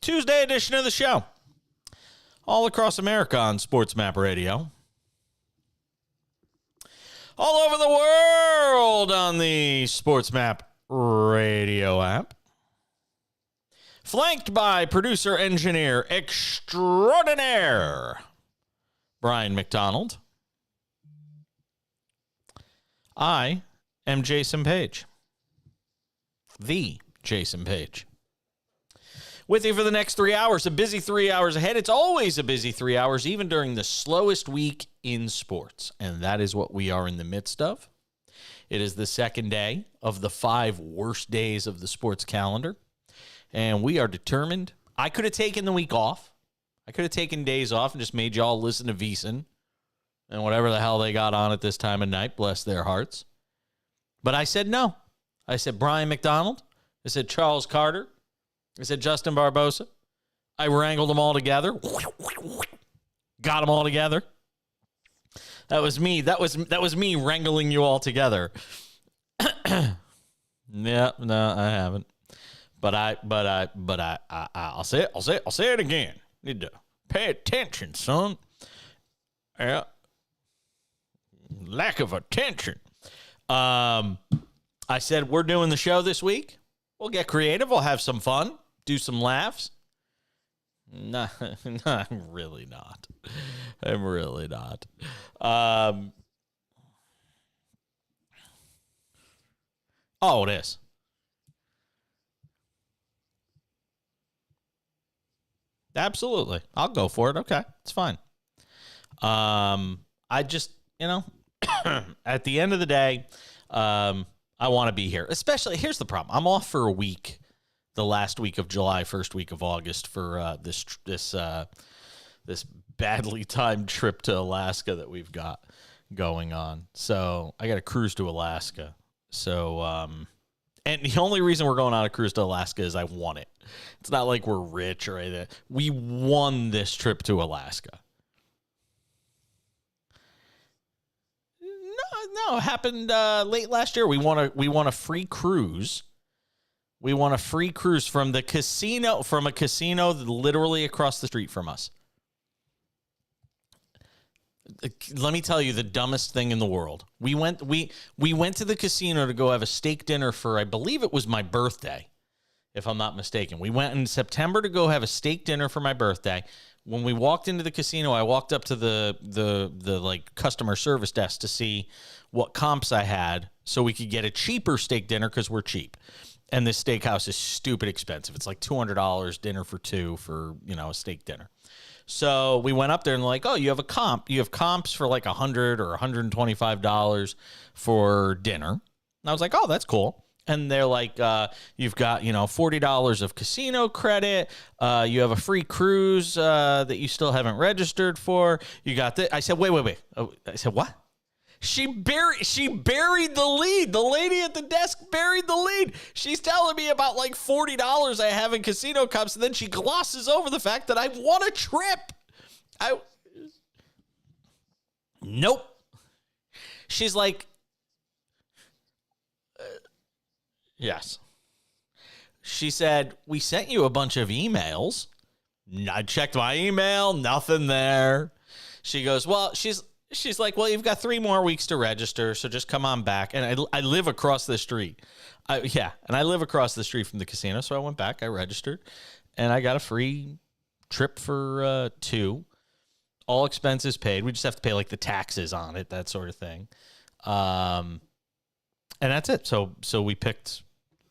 Tuesday edition of the show. All across America on SportsMap Radio. All over the world on the SportsMap Radio app. Flanked by producer engineer extraordinaire Brian McDonald. I am Jason Page. The Jason Page. With you for the next 3 hours, a busy 3 hours ahead. It's always a busy 3 hours, even during the slowest week in sports. And that is what we are in the midst of. It is the second day of the 5 worst days of the sports calendar. And we are determined. I could have taken the week off. I could have taken days off and just made y'all listen to VEASAN and whatever the hell they got on at this time of night. Bless their hearts. But I said no. I said Brian McDonald. I said Charles Carter. I said Justin Barbosa. I wrangled them all together. Got them all together. That was me. That was me wrangling you all together. Yeah, no, I haven't. But I'll say it again. Need to pay attention, son. Yeah. Lack of attention. I said we're doing the show this week. We'll get creative. We'll have some fun. Do some laughs. No, I'm really not. I'm really not. Oh, it is. Absolutely. I'll go for it. Okay. It's fine. I just, at the end of the day, I want to be here. Especially, here's the problem. I'm off for a week, the last week of July, first week of August for this badly timed trip to Alaska that we've got going on. So I got to cruise to Alaska. So, and the only reason we're going on a cruise to Alaska is I won it. It's not like we're rich or anything. We won this trip to Alaska. No, it happened late last year. We won a free cruise. We won a free cruise from a casino literally across the street from us. Let me tell you the dumbest thing in the world. We went to the casino to go have a steak dinner for, I believe it was my birthday, if I'm not mistaken. We went in September to go have a steak dinner for my birthday. When we walked into the casino, I walked up to the like customer service desk to see what comps I had so we could get a cheaper steak dinner because we're cheap. And this steakhouse is stupid expensive. It's like $200 dinner for two for, a steak dinner. So we went up there and like, oh, you have a comp. You have comps for like $100 or $125 for dinner. And I was like, oh, that's cool. And they're like, you've got, $40 of casino credit. You have a free cruise that you still haven't registered for. You got this. I said, wait. I said, what? She buried the lead. The lady at the desk buried the lead. She's telling me about like $40 I have in casino cups, and then she glosses over the fact that I won a trip. Nope. She's like, yes. She said, we sent you a bunch of emails. I checked my email, nothing there. She goes, well, she's like, well, you've got 3 more weeks to register, so just come on back. And I live across the street. And I live across the street from the casino, so I went back, I registered, and I got a free trip for 2. All expenses paid. We just have to pay, like, the taxes on it, that sort of thing. And that's it. So we picked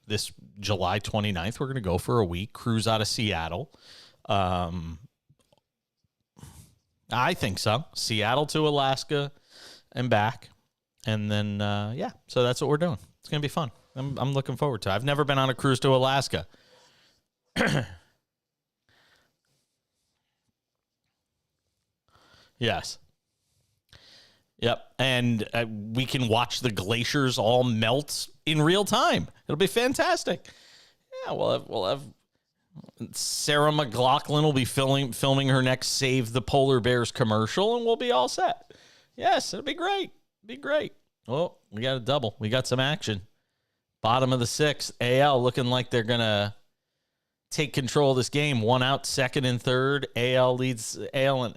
this July 29th. We're going to go for a week, cruise out of Seattle. I think so. Seattle to Alaska and back. And then, so that's what we're doing. It's going to be fun. I'm looking forward to it. I've never been on a cruise to Alaska. Yes. Yep. And we can watch the glaciers all melt in real time. It'll be fantastic. Yeah, we'll have Sarah McLachlan will be filming her next Save the Polar Bears commercial, and we'll be all set. Yes, it'll be great. Be great. Oh, we got a double. We got some action. Bottom of the 6th, AL looking like they're going to take control of this game. One out, second and third. AL leads AL in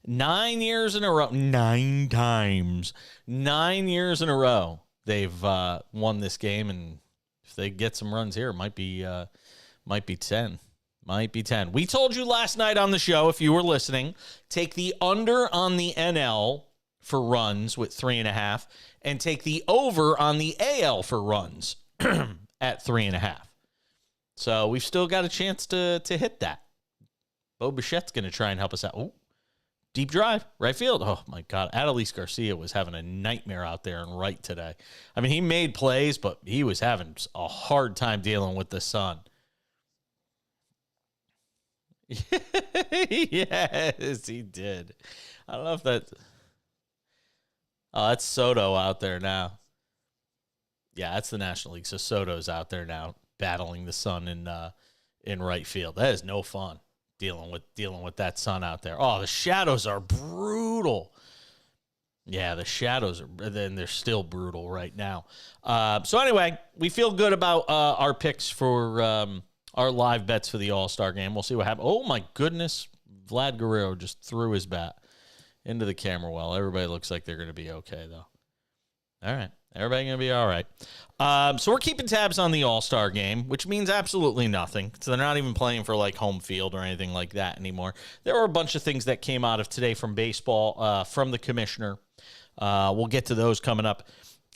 9 years in a row. 9 times. 9 years in a row they've won this game, and if they get some runs here, it might be 10. Might be 10. We told you last night on the show, if you were listening, take the under on the NL for runs with 3.5, and take the over on the AL for runs at 3.5. So we've still got a chance to hit that. Bo Bichette's going to try and help us out. Oh, deep drive, right field. Oh, my God. Adolis Garcia was having a nightmare out there in right today. I mean, he made plays, but he was having a hard time dealing with the sun. Yes, he did. I don't know if that... Oh, that's Soto out there now. Yeah, that's the National League. So Soto's out there now battling the sun in right field. That is no fun dealing with that sun out there. Oh, the shadows are brutal. Yeah, the shadows are, then they're still brutal right now. So anyway, we feel good about our picks for our live bets for the All-Star game. We'll see what happens. Oh my goodness, Vlad Guerrero just threw his bat into the camera well. Everybody looks like they're going to be okay, though. All right. Everybody going to be all right. So we're keeping tabs on the All-Star game, which means absolutely nothing. So they're not even playing for, like, home field or anything like that anymore. There were a bunch of things that came out of today from baseball, from the commissioner. We'll get to those coming up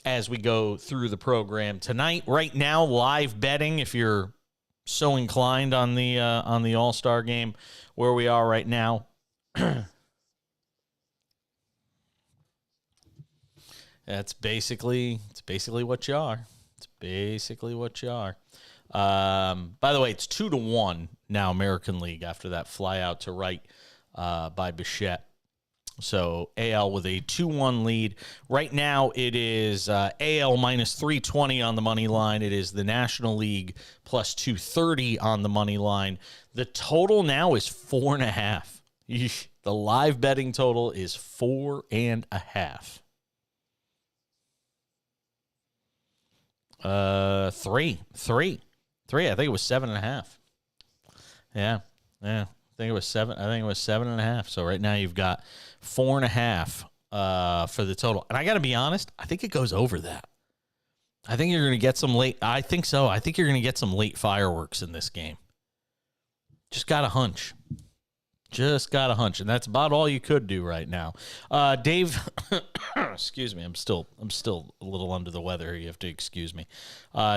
as we go through the program tonight. Right now, live betting, if you're so inclined on the All-Star game, where we are right now. It's basically what you are. It's basically what you are. By the way, it's 2-1 now, American League, after that fly out to right by Bichette. So AL with a 2-1 lead. Right now it is AL minus 320 on the money line. It is the National League plus 230 on the money line. The total now is 4.5. Eesh. The live betting total is 4.5. Three. I think it was 7.5. Yeah. I think it was 7.5. So right now you've got 4.5 for the total. And I got to be honest, I think it goes over that. I think you're going to get some late. I think so. I think you're going to get some late fireworks in this game. Just got a hunch. And that's about all you could do right now. Dave, excuse me, I'm still a little under the weather. You have to excuse me.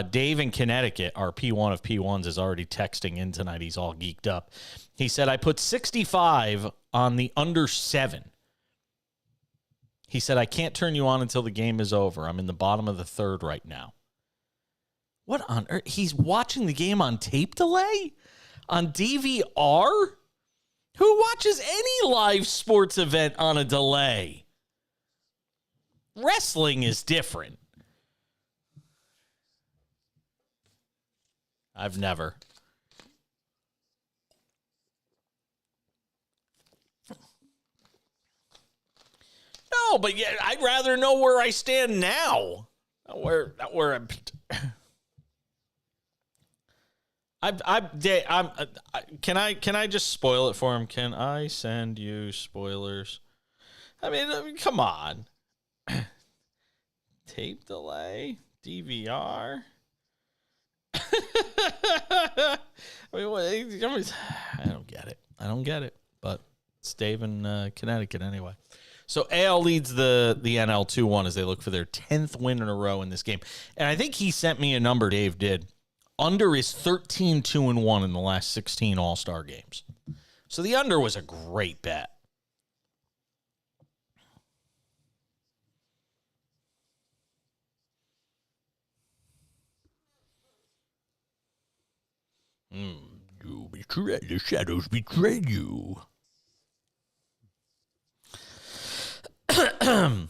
Dave in Connecticut, our P1 of P1s, is already texting in tonight. He's all geeked up. He said, I put 65 on the under 7. He said, I can't turn you on until the game is over. I'm in the bottom of the third right now. What on earth? He's watching the game on tape delay? On DVR? Who watches any live sports event on a delay? Wrestling is different. I've never. No, but yeah, I'd rather know where I stand now. Not where I'm. Can I just spoil it for him? Can I send you spoilers? I mean, come on. Tape delay, DVR. I don't get it. But it's Dave in Connecticut anyway. So AL leads the NL 2-1 as they look for their 10th win in a row in this game. And I think he sent me a number, Dave did. Under is 13-2-1 in the last 16 All-Star games. So the under was a great bet. You betray, the shadows betray you. By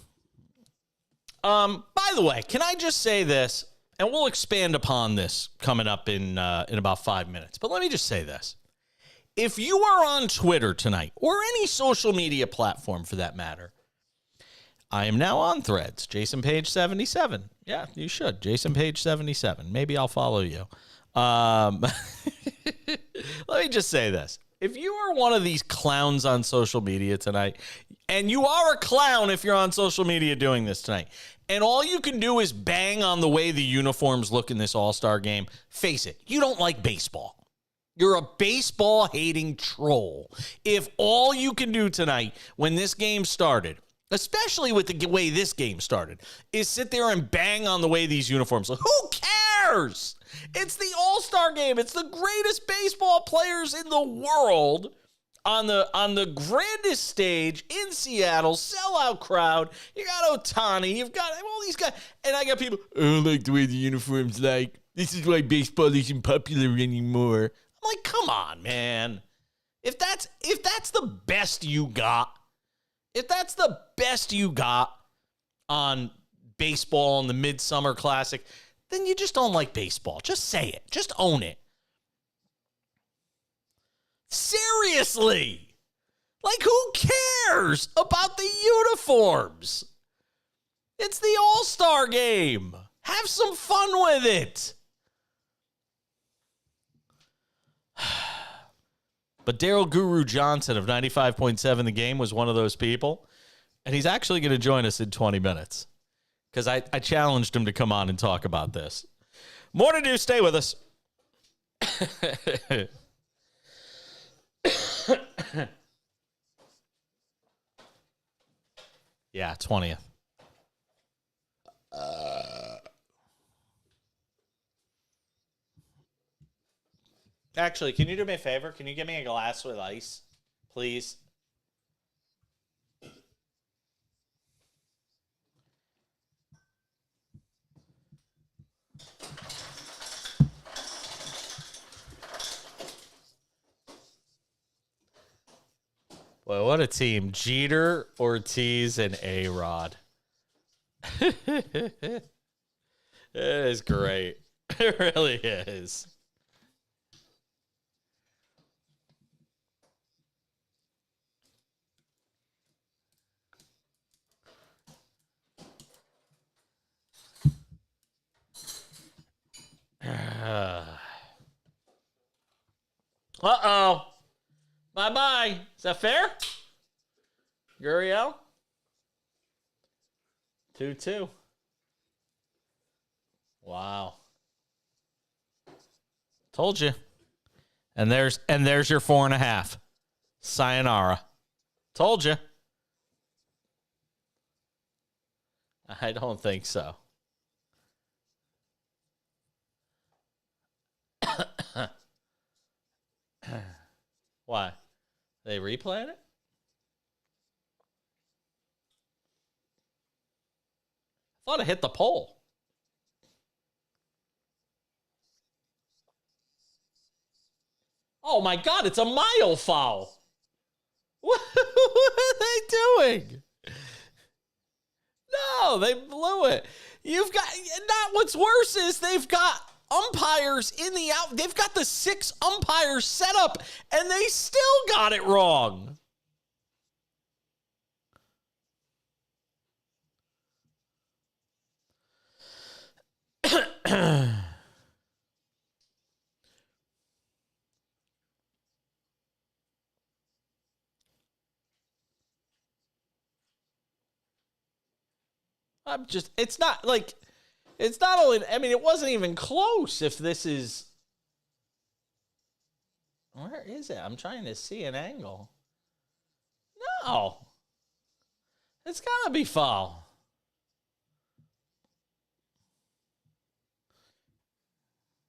the way, can I just say this? And we'll expand upon this coming up in about 5 minutes. But let me just say this. If you are on Twitter tonight, or any social media platform for that matter, I am now on Threads, Jason Page 77. Yeah, you should. Jason Page 77. Maybe I'll follow you. just say this. If you are one of these clowns on social media tonight, and you are a clown if you're on social media doing this tonight, and all you can do is bang on the way the uniforms look in this All-Star game, face it, you don't like baseball. You're a baseball-hating troll. If all you can do tonight when this game started, especially with the way this game started, is sit there and bang on the way these uniforms look, who cares? It's the All-Star game. It's the greatest baseball players in the world on the grandest stage in Seattle, sellout crowd. You got Ohtani. You've got all these guys. And I got people, I don't like the way the uniforms like. This is why baseball isn't popular anymore. I'm like, come on, man. If that's the best you got, on baseball in the Midsummer Classic, then you just don't like baseball. Just say it. Just own it. Seriously. Like, who cares about the uniforms? It's the All-Star game. Have some fun with it. But Daryl Guru Johnson of 95.7 The Game was one of those people, and he's actually going to join us in 20 minutes because I challenged him to come on and talk about this. More to do. Stay with us. Yeah, 20th. Actually, can you do me a favor? Can you give me a glass with ice, please? Boy, what a team. Jeter, Ortiz, and A-Rod. It is great. It really is. Uh-oh. Bye-bye. Is that fair? Gurriel? 2-2. Wow. Told you. And there's your 4.5. Sayonara. Told you. I don't think so. Why? They replayed it? I thought it hit the pole. Oh my God, it's a mile foul. What are they doing? No, they blew it. You've got, not what's worse is they've got umpires in the out. They've got the 6 umpires set up, and they still got it wrong. It's not like, it's not only, I mean, it wasn't even close if this is, where is it? I'm trying to see an angle. No. It's got to be foul.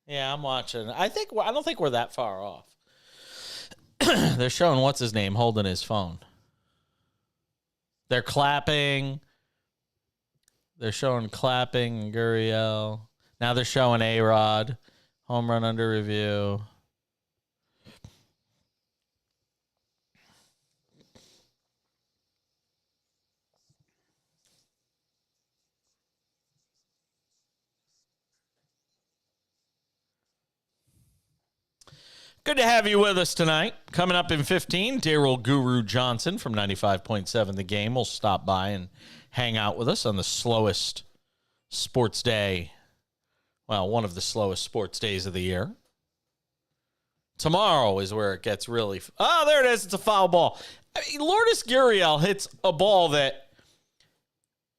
Yeah, I'm watching. I don't think we're that far off. They're showing what's his name holding his phone. They're clapping. They're showing clapping, Gurriel. Now they're showing A-Rod. Home run under review. Good to have you with us tonight. Coming up in 15, Daryl Guru Johnson from 95.7 The Game will stop by and hang out with us on the slowest sports day. Well, one of the slowest sports days of the year. Tomorrow is where it gets really. Oh, there it is. It's a foul ball. I mean, Lourdes Gurriel hits a ball that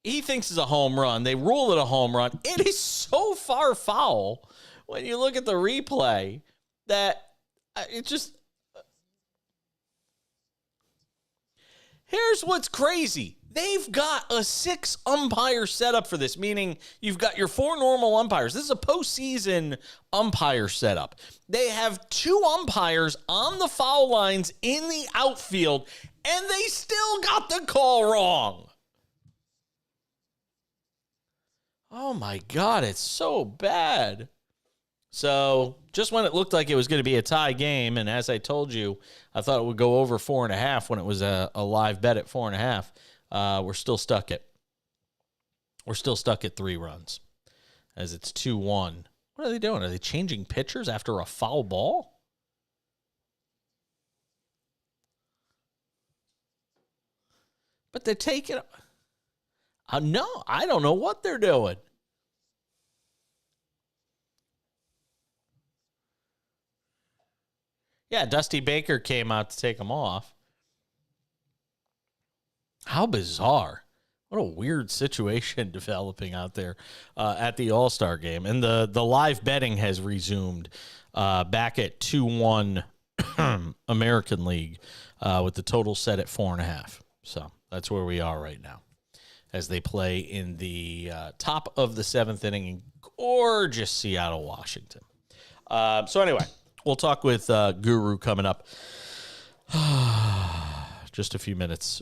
he thinks is a home run. They rule it a home run. It is so far foul when you look at the replay that it just. Here's what's crazy. They've got a 6-umpire setup for this, meaning you've got your 4 normal umpires. This is a postseason umpire setup. They have 2 umpires on the foul lines in the outfield, and they still got the call wrong. Oh, my God, it's so bad. So just when it looked like it was going to be a tie game, and as I told you, I thought it would go over 4.5 when it was a live bet at 4.5. We're still stuck at 3 runs as it's 2-1. What are they doing? Are they changing pitchers after a foul ball? But they take it. No, I don't know what they're doing. Yeah, Dusty Baker came out to take him off. How bizarre. What a weird situation developing out there at the All-Star game. And the live betting has resumed back at 2-1 American League with the total set at 4.5. So that's where we are right now as they play in the top of the 7th inning in gorgeous Seattle, Washington. So anyway, we'll talk with Guru coming up just a few minutes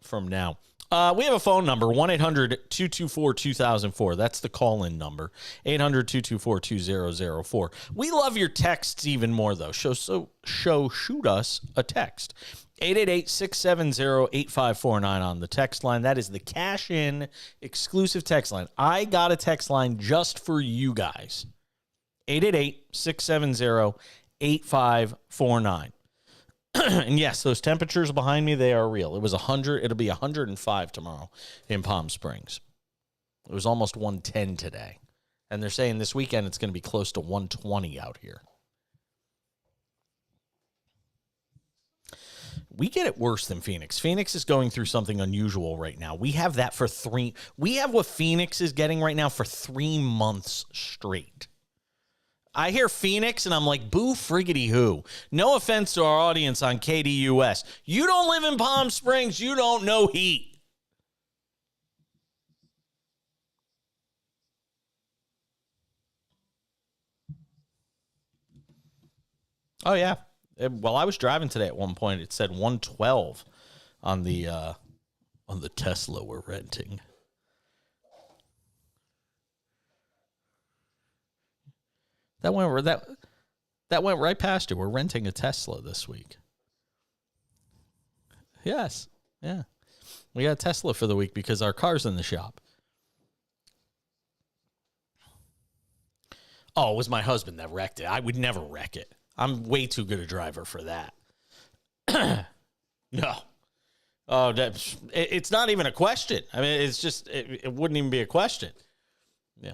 from now. We have a phone number, 1-800-224-2004. That's the call-in number, 800-224-2004. We love your texts even more, though. Shoot us a text. 888-670-8549 on the text line. That is the cash-in exclusive text line. I got a text line just for you guys. 888-670-8549. And yes, those temperatures behind me, they are real. It was 100. It'll be 105 tomorrow in Palm Springs. It was almost 110 today. And they're saying this weekend it's going to be close to 120 out here. We get it worse than Phoenix. Phoenix is going through something unusual right now. We have that for 3. We have what Phoenix is getting right now for 3 months straight. I hear Phoenix, and I'm like, boo friggity who. No offense to our audience on KDUS. You don't live in Palm Springs. You don't know heat. Oh, yeah. Well, I was driving today at one point. It said 112 on the Tesla we're renting. That went right past you. We're renting a Tesla this week. Yes. Yeah. We got a Tesla for the week because our car's in the shop. Oh, it was my husband that wrecked it. I would never wreck it. I'm way too good a driver for that. No. Oh, it's not even a question. I mean, it's just, it wouldn't even be a question. Yeah.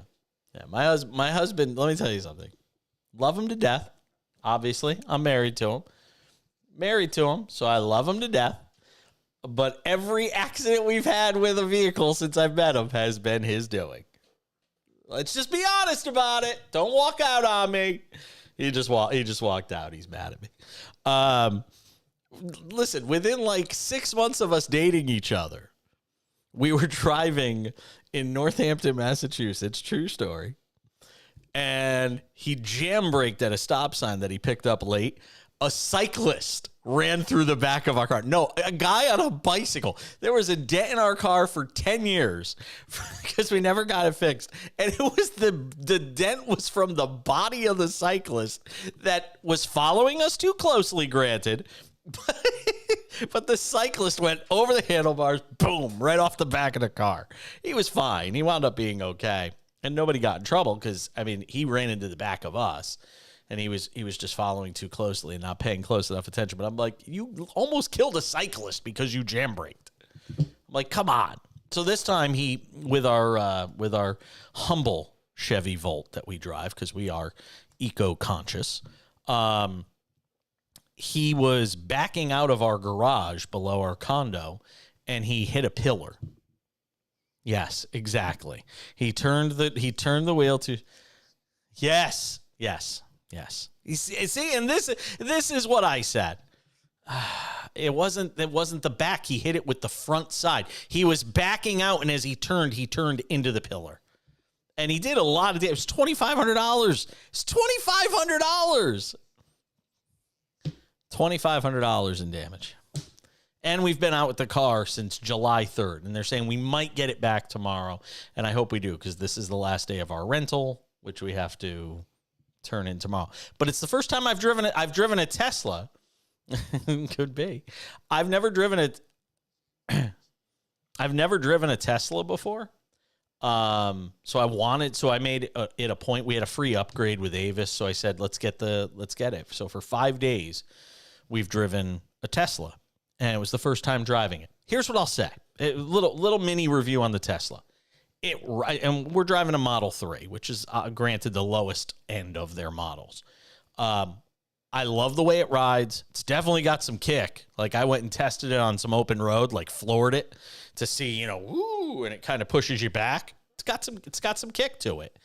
Yeah, my husband, let me tell you something. Love him to death. Obviously, I'm married to him. So I love him to death. But every accident we've had with a vehicle since I've met him has been his doing. Let's just be honest about it. Don't walk out on me. He just walked out. He's mad at me. Listen, within like 6 months of us dating each other, we were driving in Northampton, Massachusetts, true story, and he jam braked at a stop sign that he picked up late. A cyclist ran through the back of our car. No, a guy on a bicycle. There was a dent in our car for 10 years because we never got it fixed. And it was the dent was from the body of the cyclist that was following us too closely, granted. But the cyclist went over the handlebars, boom, right off the back of the car. He was fine. He wound up being okay. And nobody got in trouble because, I mean, he ran into the back of us. And he was just following too closely and not paying close enough attention. But I'm like, you almost killed a cyclist because you jam braked. I'm like, come on. So this time he, with our humble Chevy Volt that we drive, because we are eco-conscious, he was backing out of our garage below our condo, and he hit a pillar. Yes, exactly. He turned the wheel to. Yes. You see, and this is what I said. It wasn't the back. He hit it with the front side. He was backing out, and as he turned into the pillar. And he did a lot of damage. It was $2,500. It's $2,500. $2,500 in damage. And we've been out with the car since July 3rd. And they're saying we might get it back tomorrow. And I hope we do, because this is the last day of our rental, which we have to turn in tomorrow. But it's the first time I've driven it. I've driven a Tesla. Could be. I've never driven a Tesla before. So I made it a point. We had a free upgrade with Avis. So I said, let's get it. So for 5 days, we've driven a Tesla, and it was the first time driving it. Here's what I'll say. A little mini review on the Tesla. And we're driving a Model 3, which is granted the lowest end of their models. I love the way it rides. It's definitely got some kick. Like, I went and tested it on some open road, like floored it to see, woo, and it kind of pushes you back. It's got some kick to it.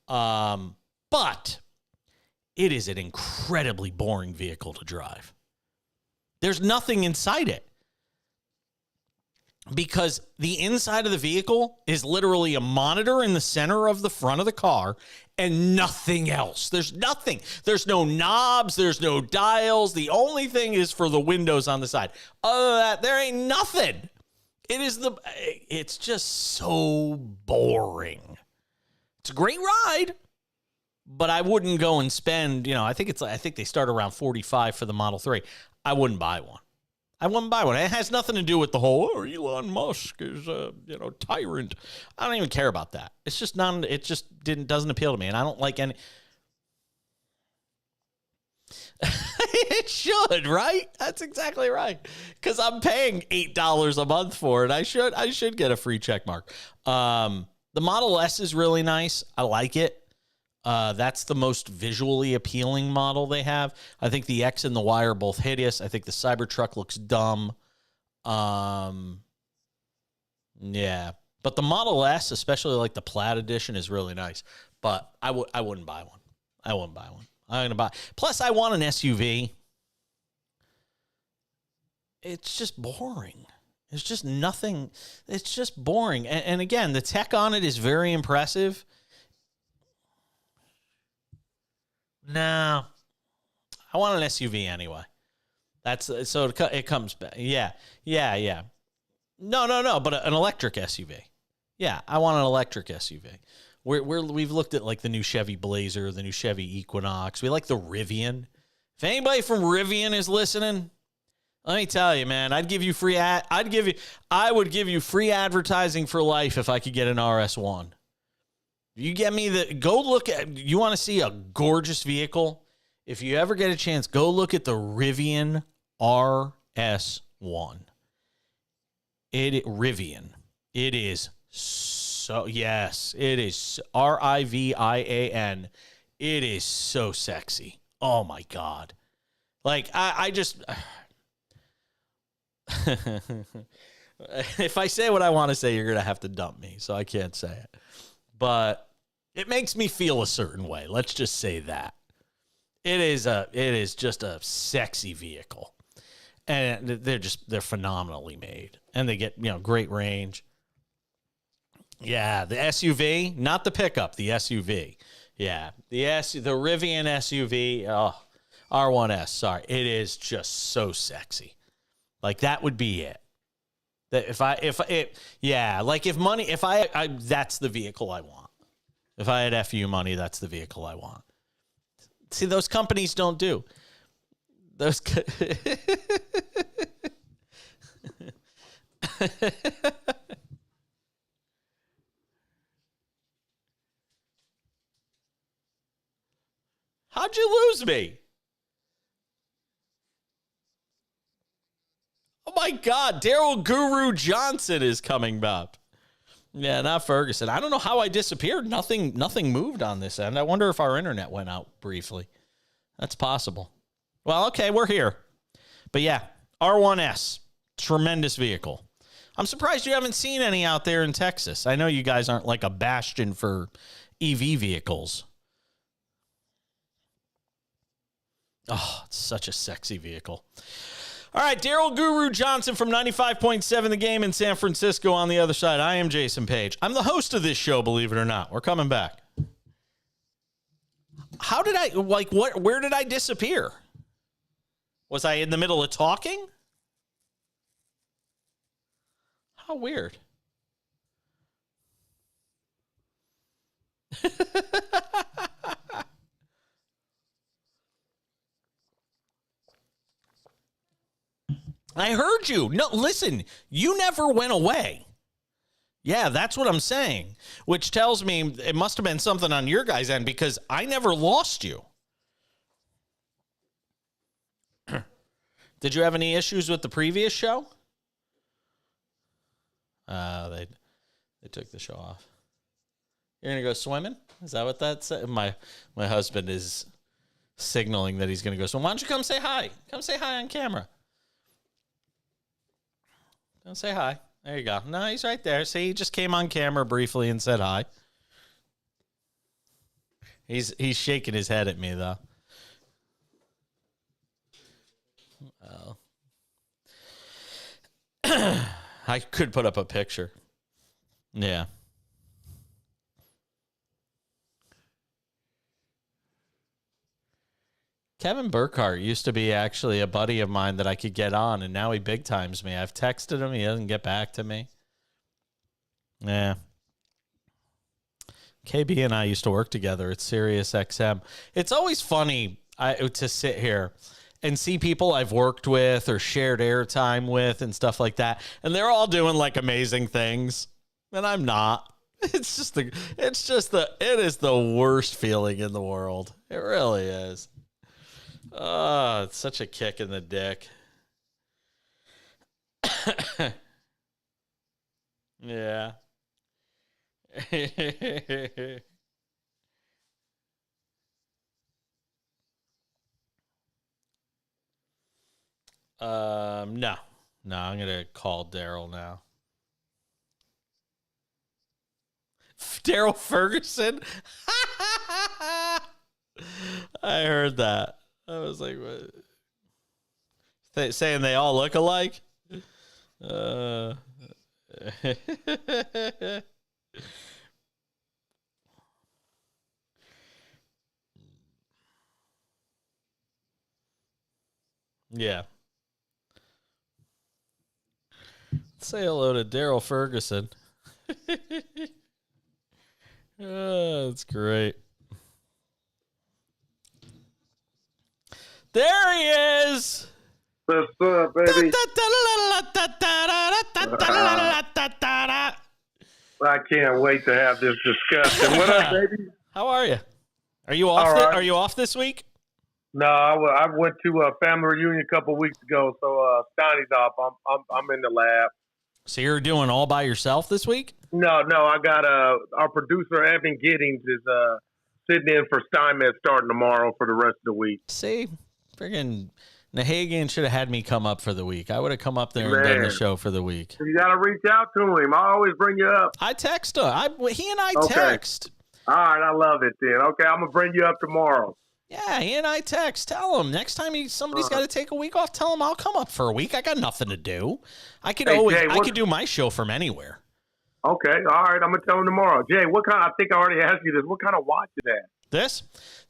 But it is an incredibly boring vehicle to drive. There's nothing inside it. Because the inside of the vehicle is literally a monitor in the center of the front of the car and nothing else. There's nothing. There's no knobs. There's no dials. The only thing is for the windows on the side. Other than that, there ain't nothing. It's just so boring. It's a great ride, but I wouldn't go and spend, I think they start around 45 for the Model 3. I wouldn't buy one. It has nothing to do with the whole, Elon Musk is a, tyrant. I don't even care about that. It's just doesn't appeal to me. And I don't like any. It should, right? That's exactly right. Because I'm paying $8 a month for it. I should get a free check mark. The Model S is really nice. I like it. That's the most visually appealing model they have. I think the X and the Y are both hideous. I think the Cybertruck looks dumb. Yeah. But the Model S, especially like the Plaid edition, is really nice. But I wouldn't buy one. I'm going to buy. Plus, I want an SUV. It's just boring. It's just nothing. It's just boring. And again, the tech on it is very impressive. No, I want an SUV anyway. It comes back. Yeah. No, but an electric SUV. Yeah, I want an electric SUV. We've looked at like the new Chevy Blazer, the new Chevy Equinox. We like the Rivian. If anybody from Rivian is listening, let me tell you, man, I would give you free advertising for life if I could get an RS1. You get me you want to see a gorgeous vehicle? If you ever get a chance, go look at the Rivian RS1. Rivian. It is so, yes, it is Rivian. It is so sexy. Oh my God. Like, I just, if I say what I want to say, you're going to have to dump me. So I can't say it. But it makes me feel a certain way. Let's just say that. It is just a sexy vehicle. And they're phenomenally made. And they get, great range. Yeah, the SUV, not the pickup, the SUV. Yeah, the Rivian SUV, R1S, sorry. It is just so sexy. Like, that would be it. That that's the vehicle I want. If I had FU money, that's the vehicle I want. See, those companies don't do. How'd you lose me? Oh my God, Daryl Guru Johnson is coming back. Yeah, not Ferguson. I don't know how I disappeared. Nothing moved on this end. I wonder if our internet went out briefly. That's possible. Well, okay, we're here. But yeah, R1S, tremendous vehicle. I'm surprised you haven't seen any out there in Texas. I know you guys aren't like a bastion for EV vehicles. Oh, it's such a sexy vehicle. All right, Daryl Guru Johnson from 95.7 The Game in San Francisco on the other side. I am Jason Page. I'm the host of this show, believe it or not. We're coming back. How did I, where did I disappear? Was I in the middle of talking? How weird. I heard you. No, listen, you never went away. Yeah, that's what I'm saying, which tells me it must have been something on your guys' end because I never lost you. Did you have any issues with the previous show? They took the show off. You're going to go swimming? Is that what that said? My husband is signaling that he's going to go swim. Why don't you come say hi? Come say hi on camera. Don't say hi. There you go. No, he's right there. See, he just came on camera briefly and said hi. He's shaking his head at me, though. Oh. I could put up a picture. Yeah. Kevin Burkhardt used to be actually a buddy of mine that I could get on, and now he big times me. I've texted him. He doesn't get back to me. Yeah. KB and I used to work together at Sirius XM. It's always funny to sit here and see people I've worked with or shared airtime with and stuff like that, and they're all doing like amazing things, and I'm not. It is the worst feeling in the world. It really is. Oh, it's such a kick in the dick. Yeah. No, I'm gonna call Daryl now. Daryl Ferguson. I heard that. I was like, what? Saying they all look alike? Yeah. Say hello to Daryl Ferguson. That's great. There he is. What's up, baby? I can't wait to have this discussion. What up, baby? How are you? Are you off? Right. Are you off this week? No, I went to a family reunion a couple weeks ago, so Steiny's off. I'm in the lab. So you're doing all by yourself this week? No, I got our producer Evan Giddings is sitting in for Steinmetz starting tomorrow for the rest of the week. See, friggin' Nahagian should have had me come up for the week. I would have come up there and done the show for the week. You got to reach out to him. I always bring you up. I text him. He and I text. All right, I love it then. Okay, I'm going to bring you up tomorrow. Yeah, he and I text. Tell him next time somebody's got to take a week off, tell him I'll come up for a week. I got nothing to do. I could could do my show from anywhere. Okay, all right. I'm going to tell him tomorrow. Jay, I think I already asked you this. What kind of watch is that?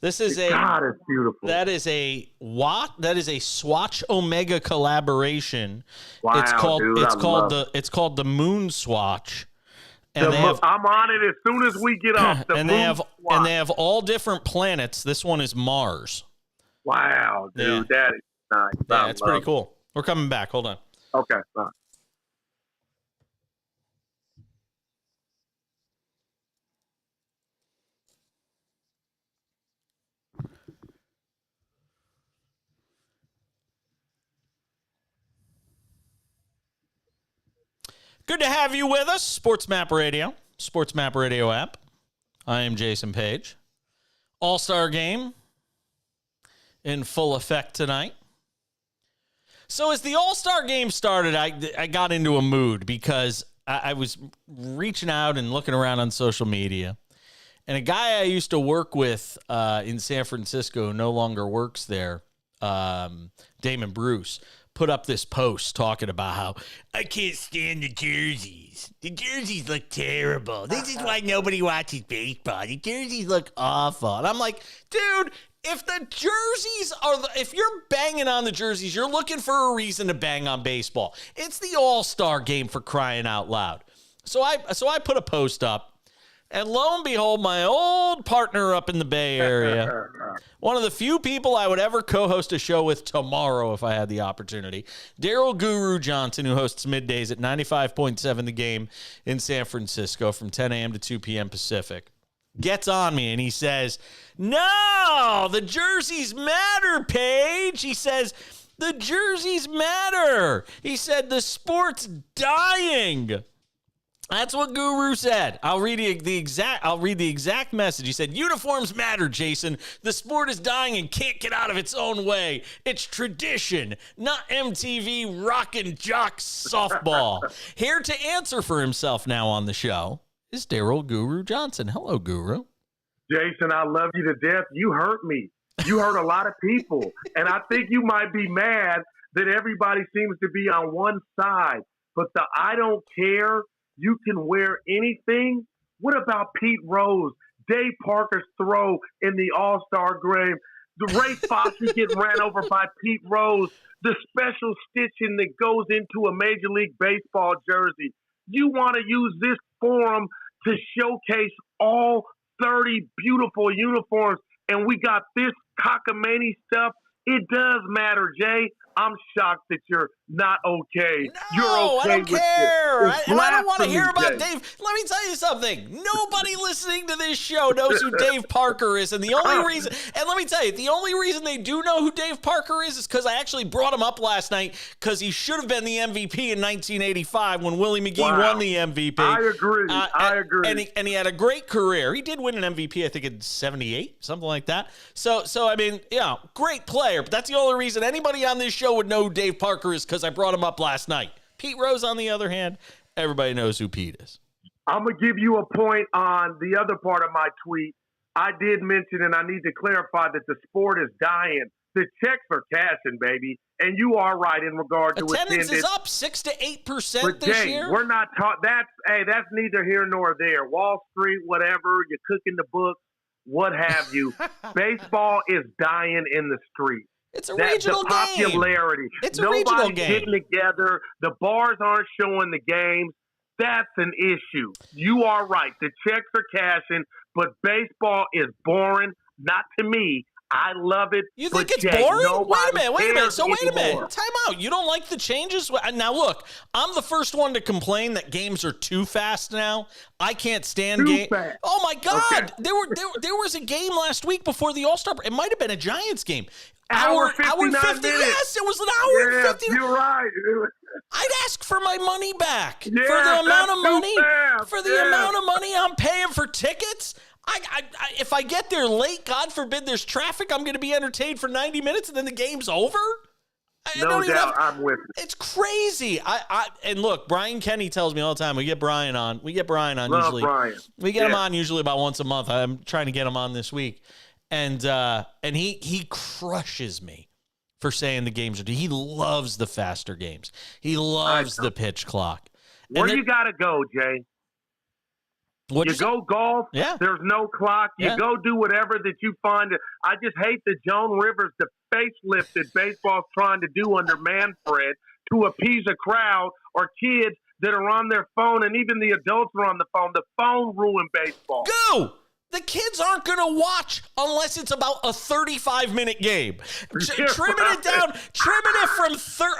This is God, it's beautiful. That is a Swatch Omega collaboration. Wow, it's called the Moon Swatch. And I'm on it as soon as we get off. And they have all different planets. This one is Mars. Wow, dude, that is nice. Yeah, it's pretty cool. We're coming back. Hold on. Okay, bye. Good to have you with us. SportsMap Radio, SportsMap Radio app. I am Jason Page. All-Star Game in full effect tonight. So as the All-Star game started, I got into a mood because I was reaching out and looking around on social media. And a guy I used to work with in San Francisco who no longer works there, Damon Bruce, put up this post talking about how I can't stand the jerseys. The jerseys look terrible. This is why nobody watches baseball. The jerseys look awful. And I'm like, dude, if the jerseys if you're banging on the jerseys, you're looking for a reason to bang on baseball. It's the All-Star game, for crying out loud. So I put a post up. And lo and behold, my old partner up in the Bay Area, one of the few people I would ever co-host a show with tomorrow if I had the opportunity, Daryl Guru Johnson, who hosts middays at 95.7 The Game in San Francisco from 10 a.m. to 2 p.m. Pacific, gets on me and he says, no, the jerseys matter, Paige. He says, the jerseys matter. He said, the sport's dying. That's what Guru said. I'll read the exact message. He said, uniforms matter, Jason. The sport is dying and can't get out of its own way. It's tradition, not MTV rockin' jock softball. Here to answer for himself now on the show is Daryl Guru Johnson. Hello, Guru. Jason, I love you to death. You hurt me. You hurt a lot of people. And I think you might be mad that everybody seems to be on one side. But the I don't care, you can wear anything. What about Pete Rose, Dave Parker's throw in the All-Star game, the Ray Foster getting ran over by Pete Rose, the special stitching that goes into a Major League Baseball jersey? You want to use this forum to showcase all 30 beautiful uniforms, and we got this cockamamie stuff. It does matter, Jay. I'm shocked that you're not okay. No, you're okay I don't care. And I don't want to hear about Dave. Let me tell you something. Nobody listening to this show knows who Dave Parker is. And the only reason, and let me tell you, the only reason they do know who Dave Parker is because I actually brought him up last night because he should have been the MVP in 1985 when Willie McGee won the MVP. I agree. And he had a great career. He did win an MVP, I think, in 78, something like that. So I mean, yeah, great player. But that's the only reason anybody on this show would know who Dave Parker is because I brought him up last night. Pete Rose, on the other hand, everybody knows who Pete is. I'm going to give you a point on the other part of my tweet. I did mention, and I need to clarify, that the sport is dying. The checks are cashing, baby. And you are right in regard to attendance is up 6 to 8% this year. We're not talking. That's neither here nor there. Wall Street, whatever, you're cooking the books, what have you. Baseball is dying in the streets. It's a regional game. The popularity. It's a regional game. Nobody's getting together. The bars aren't showing the games. That's an issue. You are right. The checks are cashing, but baseball is boring. Not to me. I love it. You think it's boring? Wait a minute. So wait a minute. Time out. You don't like the changes? Now look, I'm the first one to complain that games are too fast now. I can't stand games. Oh my God. Okay. There was a game last week before the All-Star break. It might have been a Giants game. Hour 50 minutes. Yes, it was an hour and 50. You're right. I'd ask for my money back for the amount of money. For the amount of money I'm paying for tickets. If I get there late, God forbid there's traffic, I'm going to be entertained for 90 minutes and then the game's over? No doubt, I'm with you. It's crazy. And look, Brian Kenny tells me all the time, we get Brian on Love usually. Brian. We get him on usually about once a month. I'm trying to get him on this week. And he crushes me for saying the games are. He loves the faster games. He loves the pitch clock. Where you got to go, Jay? You go golf. Yeah. There's no clock. You go do whatever that you find. I just hate the Joan Rivers, the facelift that baseball's trying to do under Manfred to appease a crowd or kids that are on their phone, and even the adults are on the phone. The phone ruined baseball. Go! The kids aren't going to watch unless it's about a 35-minute game. Trimming it down, trimming it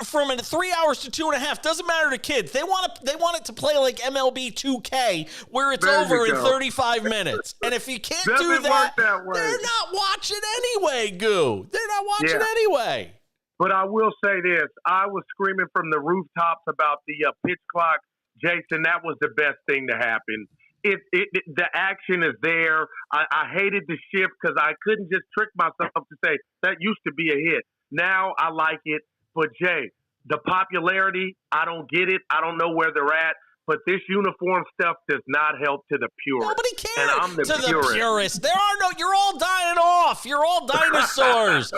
from 3 hours to 2.5 doesn't matter to kids. They want it to play like MLB 2K, where it's over in 35 minutes. And if you can't do that, they're not watching anyway. Goo, they're not watching anyway. But I will say this: I was screaming from the rooftops about the pitch clock, Jason. That was the best thing to happen. the action is there. I hated the shift because I couldn't just trick myself to say that used to be a hit. Now I like it. But Jay, the popularity, I don't get it. I don't know where they're at. But this uniform stuff does not help to the purists. Nobody cares. And I'm the purist. The purists. There are no. You're all dying off. You're all dinosaurs.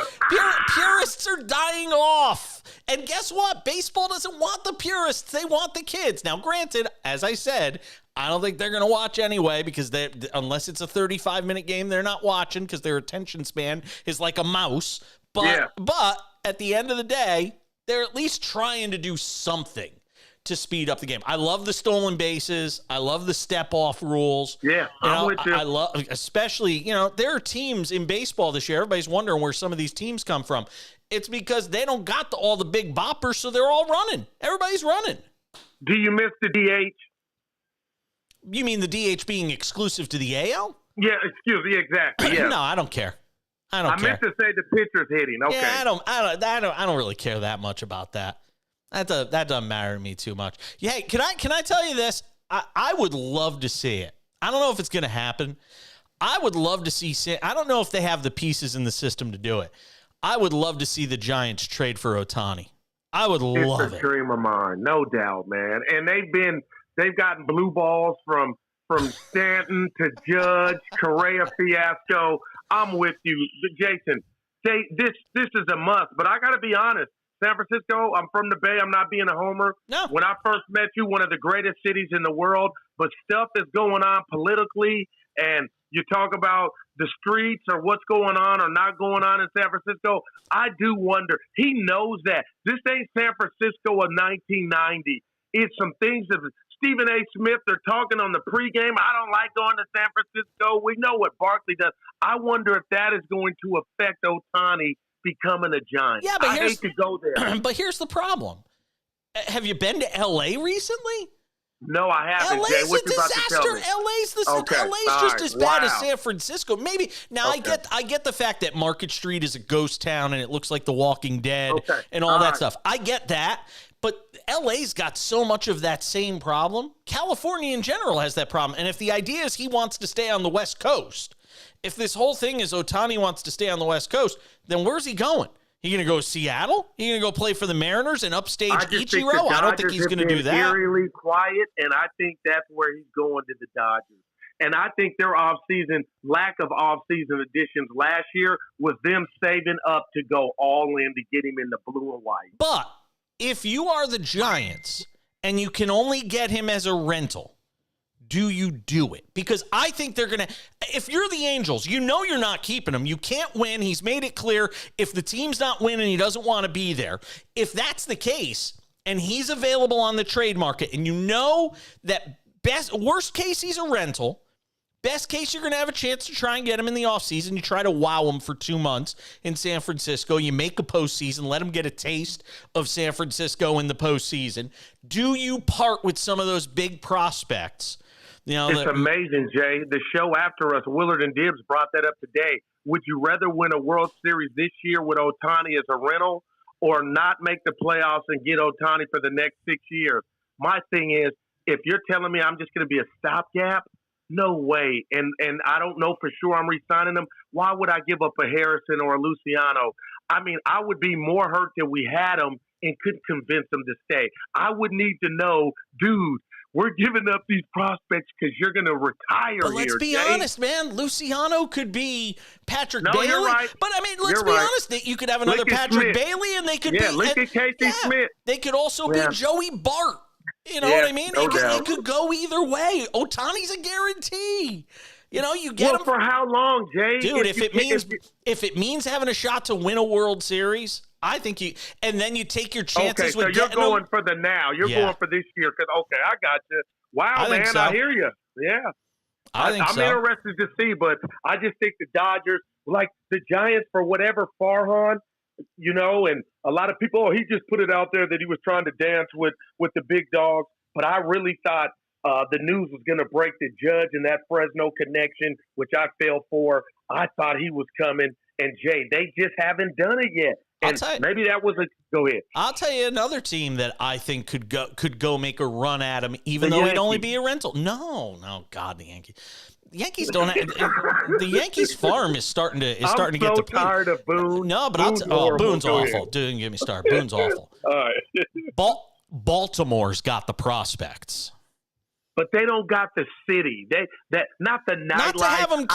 Purists are dying off. And guess what? Baseball doesn't want the purists. They want the kids. Now, granted, as I said, I don't think they're going to watch anyway because unless it's a 35-minute game, they're not watching because their attention span is like a mouse. But at the end of the day, they're at least trying to do something to speed up the game. I love the stolen bases. I love the step-off rules. Yeah, I'm with you. I love, especially, there are teams in baseball this year. Everybody's wondering where some of these teams come from. It's because they don't got all the big boppers, so they're all running. Everybody's running. Do you miss the DH? You mean the DH being exclusive to the AL? Yeah, excuse me, exactly. Yeah. No, I don't care. I meant to say the pitcher's hitting. Okay. Yeah, I don't really care that much about that. That doesn't matter to me too much. Yeah, hey, can I tell you this? I would love to see it. I don't know if it's going to happen. I would love to see. I don't know if they have the pieces in the system to do it. I would love to see the Giants trade for Ohtani. I would love it. It's a dream of mine, no doubt, man. And they've gotten blue balls from Stanton to Judge, Correa fiasco. I'm with you, Jason. This is a must. But I got to be honest. San Francisco, I'm from the Bay. I'm not being a homer. No. When I first met you, one of the greatest cities in the world, but stuff is going on politically, and you talk about the streets or what's going on or not going on in San Francisco. I do wonder. He knows that. This ain't San Francisco of 1990. It's some things that Stephen A. Smith, they're talking on the pregame. I don't like going to San Francisco. We know what Barkley does. I wonder if that is going to affect Ohtani becoming a Giant. Yeah, but I hate to go there. But here's the problem. Have you been to L.A. recently? No, I haven't. LA's Jay, what a you about to tell disaster. me? LA's just as bad as San Francisco. Maybe now Okay. I get the fact that Market Street is a ghost town and it looks like The Walking Dead Okay. and all All that right. stuff. I get that, but LA's got so much of that same problem. California in general has that problem. And if the idea is he wants to stay on the West Coast, if this whole thing is Ohtani wants to stay on the West Coast, then where's he going? He going to go to Seattle? He going to go play for the Mariners and upstage Ichiro? I don't think he's going to do that. Eerily quiet, and I think that's where he's going to the Dodgers. And I think their lack of off-season additions last year was them saving up to go all in to get him in the blue and white. But if you are the Giants and you can only get him as a rental, do you do it? Because I think they're going to – if you're the Angels, you know you're not keeping him. You can't win. He's made it clear if the team's not winning, he doesn't want to be there. If that's the case and he's available on the trade market and you know that worst case he's a rental, best case you're going to have a chance to try and get him in the offseason. You try to wow him for 2 months in San Francisco. You make a postseason. Let him get a taste of San Francisco in the postseason. Do you part with some of those big prospects? It's amazing, Jay. The show after us, Willard and Dibbs, brought that up today. Would you rather win a World Series this year with Ohtani as a rental or not make the playoffs and get Ohtani for the next 6 years? My thing is, if you're telling me I'm just going to be a stopgap, no way. And I don't know for sure I'm re-signing him. Why would I give up a Harrison or a Luciano? I mean, I would be more hurt that we had him and couldn't convince him to stay. I would need to know, dude, we're giving up these prospects because you're going to retire but let's be Jay. honest, man. Luciano could be Patrick Bailey. You're right. But, I mean, let's be honest. You could have another Lincoln Patrick Smith. Bailey, and they could look at Casey Smith. They could also be Joey Bart. You know what I mean? It could go either way. Ohtani's a guarantee. You get him for how long, Jay? Dude, if it means having a shot to win a World Series, I think and then you take your chances with getting getting you're going them. for the now. You're going for this year because, I got you. Wow, man, so. I hear you. Yeah. I'm interested to see, but I just think the Dodgers, like the Giants for whatever Farhan, and a lot of people, he just put it out there that he was trying to dance with the big dogs. But I really thought the news was going to break the Judge and that Fresno connection, which I fell for. I thought he was coming. And, Jay, they just haven't done it yet. And maybe that was a go ahead. I'll tell you another team that I think could go make a run at him, even though he'd only be a rental. No, God, the Yankees. The Yankees don't. The Yankees farm is starting to get depleted. I'm so tired of Boone. No, but Boone's awful. Don't get me started. Boone's awful. All right. Baltimore's got the prospects, but they don't got the city. Not the nightlife. Not to have them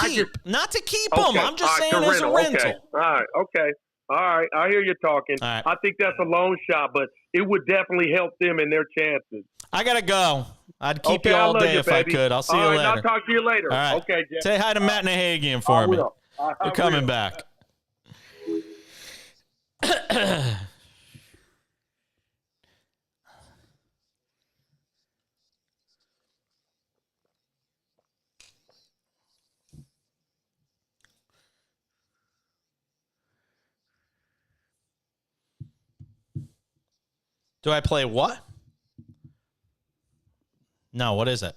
not to keep them. I'm just saying as a rental. Okay. All right. Okay. All right. I hear you talking. Right. I think that's a long shot, but it would definitely help them in their chances. I gotta go. I'd keep you all day if I could. I'll see you later. I'll talk to you later. All right. Okay, Jeff. Say hi to Matt Nahagian for me. You're coming back. Do I play what? No, what is it?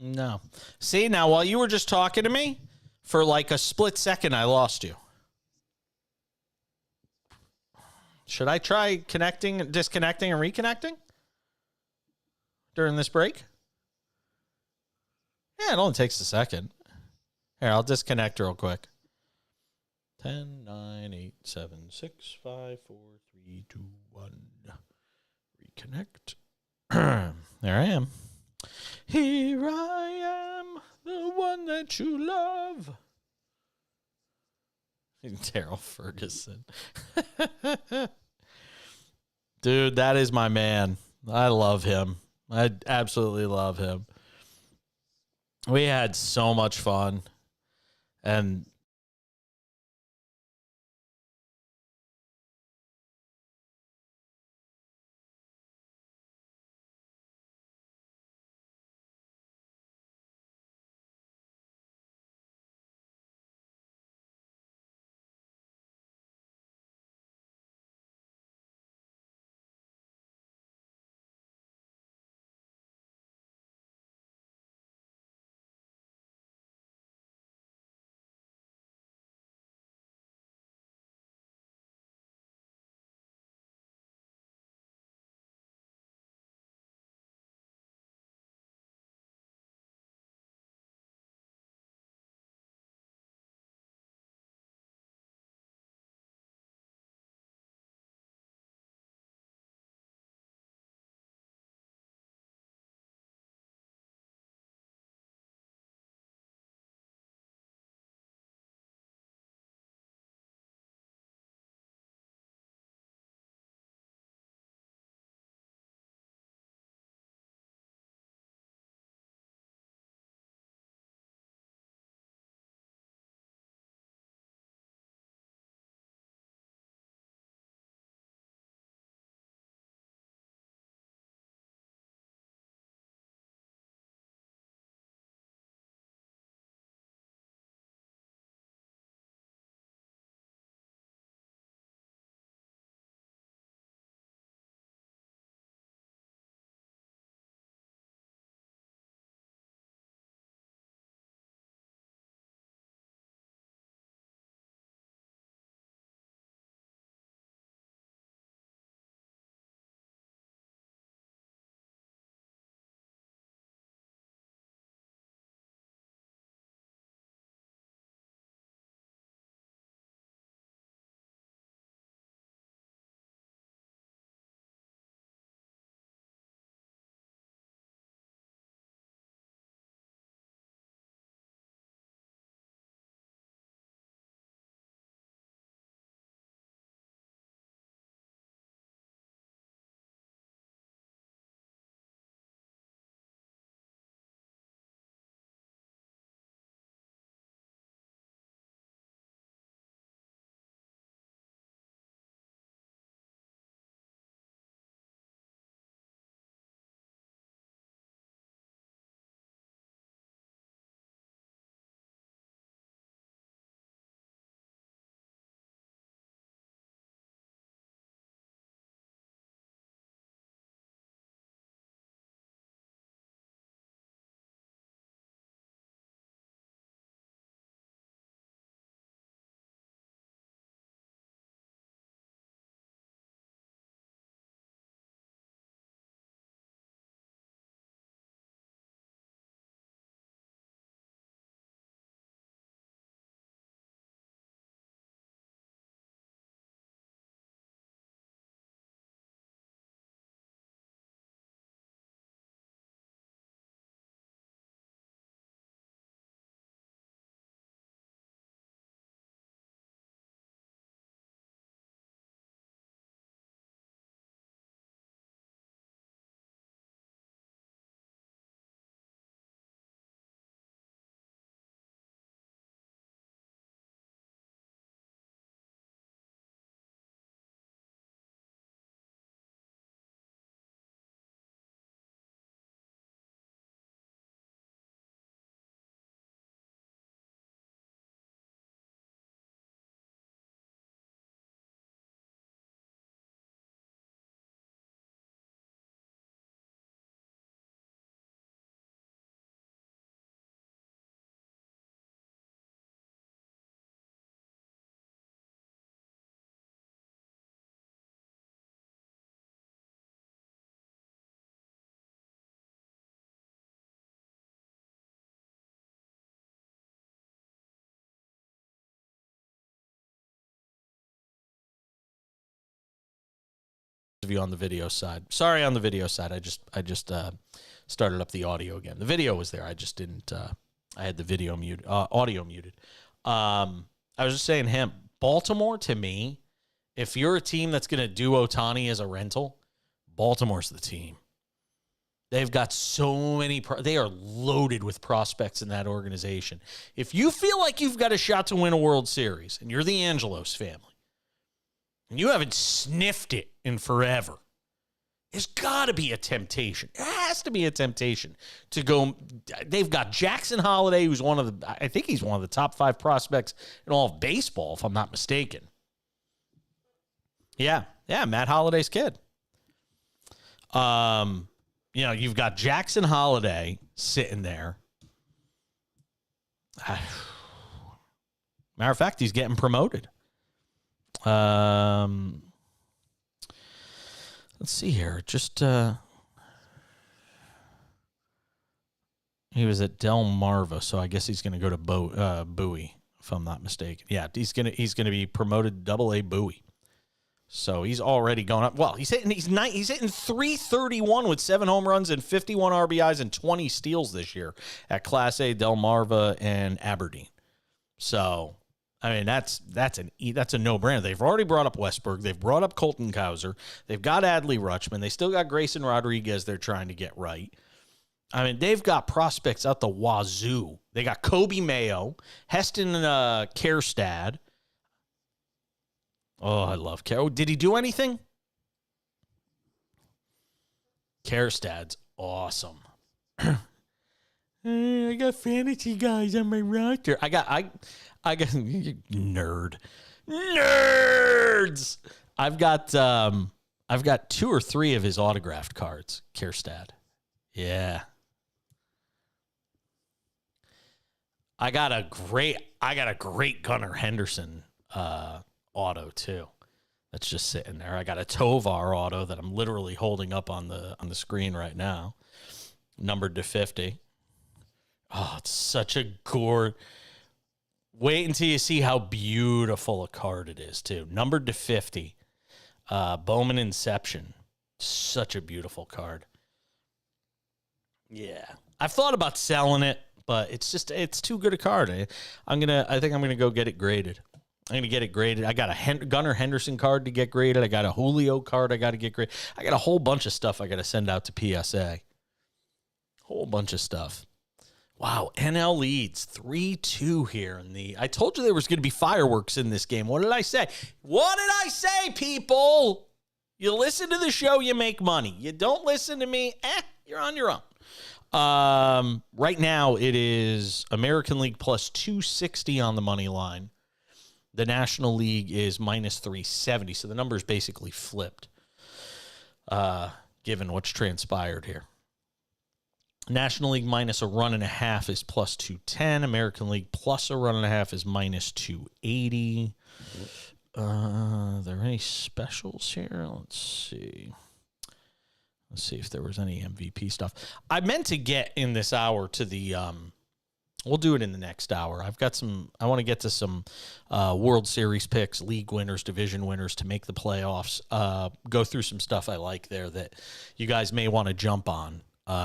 No. See, now while you were just talking to me, for like a split second, I lost you. Should I try disconnecting, and reconnecting during this break? Yeah, it only takes a second. Here, I'll disconnect real quick. 10, 9, 8, 7, 6, 5, 4, 3, 2, 1. Reconnect. There I am. Here I am, the one that you love. Daryl Ferguson. Dude, that is my man. I love him. I absolutely love him. We had so much fun. And of you on the video side. Sorry on the video side. I just started up the audio again. The video was there. I just didn't. I had the video muted, audio muted. I was just saying Baltimore, to me, if you're a team that's going to do Ohtani as a rental, Baltimore's the team. They've got so many. They are loaded with prospects in that organization. If you feel like you've got a shot to win a World Series and you're the Angelos family and you haven't sniffed it in forever, there's got to be a temptation. It has to be a temptation to go. They've got Jackson Holliday, who's I think he's one of the top 5 prospects in all of baseball, if I'm not mistaken. Yeah, Matt Holliday's kid. You've got Jackson Holliday sitting there. Matter of fact, he's getting promoted. Let's see here. Just he was at Delmarva, so I guess he's going to go to Bowie, if I'm not mistaken. Yeah, he's gonna be promoted to AA Bowie. So he's already going up. Well, he's hitting 331 with 7 home runs and 51 RBIs and 20 steals this year at Class A, Delmarva, and Aberdeen. So, I mean, that's a no-brainer. They've already brought up Westberg. They've brought up Colton Cowser. They've got Adley Rutschman. They still got Grayson Rodriguez they're trying to get right. I mean, they've got prospects out the wazoo. They got Kobe Mayo, Heston Kjerstad. Oh, I love Carol. Did he do anything? Kjerstad's awesome. I got fantasy guys on my roster. I got nerds. I've got 2 or 3 of his autographed cards. Kjerstad. Yeah. I got a great Gunnar Henderson auto too. That's just sitting there. I got a Tovar auto that I'm literally holding up on the screen right now, numbered to 50. Oh, it's such a gore. Wait until you see how beautiful a card it is too. Numbered to 50. Bowman Inception. Such a beautiful card. Yeah. I've thought about selling it, but it's too good a card. I think I'm gonna go get it graded. I'm going to get it graded. I got a Gunnar Henderson card to get graded. I got a Julio card I got to get graded. I got a whole bunch of stuff I got to send out to PSA. Whole bunch of stuff. Wow, NL leads 3-2 here I told you there was going to be fireworks in this game. What did I say? What did I say, people? You listen to the show, you make money. You don't listen to me, you're on your own. Right now, it is American League plus 260 on the money line. The National League is minus 370, so the number's basically flipped, given what's transpired here. National League minus a run and a half is plus 210. American League plus a run and a half is minus 280. Are there any specials here? Let's see. Let's see if there was any MVP stuff. I meant to get in this hour to the we'll do it in the next hour. I want to get to some World Series picks, league winners, division winners to make the playoffs. Go through some stuff I like there that you guys may want to jump on.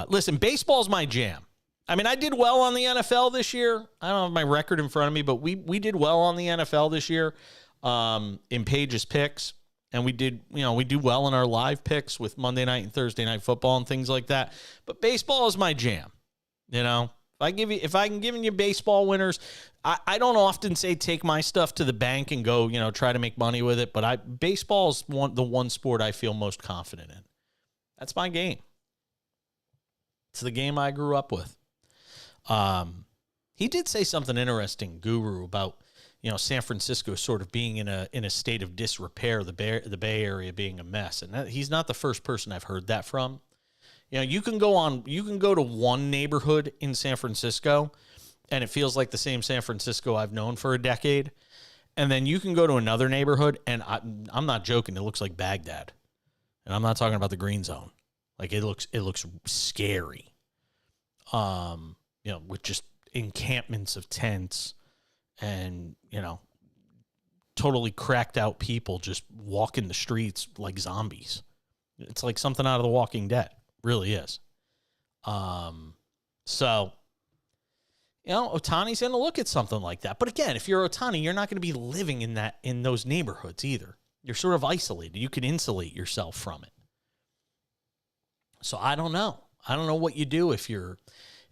Listen, baseball's my jam. I mean, I did well on the NFL this year. I don't have my record in front of me, but we did well on the NFL this year in Paige's picks. And we do well in our live picks with Monday night and Thursday night football and things like that. But baseball is my jam. If I can give you baseball winners, I don't often say take my stuff to the bank and go, try to make money with it. But baseball is the one sport I feel most confident in. That's my game. It's the game I grew up with. He did say something interesting, Guru, about San Francisco sort of being in a state of disrepair, the Bay Area being a mess, and he's not the first person I've heard that from. You can go to one neighborhood in San Francisco, and it feels like the same San Francisco I've known for a decade, and then you can go to another neighborhood, and I'm not joking, it looks like Baghdad, and I'm not talking about the green zone. Like it looks scary. With just encampments of tents and, totally cracked out people just walking the streets like zombies. It's like something out of The Walking Dead. Really is. So, Ohtani's going to look at something like that. But again, if you're Ohtani, you're not going to be living in those neighborhoods either. You're sort of isolated. You can insulate yourself from it. So I don't know. I don't know what you do if you're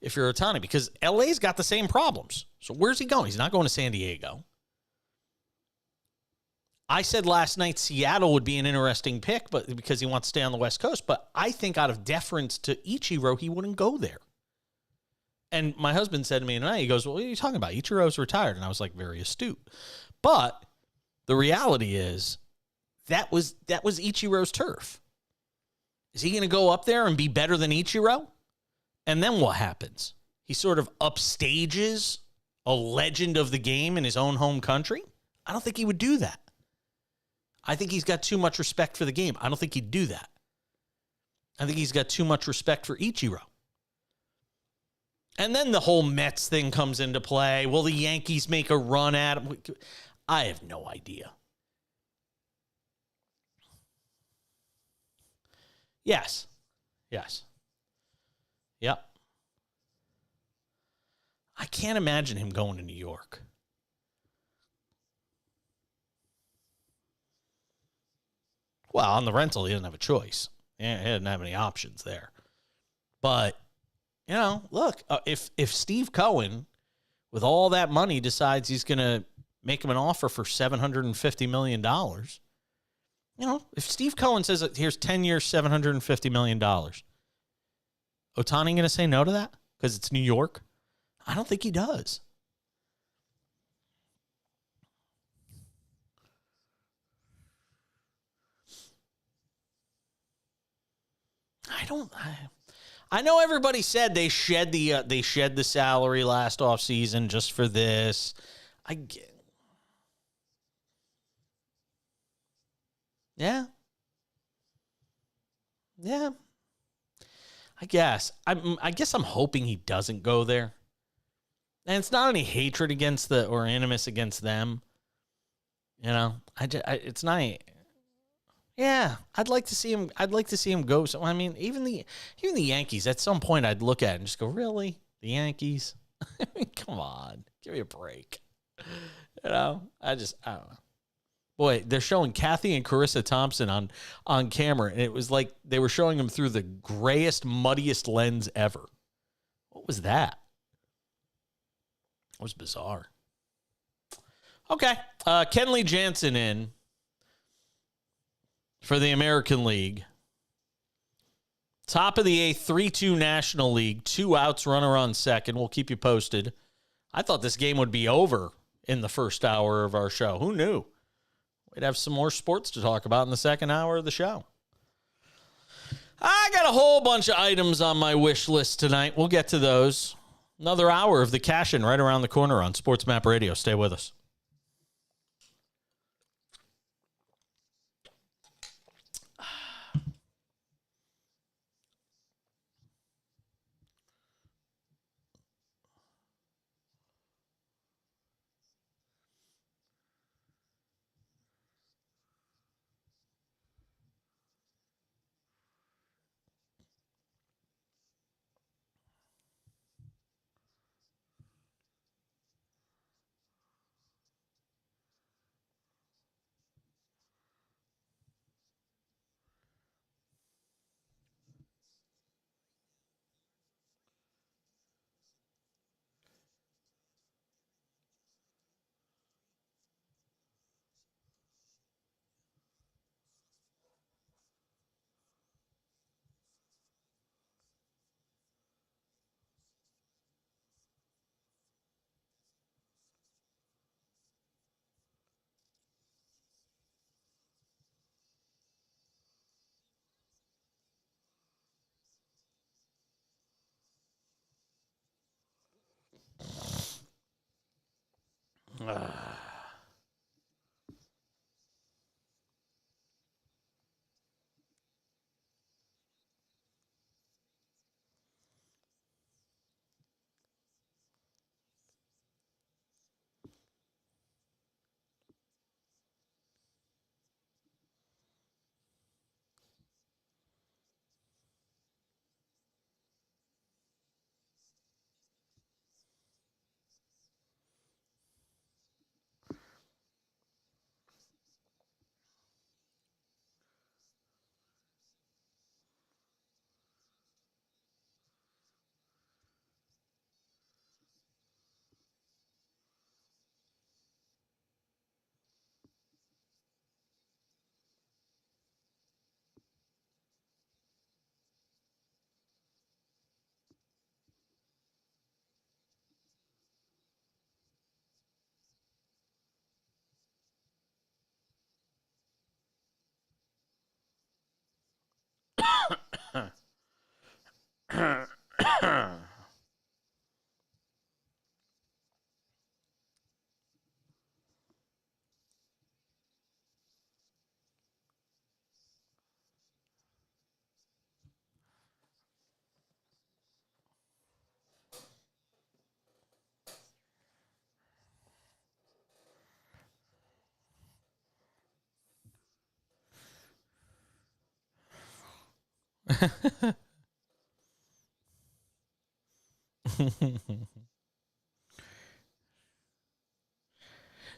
Ohtani, because LA's got the same problems. So where's he going? He's not going to San Diego. I said last night Seattle would be an interesting pick, but because he wants to stay on the West Coast. But I think out of deference to Ichiro, he wouldn't go there. And my husband said to me tonight, he goes, well, what are you talking about? Ichiro's retired. And I was like, very astute. But the reality is that was Ichiro's turf. Is he going to go up there and be better than Ichiro? And then what happens? He sort of upstages a legend of the game in his own home country? I don't think he would do that. I think he's got too much respect for the game. I don't think he'd do that. I think he's got too much respect for Ichiro. And then the whole Mets thing comes into play. Will the Yankees make a run at him? I have no idea. Yes. Yep. I can't imagine him going to New York. Well, on the rental, he didn't have a choice. He didn't have any options there. But, look, if Steve Cohen, with all that money, decides he's going to make him an offer for $750 million, if Steve Cohen says, here's 10 years, $750 million, Ohtani going to say no to that because it's New York? I don't think he does. I know everybody said they shed the salary last offseason just for this. Yeah. I guess I'm hoping he doesn't go there. And it's not any hatred against or animus against them. It's not. Yeah, I'd like to see him. I'd like to see him go. So I mean, even the Yankees. At some point, I'd look at it and just go, "Really, the Yankees? I mean, come on, give me a break." I don't know. Boy, they're showing Kathy and Carissa Thompson on camera, and it was like they were showing them through the grayest, muddiest lens ever. What was that? It was bizarre. Okay, Kenley Jansen in for the American League. Top of the eighth, 3-2 National League. 2 outs, runner on second. We'll keep you posted. I thought this game would be over in the first hour of our show. Who knew? We'd have some more sports to talk about in the second hour of the show. I got a whole bunch of items on my wish list tonight. We'll get to those. Another hour of the cash-in right around the corner on SportsMap Radio. Stay with us.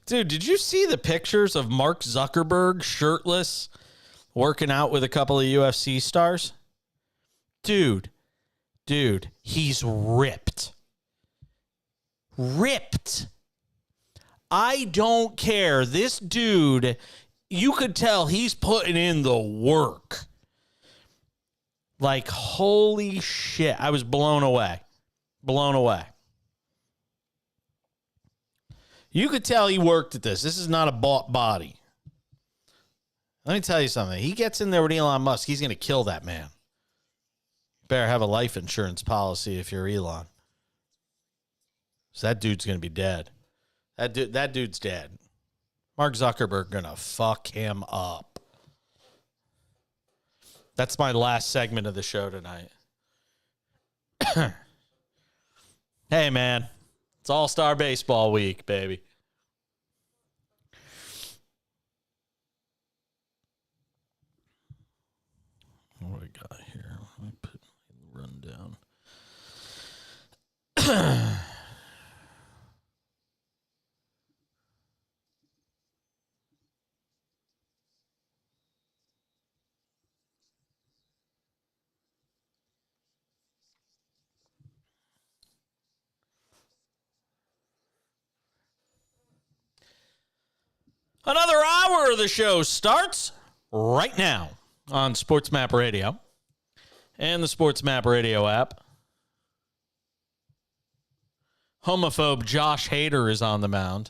Dude, did you see the pictures of Mark Zuckerberg shirtless working out with a couple of UFC stars? Dude, he's ripped. Ripped. I don't care. This dude, you could tell he's putting in the work. Like, holy shit. I was blown away. Blown away. You could tell he worked at this. This is not a bought body. Let me tell you something. He gets in there with Elon Musk, he's going to kill that man. Better have a life insurance policy if you're Elon. So that dude's going to be dead. That dude's dead. Mark Zuckerberg going to fuck him up. That's my last segment of the show tonight. Hey, man. It's All-Star Baseball week, baby. What do we got here? Let me put the rundown. Another hour of the show starts right now on SportsMap Radio and the SportsMap Radio app. Homophobe Josh Hader is on the mound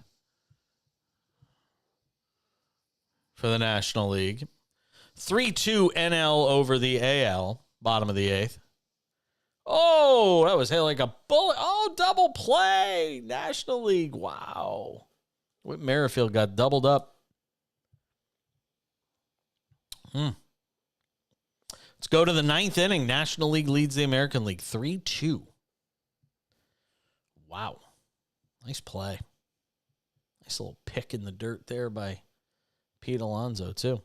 for the National League. 3-2 NL over the AL, bottom of the eighth. Oh, that was hit like a bullet. Oh, double play. National League. Wow. Whit Merrifield got doubled up. Let's go to the ninth inning. National League leads the American League 3-2. Wow. Nice play. Nice little pick in the dirt there by Pete Alonso, too.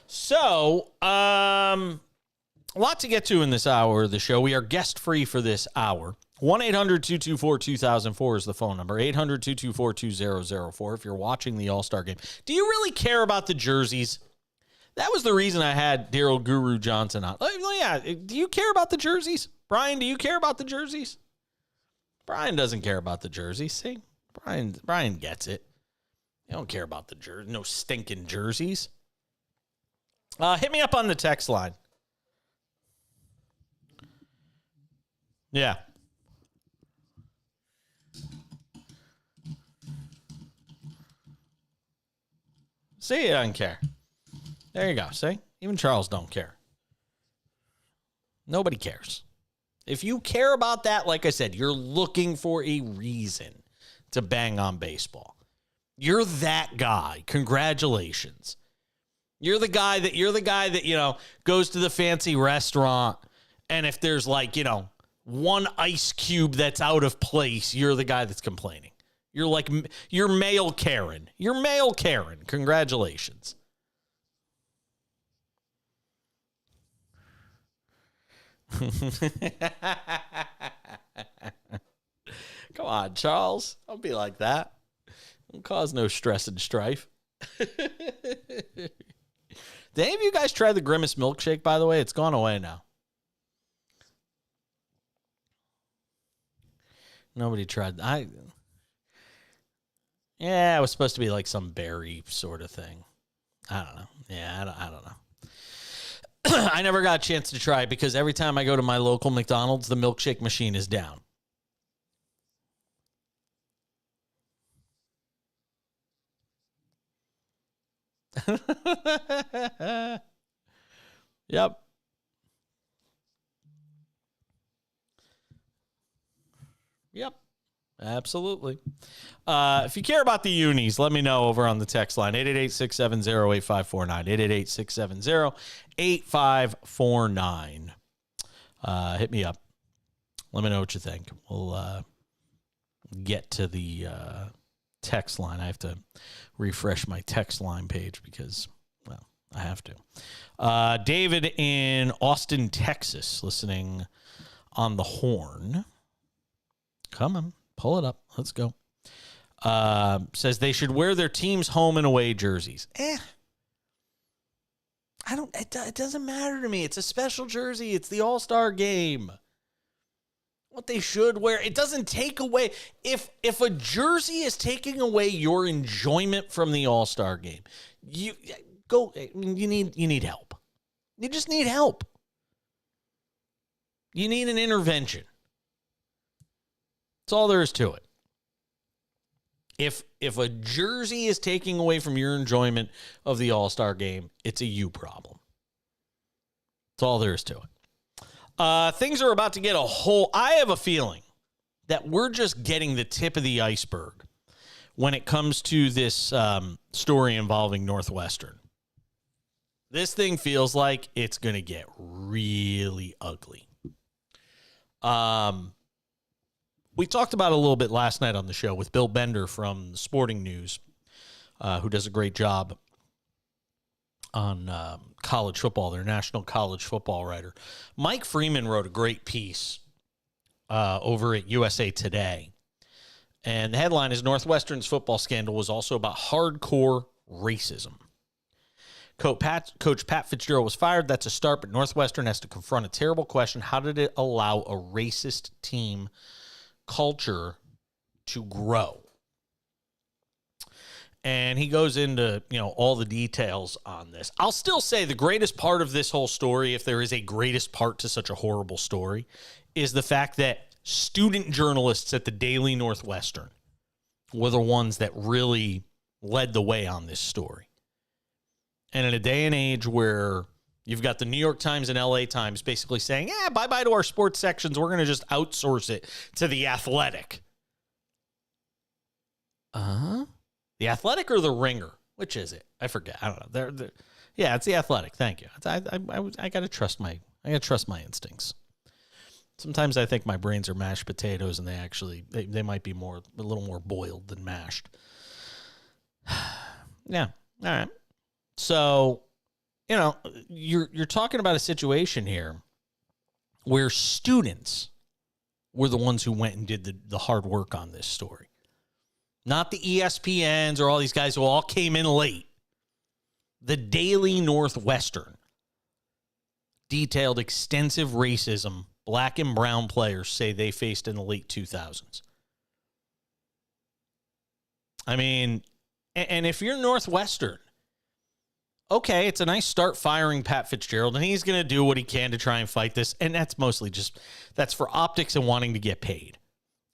So, a lot to get to in this hour of the show. We are guest-free for this hour. 1-800-224-2004 is the phone number. 800-224-2004 if you're watching the All-Star game. Do you really care about the jerseys? That was the reason I had Daryl Guru Johnson on. Yeah, do you care about the jerseys? Brian, do you care about the jerseys? Brian doesn't care about the jerseys. See? Brian gets it. You don't care about the jerseys. No stinking jerseys. Hit me up on the text line. Yeah. See, he doesn't care. There you go. See? Even Charles don't care. Nobody cares. If you care about that, like I said, you're looking for a reason to bang on baseball. You're that guy. Congratulations. You're the guy that, you know, goes to the fancy restaurant, and if there's like, you know, one ice cube that's out of place, you're the guy that's complaining. You're like, you're male Karen. You're male Karen. Congratulations. Come on, Charles. Don't be like that. Don't cause no stress and strife. Did any of you guys try the Grimace milkshake, by the way? It's gone away now. Nobody tried. Yeah, it was supposed to be like some berry sort of thing. I don't know. Yeah, I don't know. I never got a chance to try it because every time I go to my local McDonald's, the milkshake machine is down. Yep. Yep. Absolutely. If you care about the unis, let me know over on the text line, 888-670-8549, 888-670-8549. Hit me up. Let me know what you think. We'll get to the text line. I have to refresh my text line page because, well, I have to. David in Austin, Texas, listening on the horn. Come on, pull it up. Let's go. Says they should wear their team's home and away jerseys. It doesn't matter to me. It's a special jersey. It's the All-Star game. What they should wear. It doesn't take away. If a jersey is taking away your enjoyment from the All-Star game, you need help. You just need help. You need an intervention. That's all there is to it. If a jersey is taking away from your enjoyment of the All-Star game, it's a you problem. That's all there is to it. Things are about to get I have a feeling that we're just getting the tip of the iceberg when it comes to this story involving Northwestern. This thing feels like it's going to get really ugly. We talked about it a little bit last night on the show with Bill Bender from Sporting News, who does a great job on college football, their national college football writer. Mike Freeman wrote a great piece over at USA Today. And the headline is Northwestern's football scandal was also about hardcore racism. Coach Pat Fitzgerald was fired. That's a start, but Northwestern has to confront a terrible question. How did it allow a racist team culture to grow? And he goes into, all the details on this. I'll still say the greatest part of this whole story, if there is a greatest part to such a horrible story, is the fact that student journalists at the Daily Northwestern were the ones that really led the way on this story. And in a day and age where you've got the New York Times and LA Times basically saying, bye-bye to our sports sections. We're going to just outsource it to The Athletic. The Athletic or The Ringer? Which is it? I forget. I don't know. Yeah, it's The Athletic. Thank you. I got to trust my instincts. Sometimes I think my brains are mashed potatoes and they might be a little more boiled than mashed. Yeah. All right. So, you're talking about a situation here where students were the ones who went and did the hard work on this story. Not the ESPNs or all these guys who all came in late. The Daily Northwestern detailed extensive racism black and brown players say they faced in the late 2000s. I mean, and if you're Northwestern, okay, it's a nice start firing Pat Fitzgerald, and he's going to do what he can to try and fight this, and that's mostly that's for optics and wanting to get paid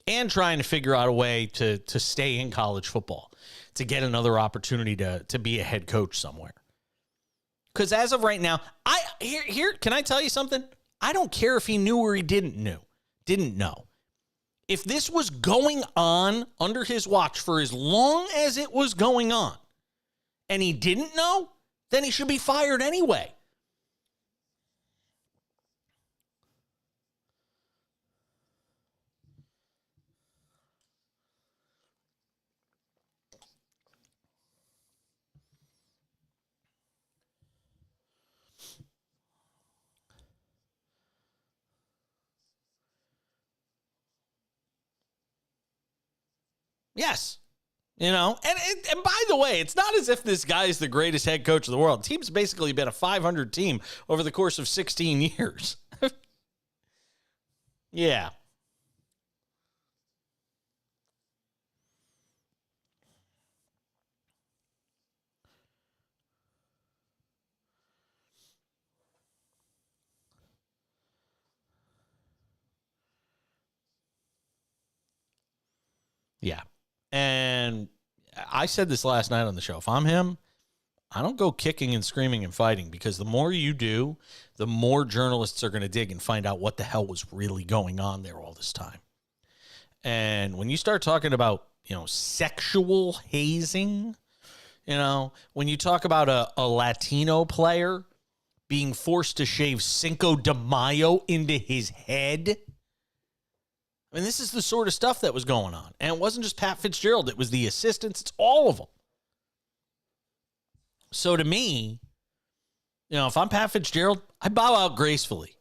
and trying to figure out a way to stay in college football, to get another opportunity to be a head coach somewhere. Because as of right now, can I tell you something? I don't care if he knew or he didn't know. If this was going on under his watch for as long as it was going on, and he didn't know, then he should be fired anyway. Yes. And by the way, it's not as if this guy is the greatest head coach in the world. The team's basically been a 500 team over the course of 16 years. Yeah. Yeah. And I said this last night on the show. If I'm him, I don't go kicking and screaming and fighting, because the more you do, the more journalists are going to dig and find out what the hell was really going on there all this time. And when you start talking about, sexual hazing, when you talk about a Latino player being forced to shave Cinco de Mayo into his head, I mean, this is the sort of stuff that was going on. And it wasn't just Pat Fitzgerald. It was the assistants. It's all of them. So to me, if I'm Pat Fitzgerald, I bow out gracefully.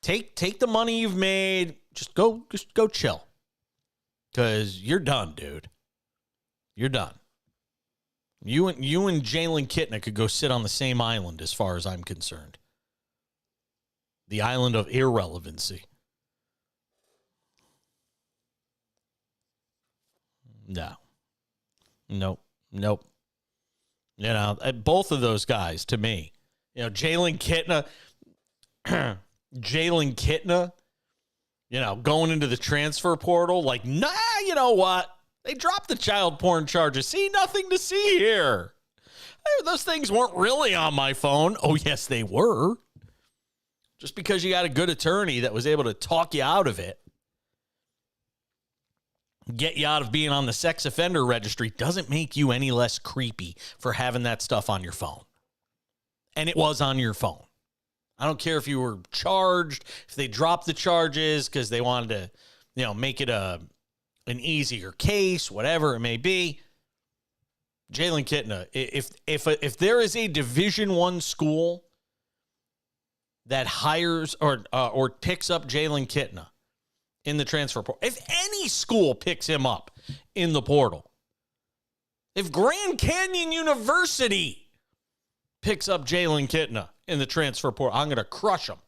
Take the money you've made. Just go chill. Because you're done, dude. You're done. You and Jalen Kitna could go sit on the same island as far as I'm concerned. The island of irrelevancy. No. Nope. Both of those guys, to me, Jalen Kitna, going into the transfer portal, like, nah, you know what? They dropped the child porn charges. See, nothing to see here. Those things weren't really on my phone. Oh, yes, they were. Just because you got a good attorney that was able to talk you out of it, get you out of being on the sex offender registry, doesn't make you any less creepy for having that stuff on your phone. And it was on your phone. I don't care if you were charged, if they dropped the charges because they wanted to, make it an easier case, whatever it may be. Jalen Kitna, if there is a Division I school that hires or picks up Jalen Kitna in the transfer portal, if any school picks him up in the portal, if Grand Canyon University picks up Jalen Kitna in the transfer portal, I'm going to crush him.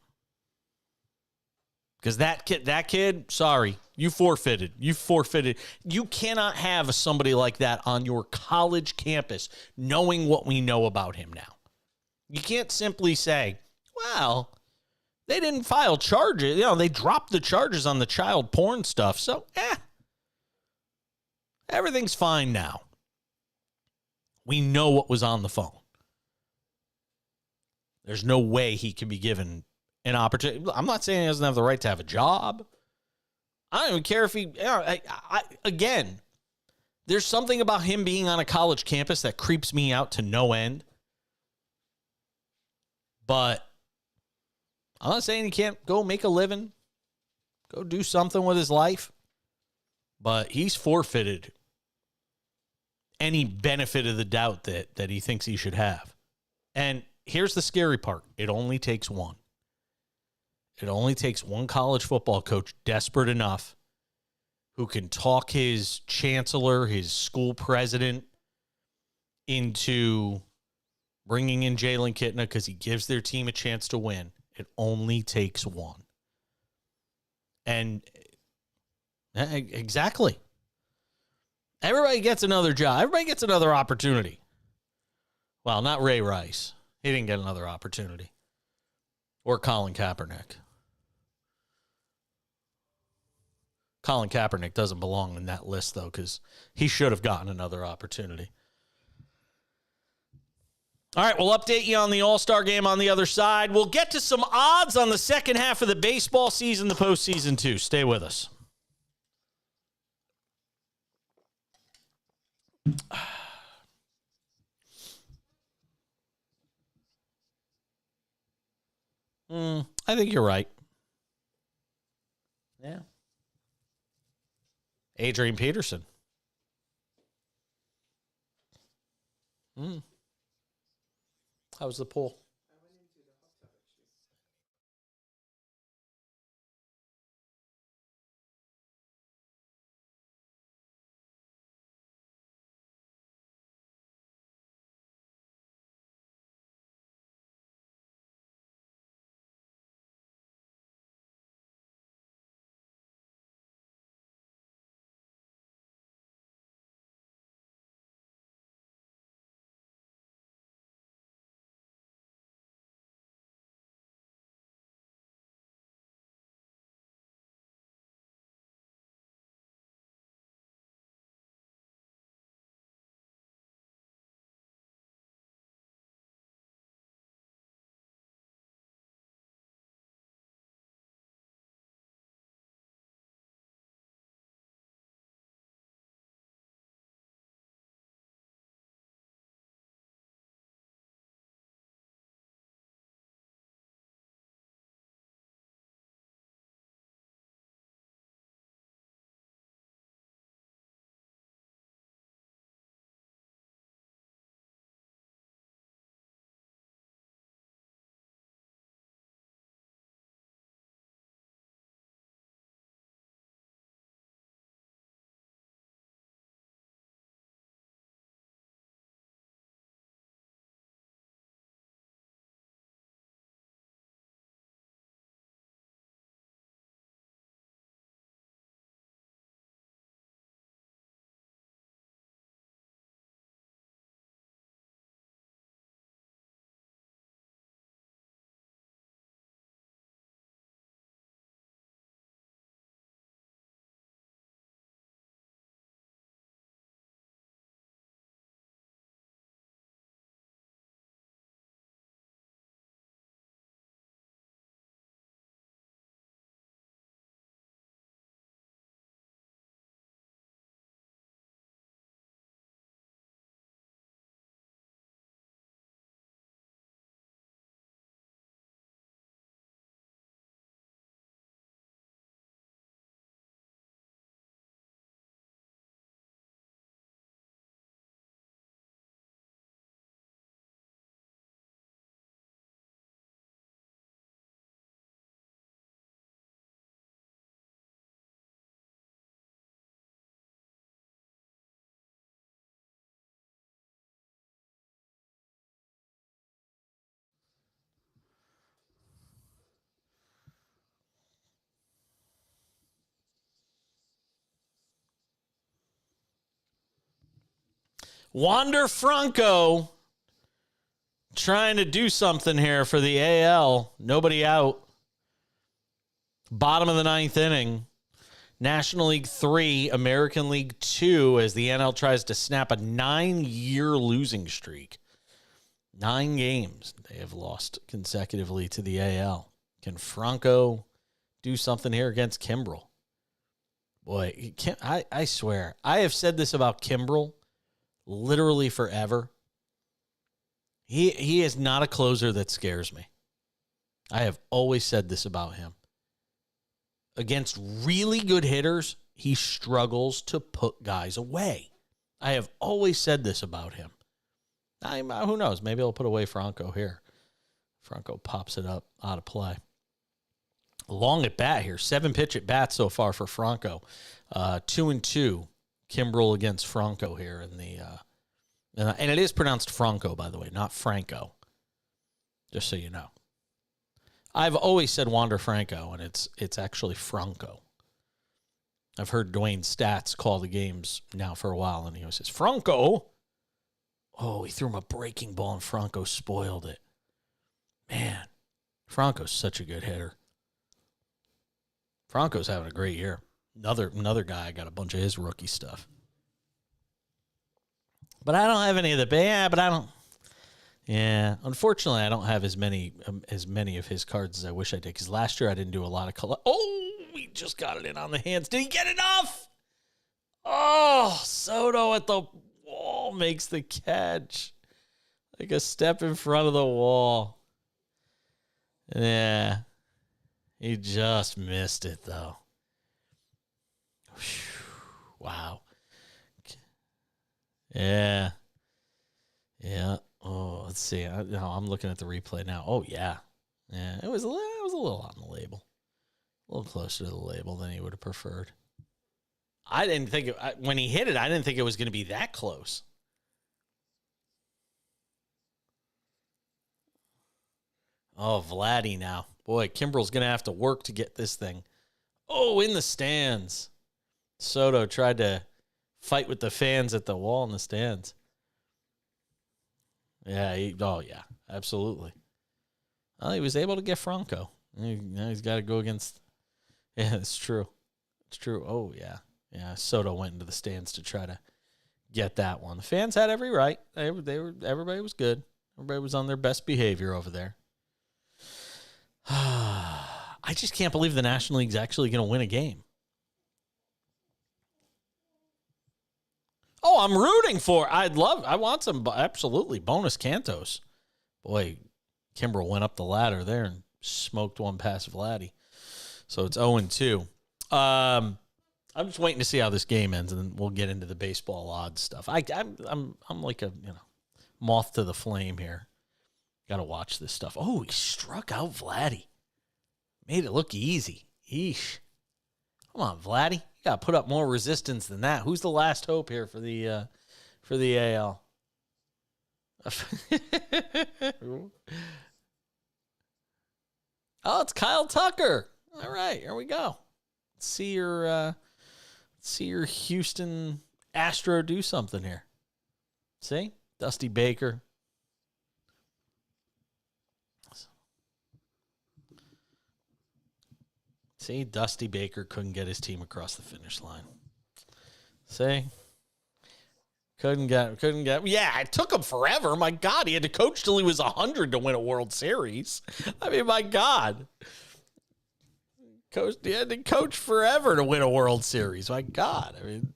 Because that kid, sorry, you forfeited. You cannot have somebody like that on your college campus knowing what we know about him now. You can't simply say, well, they didn't file charges. They dropped the charges on the child porn stuff. So, everything's fine now. We know what was on the phone. There's no way he can be given an opportunity. I'm not saying he doesn't have the right to have a job. I don't even care if he, again, there's something about him being on a college campus that creeps me out to no end. But I'm not saying he can't go make a living, go do something with his life. But he's forfeited any benefit of the doubt that he thinks he should have. And here's the scary part. It only takes one. It only takes one college football coach desperate enough who can talk his chancellor, his school president, into bringing in Jalen Kitna because he gives their team a chance to win. It only takes one. And exactly. Everybody gets another job. Everybody gets another opportunity. Well, not Ray Rice. He didn't get another opportunity. Or Colin Kaepernick. Colin Kaepernick doesn't belong in that list, though, because he should have gotten another opportunity. All right, we'll update you on the All-Star game on the other side. We'll get to some odds on the second half of the baseball season, the postseason, too. Stay with us. I think you're right. Yeah. Adrian Peterson. How was the pool? Wander Franco trying to do something here for the AL. Nobody out. Bottom of the ninth inning. National League 3, American League 2, as the NL tries to snap a 9-year losing streak. 9 games they have lost consecutively to the AL. Can Franco do something here against Kimbrel? Boy, I swear, I have said this about Kimbrel literally forever. He is not a closer that scares me. I have always said this about him. Against really good hitters, he struggles to put guys away. I have always said this about him. Who knows? Maybe I'll put away Franco here. Franco pops it up out of play. Long at bat here. 7-pitch at bat so far for Franco. 2-2. Kimbrel against Franco here in the and it is pronounced Franco, by the way, not Franco. Just so you know. I've always said Wander Franco, and it's actually Franco. I've heard Dwayne Stats call the games now for a while, and he always says, Franco. Oh, he threw him a breaking ball, and Franco spoiled it. Man, Franco's such a good hitter. Franco's having a great year. Another guy got a bunch of his rookie stuff. But I don't have any of the unfortunately, I don't have as many of his cards as I wish I did, because last year I didn't do a lot of color. Oh, he just got it in on the hands. Did he get enough? Oh, Soto at the wall makes the catch. Like a step in front of the wall. Yeah. He just missed it, though. Whew. Wow. Yeah. Yeah. Oh, let's see. I'm looking at the replay now. Oh, yeah. Yeah, it was a little on the label. A little closer to the label than he would have preferred. I didn't think when he hit it, I didn't think it was going to be that close. Oh, Vladdy now. Boy, Kimbrel's going to have to work to get this thing. Oh, in the stands. Soto tried to fight with the fans at the wall in the stands. Yeah, yeah, absolutely. Well, he was able to get Franco. Now he's got to go against. Yeah, it's true. It's true. Oh, yeah. Yeah, Soto went into the stands to try to get that one. The fans had every right. Everybody was good. Everybody was on their best behavior over there. I just can't believe the National League's actually going to win a game. Oh, I'm rooting for. I want some absolutely bonus Cantos. Boy, Kimbrel went up the ladder there and smoked one past Vladdy. So it's 0-2. I'm just waiting to see how this game ends, and then we'll get into the baseball odds stuff. I'm like a moth to the flame here. Got to watch this stuff. Oh, he struck out Vladdy. Made it look easy. Eesh. Come on, Vladdy. You got to put up more resistance than that. Who's the last hope here for the AL? Oh, it's Kyle Tucker. All right, here we go. Let's see your Houston Astro do something here. See? Dusty Baker. See, Dusty Baker couldn't get his team across the finish line. See? Couldn't get. Yeah, it took him forever. My God, he had to coach till he was 100 to win a World Series. I mean, my God. He had to coach forever to win a World Series. My God. I mean,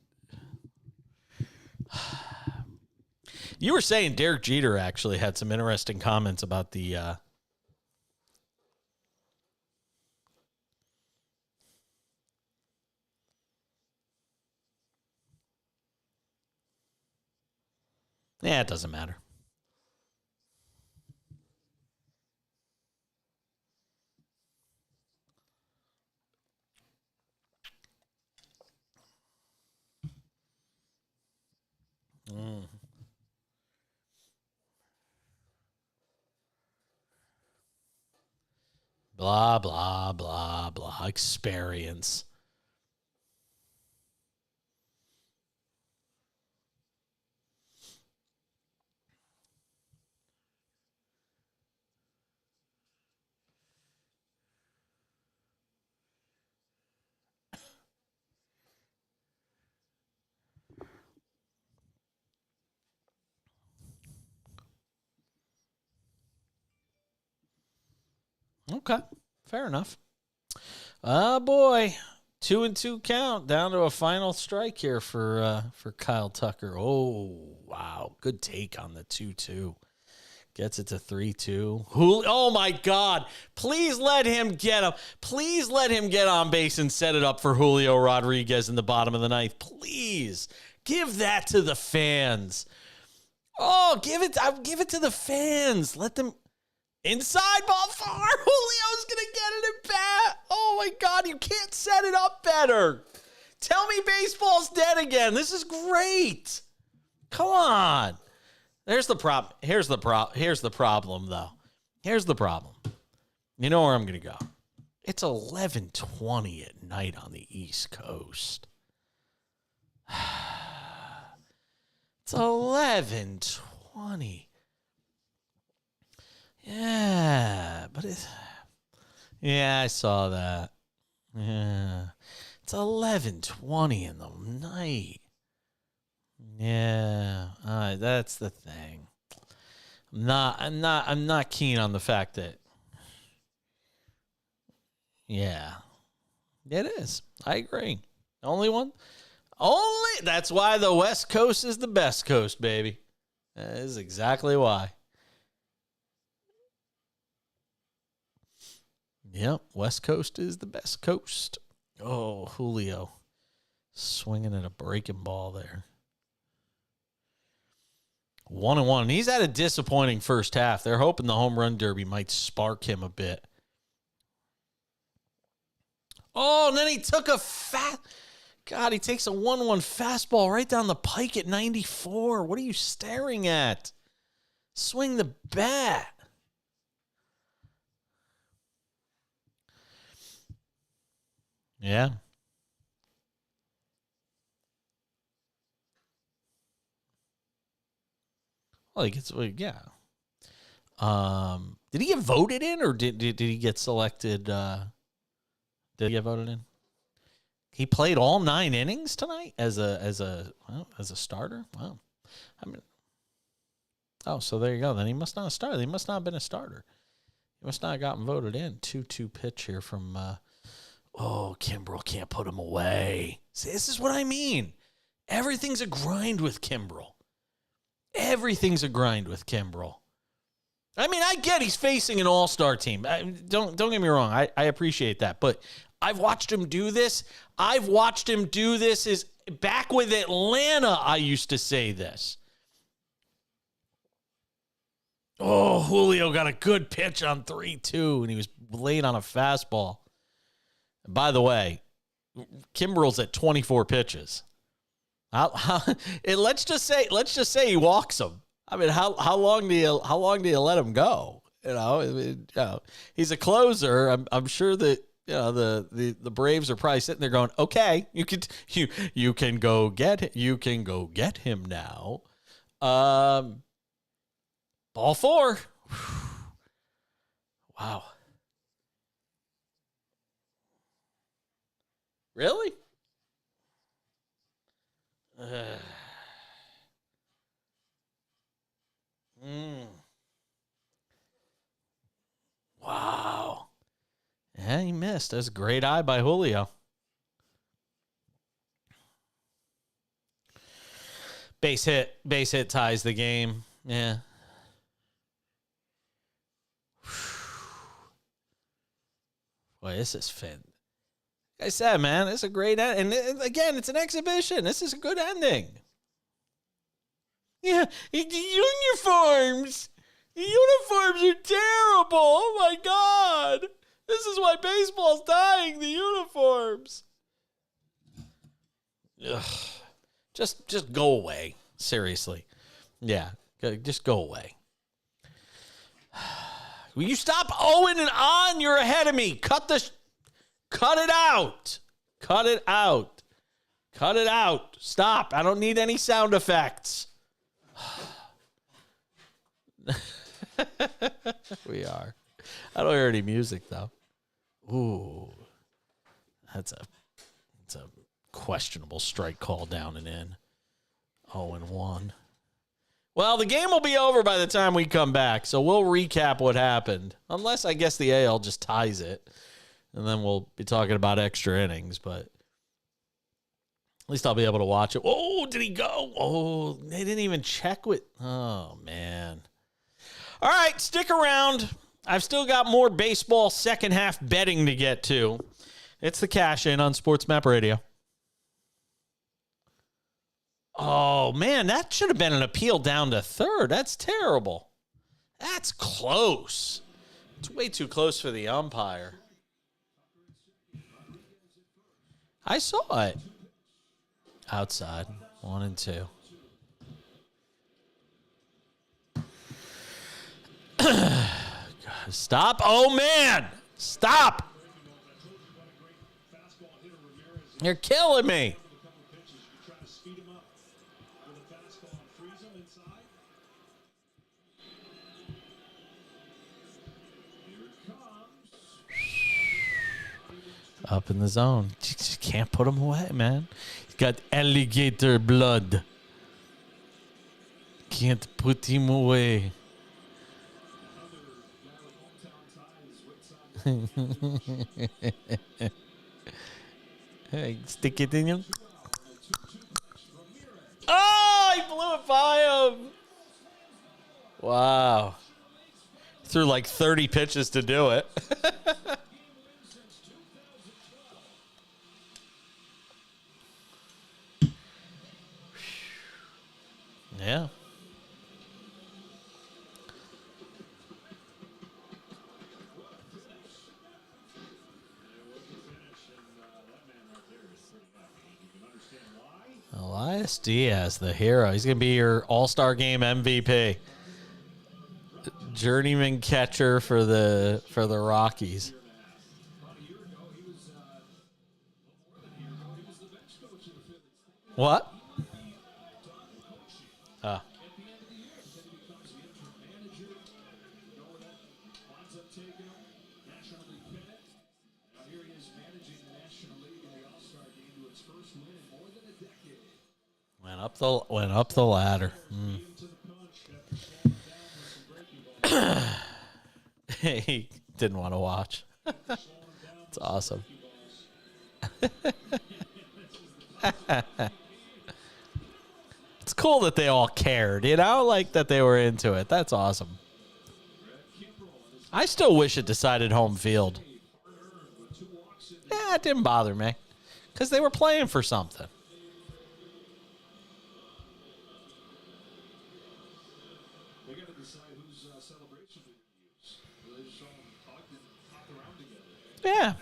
you were saying Derek Jeter actually had some interesting comments about the yeah, it doesn't matter. Blah, blah, blah, blah. Experience. Okay, fair enough. Oh boy, 2-2 count, down to a final strike here for Kyle Tucker. Oh wow, good take on the 2-2. Gets it to 3-2. Oh my God! Please let him get him. Please let him get on base and set it up for Julio Rodriguez in the bottom of the ninth. Please give that to the fans. Oh, give it to the fans. Let them. Inside ball far. Julio's going to get it at bat. Oh, my God. You can't set it up better. Tell me baseball's dead again. This is great. Come on. Here's the problem. Here's the problem, though. Here's the problem. You know where I'm going to go. It's 11:20 at night on the East Coast. It's 11:20. Yeah, but I saw that. Yeah. It's 11:20 in the night. Yeah, that's the thing. I'm not keen on the fact that. Yeah, it is. I agree. That's why the West Coast is the best coast, baby. That is exactly why. Yep, West Coast is the best coast. Oh, Julio swinging at a breaking ball there. 1-1. He's had a disappointing first half. They're hoping the home run derby might spark him a bit. Oh, and then he took he takes a 1-1 fastball right down the pike at 94. What are you staring at? Swing the bat. Yeah. Well, yeah. Did he get voted in, or did he get selected? Did he get voted in? He played all 9 innings tonight as a starter. Wow. So there you go. Then he must not have started. He must not have been a starter. He must not have gotten voted in. 2-2 pitch here from. Kimbrel can't put him away. See, this is what I mean. Everything's a grind with Kimbrel. Everything's a grind with Kimbrel. I mean, I get he's facing an all-star team. Don't get me wrong. I appreciate that. But I've watched him do this. Is back with Atlanta, I used to say this. Oh, Julio got a good pitch on 3-2, and he was late on a fastball. By the way, Kimbrel's at 24 pitches. Let's just say he walks them. I mean, how long do you let him go? He's a closer. I'm sure that the Braves are probably sitting there going, okay, you can go get him now. Ball 4. Wow. Really? Wow. Yeah, he missed. That's a great eye by Julio. Base hit ties the game. Yeah. Boy, this is fin. Like I said, man, it's a great end. And again, it's an exhibition. This is a good ending. Yeah, the uniforms. The uniforms are terrible. Oh my God. This is why baseball's dying. The uniforms. Ugh. Just go away. Seriously. Yeah, just go away. Will you stop owing and on? You're ahead of me. Cut it out. Cut it out. Cut it out. Stop. I don't need any sound effects. We are. I don't hear any music though. Ooh, that's a questionable strike call down and in. 0-1. Well, the game will be over by the time we come back, so we'll recap what happened. Unless, I guess, the AL just ties it, and then we'll be talking about extra innings, but at least I'll be able to watch it. Oh, did he go? Oh, they didn't even check with... Oh, man. All right, stick around. I've still got more baseball second half betting to get to. It's the Cash In on SportsMap Radio. Oh, man, that should have been an appeal down to third. That's terrible. That's close. It's way too close for the umpire. I saw it. Outside, 1 and 2. Stop. Oh, man. Stop. You're killing me. Up in the zone. You can't put him away, man. He's got alligator blood. Can't put him away. Hey, stick it in you. Oh, he blew it by him. Wow. Threw like 30 pitches to do it. Yeah. Elias Diaz, the hero. He's going to be your All-Star Game MVP. Journeyman catcher for the Rockies. What? Oh. Went up the ladder. He didn't want to watch. It's awesome. It's cool that they all cared, you know, like that they were into it. That's awesome. I still wish it decided home field. Yeah, it didn't bother me because they were playing for something. Yeah.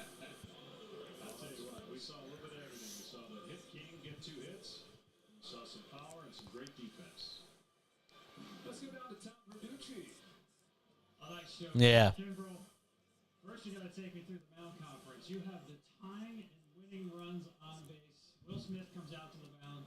I'll tell you what, we saw a little bit of everything. We saw the hit king get 2 hits. We saw some power and some great defense. Let's go down to Tom Verducci. A nice show. Yeah. Kimbrel, first you got to take me through the mound conference. You have the tying and winning runs on base. Will Smith comes out to the mound.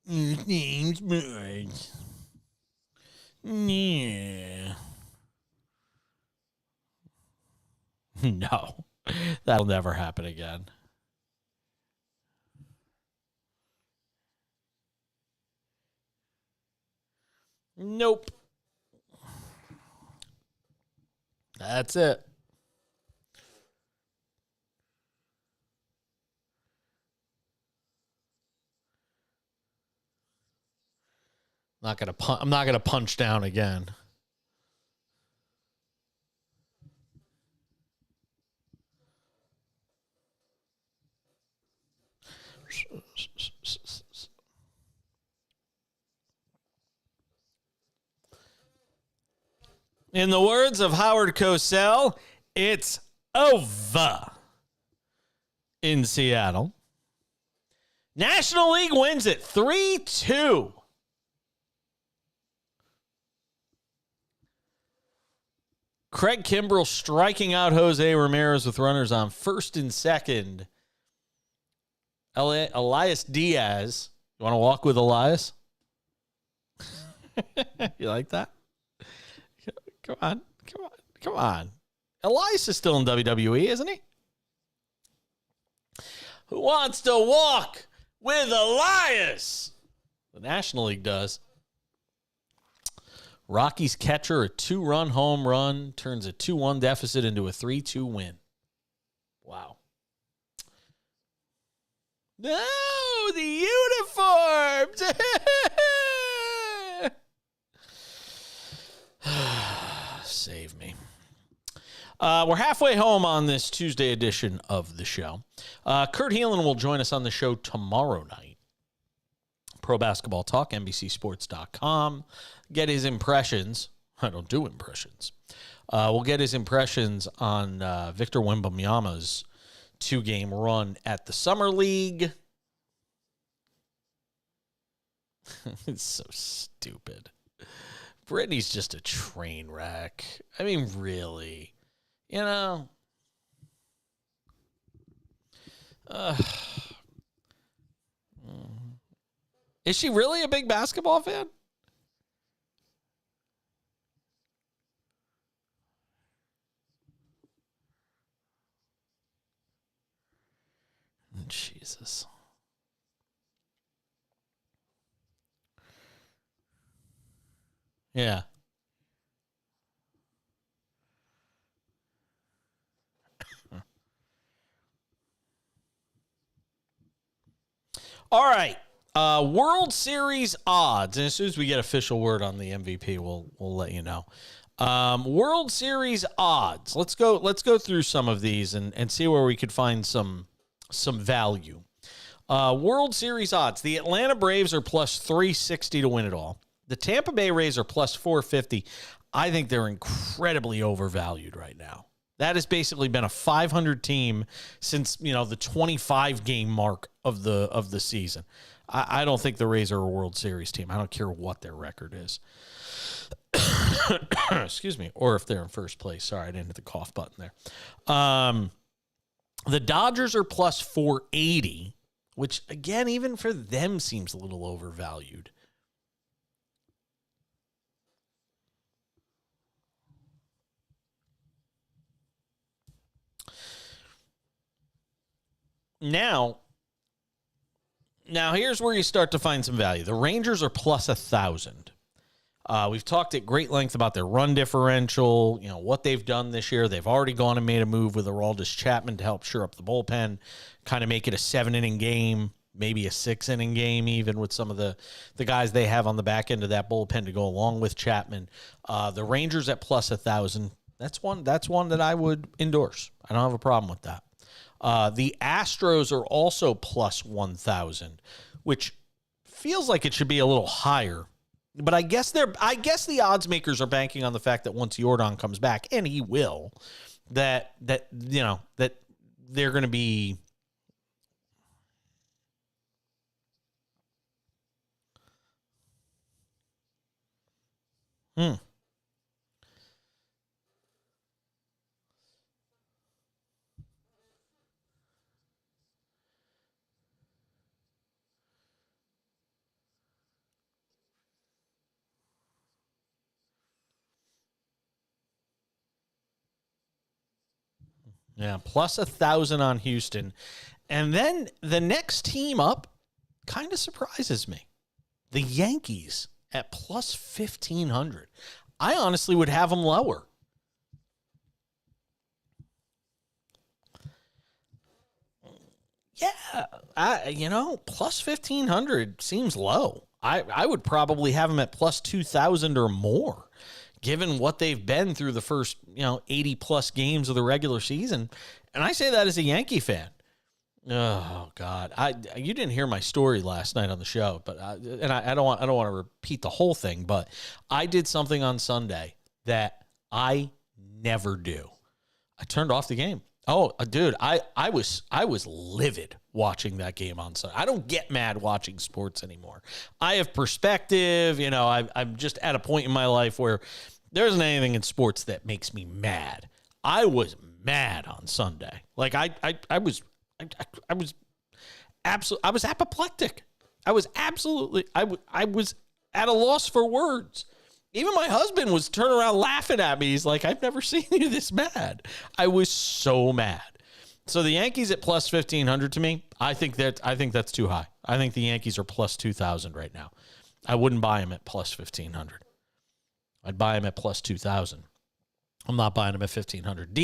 His name's Bird. Yeah. No, that'll never happen again. Nope. That's it. I'm not gonna punch down again. In the words of Howard Cosell, it's over in Seattle. National League wins it 3-2. Craig Kimbrell striking out Jose Ramirez with runners on first and second. Elias Diaz. You want to walk with Elias? You like that? Come on. Elias is still in WWE, isn't he? Who wants to walk with Elias? The National League does. Rockies catcher, a 2-run home run, turns a 2-1 deficit into a 3-2 win. Wow. No, the uniforms! Save me. We're halfway home on this Tuesday edition of the show. Kurt Heelan will join us on the show tomorrow night. Pro Basketball Talk, NBCSports.com. Get his impressions. I don't do impressions. We'll get his impressions on Victor Wembanyama's 2-game run at the Summer League. It's so stupid. Brittany's just a train wreck. I mean, really. You know? Is she really a big basketball fan? Jesus. Yeah. All right. World Series odds. And as soon as we get official word on the MVP, we'll let you know. World Series odds. Let's go through some of these and see where we could find some value. World Series odds. The Atlanta Braves are plus 360 to win it all. The Tampa Bay Rays are plus 450. I think they're incredibly overvalued right now. That has basically been a 500 team since, the 25-game mark of the season. I don't think the Rays are a World Series team. I don't care what their record is. Excuse me. Or if they're in first place. Sorry, I didn't hit the cough button there. The Dodgers are plus 480, which, again, even for them seems a little overvalued. Now here's where you start to find some value. The Rangers are plus 1,000. We've talked at great length about their run differential, what they've done this year. They've already gone and made a move with Aroldis Chapman to help shore up the bullpen, kind of make it a 7-inning game, maybe a 6-inning game even with some of the guys they have on the back end of that bullpen to go along with Chapman. The Rangers at plus 1,000. That's one that I would endorse. I don't have a problem with that. The Astros are also plus 1,000, which feels like it should be a little higher. But I guess the odds makers are banking on the fact that once Yordan comes back, and he will, that they're going to be Yeah, plus 1,000 on Houston. And then the next team up kind of surprises me. The Yankees at plus 1,500. I honestly would have them lower. Yeah, plus 1,500 seems low. I would probably have them at plus 2,000 or more, given what they've been through the first, 80-plus games of the regular season. And I say that as a Yankee fan. Oh, God. You didn't hear my story last night on the show, but I don't want to repeat the whole thing, but I did something on Sunday that I never do. I turned off the game. Oh, dude, I was livid watching that game on Sunday. I don't get mad watching sports anymore. I have perspective. I'm just at a point in my life where there isn't anything in sports that makes me mad. I was mad on Sunday. Like I was apoplectic. I was at a loss for words. Even my husband was turning around laughing at me. He's like, I've never seen you this mad. I was so mad. So the Yankees at plus 1,500 to me, I think that's too high. I think the Yankees are plus 2,000 right now. I wouldn't buy them at plus 1,500. I'd buy them at plus 2,000. I'm not buying them at 1,500.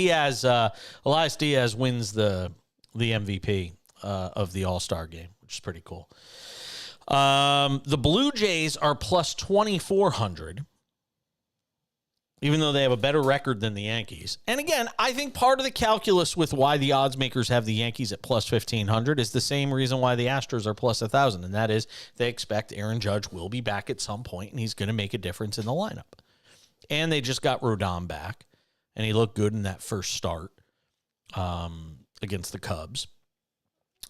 Elias Diaz wins the MVP of the All-Star game, which is pretty cool. The Blue Jays are plus 2,400. Even though they have a better record than the Yankees. And again, I think part of the calculus with why the odds makers have the Yankees at plus 1,500 is the same reason why the Astros are plus 1,000. And that is they expect Aaron Judge will be back at some point and he's going to make a difference in the lineup. And they just got Rodon back. And he looked good in that first start against the Cubs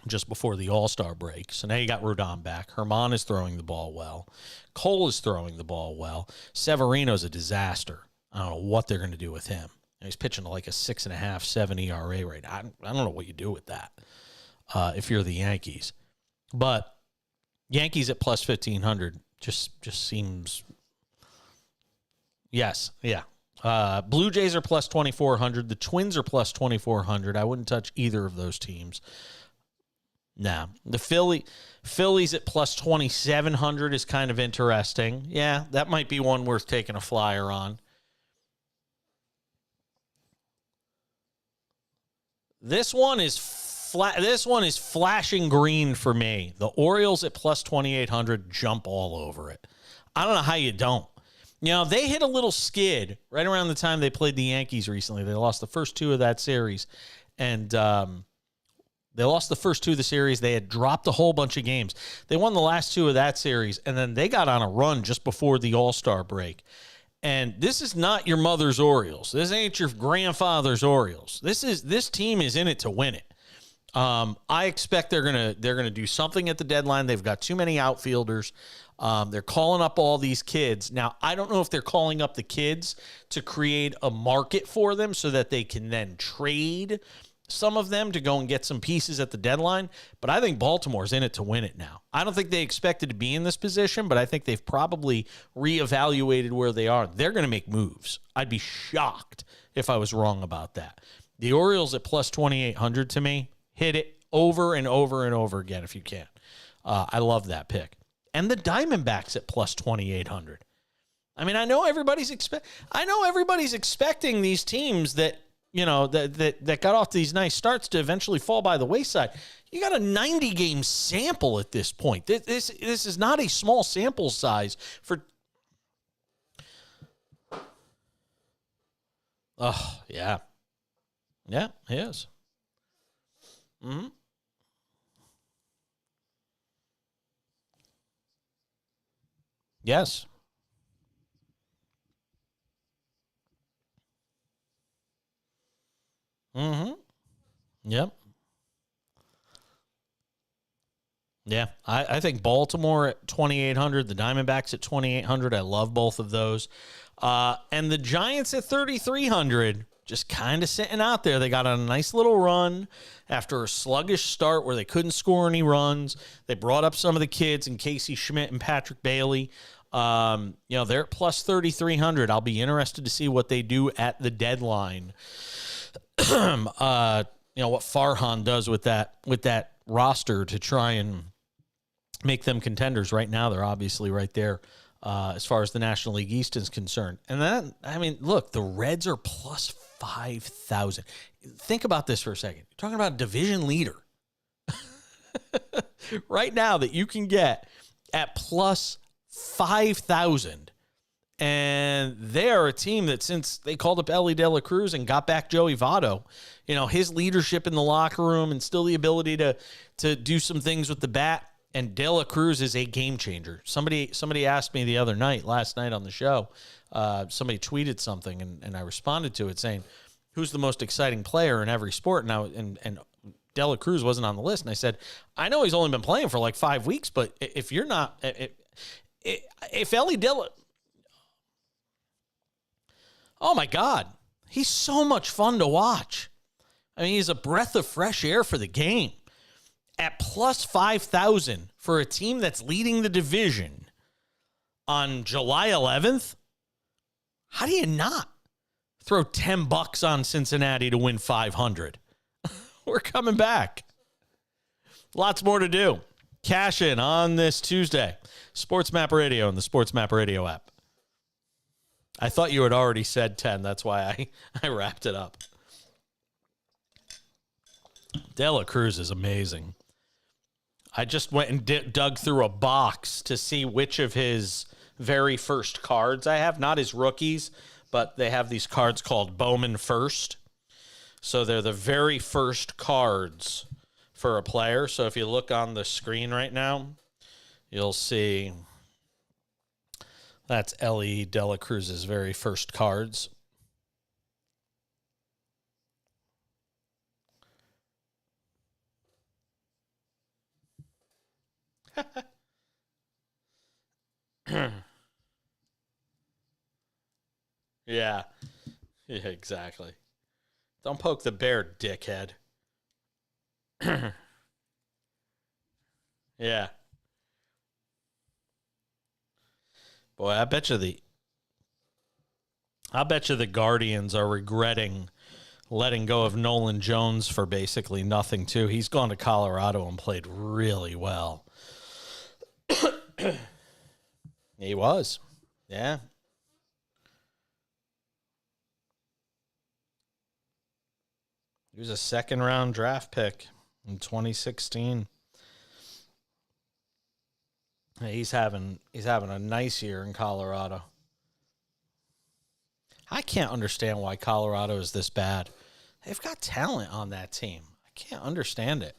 just before the All-Star break. So now you got Rodon back. Herman is throwing the ball well. Cole is throwing the ball well. Severino's a disaster. I don't know what they're going to do with him. He's pitching to like a 6.5, 7 ERA right now. I don't know what you do with that if you're the Yankees. But Yankees at plus 1,500 just seems... Yes, yeah. Blue Jays are plus 2,400. The Twins are plus 2,400. I wouldn't touch either of those teams. Nah. The Phillies at plus 2,700 is kind of interesting. Yeah, that might be one worth taking a flyer on. This one is flashing green for me. The Orioles at plus 2,800 jump all over it. I don't know how you don't. You know, they hit a little skid right around the time they played the Yankees recently. They lost the first two of that series. And they lost the first two of the series. They had dropped a whole bunch of games. They won the last two of that series, and then they got on a run just before the All-Star break. And this is not your mother's Orioles. This ain't your grandfather's Orioles. This team is in it to win it. I expect they're gonna do something at the deadline. They've got too many outfielders. They're calling up all these kids. Now, I don't know if they're calling up the kids to create a market for them so that they can then trade some of them to go and get some pieces at the deadline, but I think Baltimore's in it to win it now. I don't think they expected to be in this position, but I think they've probably reevaluated where they are. They're going to make moves. I'd be shocked if I was wrong about that. The Orioles at plus 2,800 to me, hit it over and over and over again if you can. I love that pick. And the Diamondbacks at plus 2,800. I mean, I know everybody's expecting these teams that, you know, that got off these nice starts to eventually fall by the wayside. You got a 90-game sample at this point. This is not a small sample size for. Oh, yeah. Yeah, it is. Mm-hmm. Yes. Mm-hmm. Yep. Yeah, I think Baltimore at 2,800, the Diamondbacks at 2,800. I love both of those. And the Giants at 3,300, just kind of sitting out there. They got on a nice little run after a sluggish start where they couldn't score any runs. They brought up some of the kids and Casey Schmidt and Patrick Bailey. You know, they're at plus 3,300. I'll be interested to see what they do at the deadline. You know, what Farhan does with that roster to try and make them contenders. Right now, they're obviously right there as far as the National League East is concerned. And then, I mean, look, the Reds are plus 5,000. Think about this for a second. You're talking about a division leader right now that you can get at plus 5,000. And they're a team that, since they called up Ellie De La Cruz and got back Joey Votto, you know, his leadership in the locker room and still the ability to do some things with the bat. And De La Cruz is a game changer. Somebody asked me last night on the show, somebody tweeted something and I responded to it saying, who's the most exciting player in every sport? And De La Cruz wasn't on the list. And I said, I know he's only been playing for like 5 weeks, but if you're not, if Ellie De La, Oh, my God. He's so much fun to watch. I mean, he's a breath of fresh air for the game. At plus 5,000 for a team that's leading the division on July 11th, how do you not throw $10 on Cincinnati to win 500? We're coming back. Lots more to do. Cash in on this Tuesday. SportsMap Radio and the SportsMap Radio app. I thought you had already said 10. That's why I wrapped it up. De La Cruz is amazing. I just went and dug through a box to see which of his very first cards I have. Not his rookies, but they have these cards called Bowman First. So they're the very first cards for a player. So if you look on the screen right now, you'll see that's Ellie De La Cruz's very first cards. Yeah. Yeah, exactly. Don't poke the bear, dickhead. Yeah. Boy, I bet you the Guardians are regretting letting go of Nolan Jones for basically nothing, too. He's gone to Colorado and played really well. He was. Yeah. He was a second-round draft pick in 2016. He's having a nice year in Colorado. I can't understand why Colorado is this bad. They've got talent on that team. I can't understand it.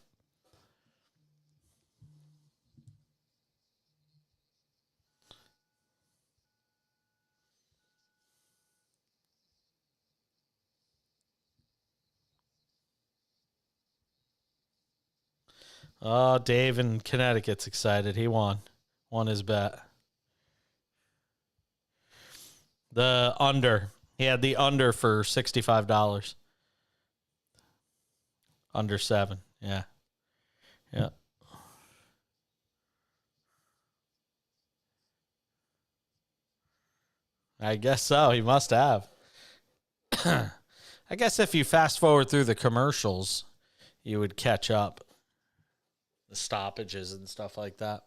Oh, Dave in Connecticut's excited. He won his bet. The under. He had the under for $65. Under 7. Yeah. Yeah. I guess so. He must have. I guess if you fast forward through the commercials, you would catch up. The stoppages and stuff like that.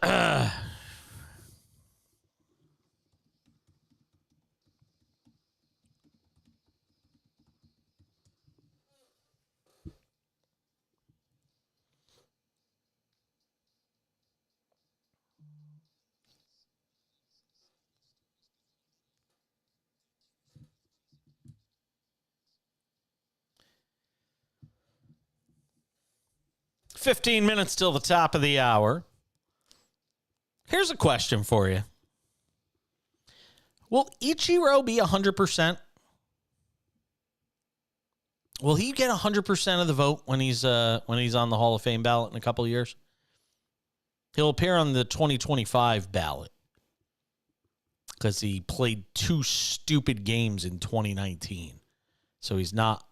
uh, 15 minutes till the top of the hour. Here's a question for you. Will Ichiro be 100%? Will he get 100% of the vote when he's on the Hall of Fame ballot in a couple of years? He'll appear on the 2025 ballot because he played 2 stupid games in 2019. So he's not.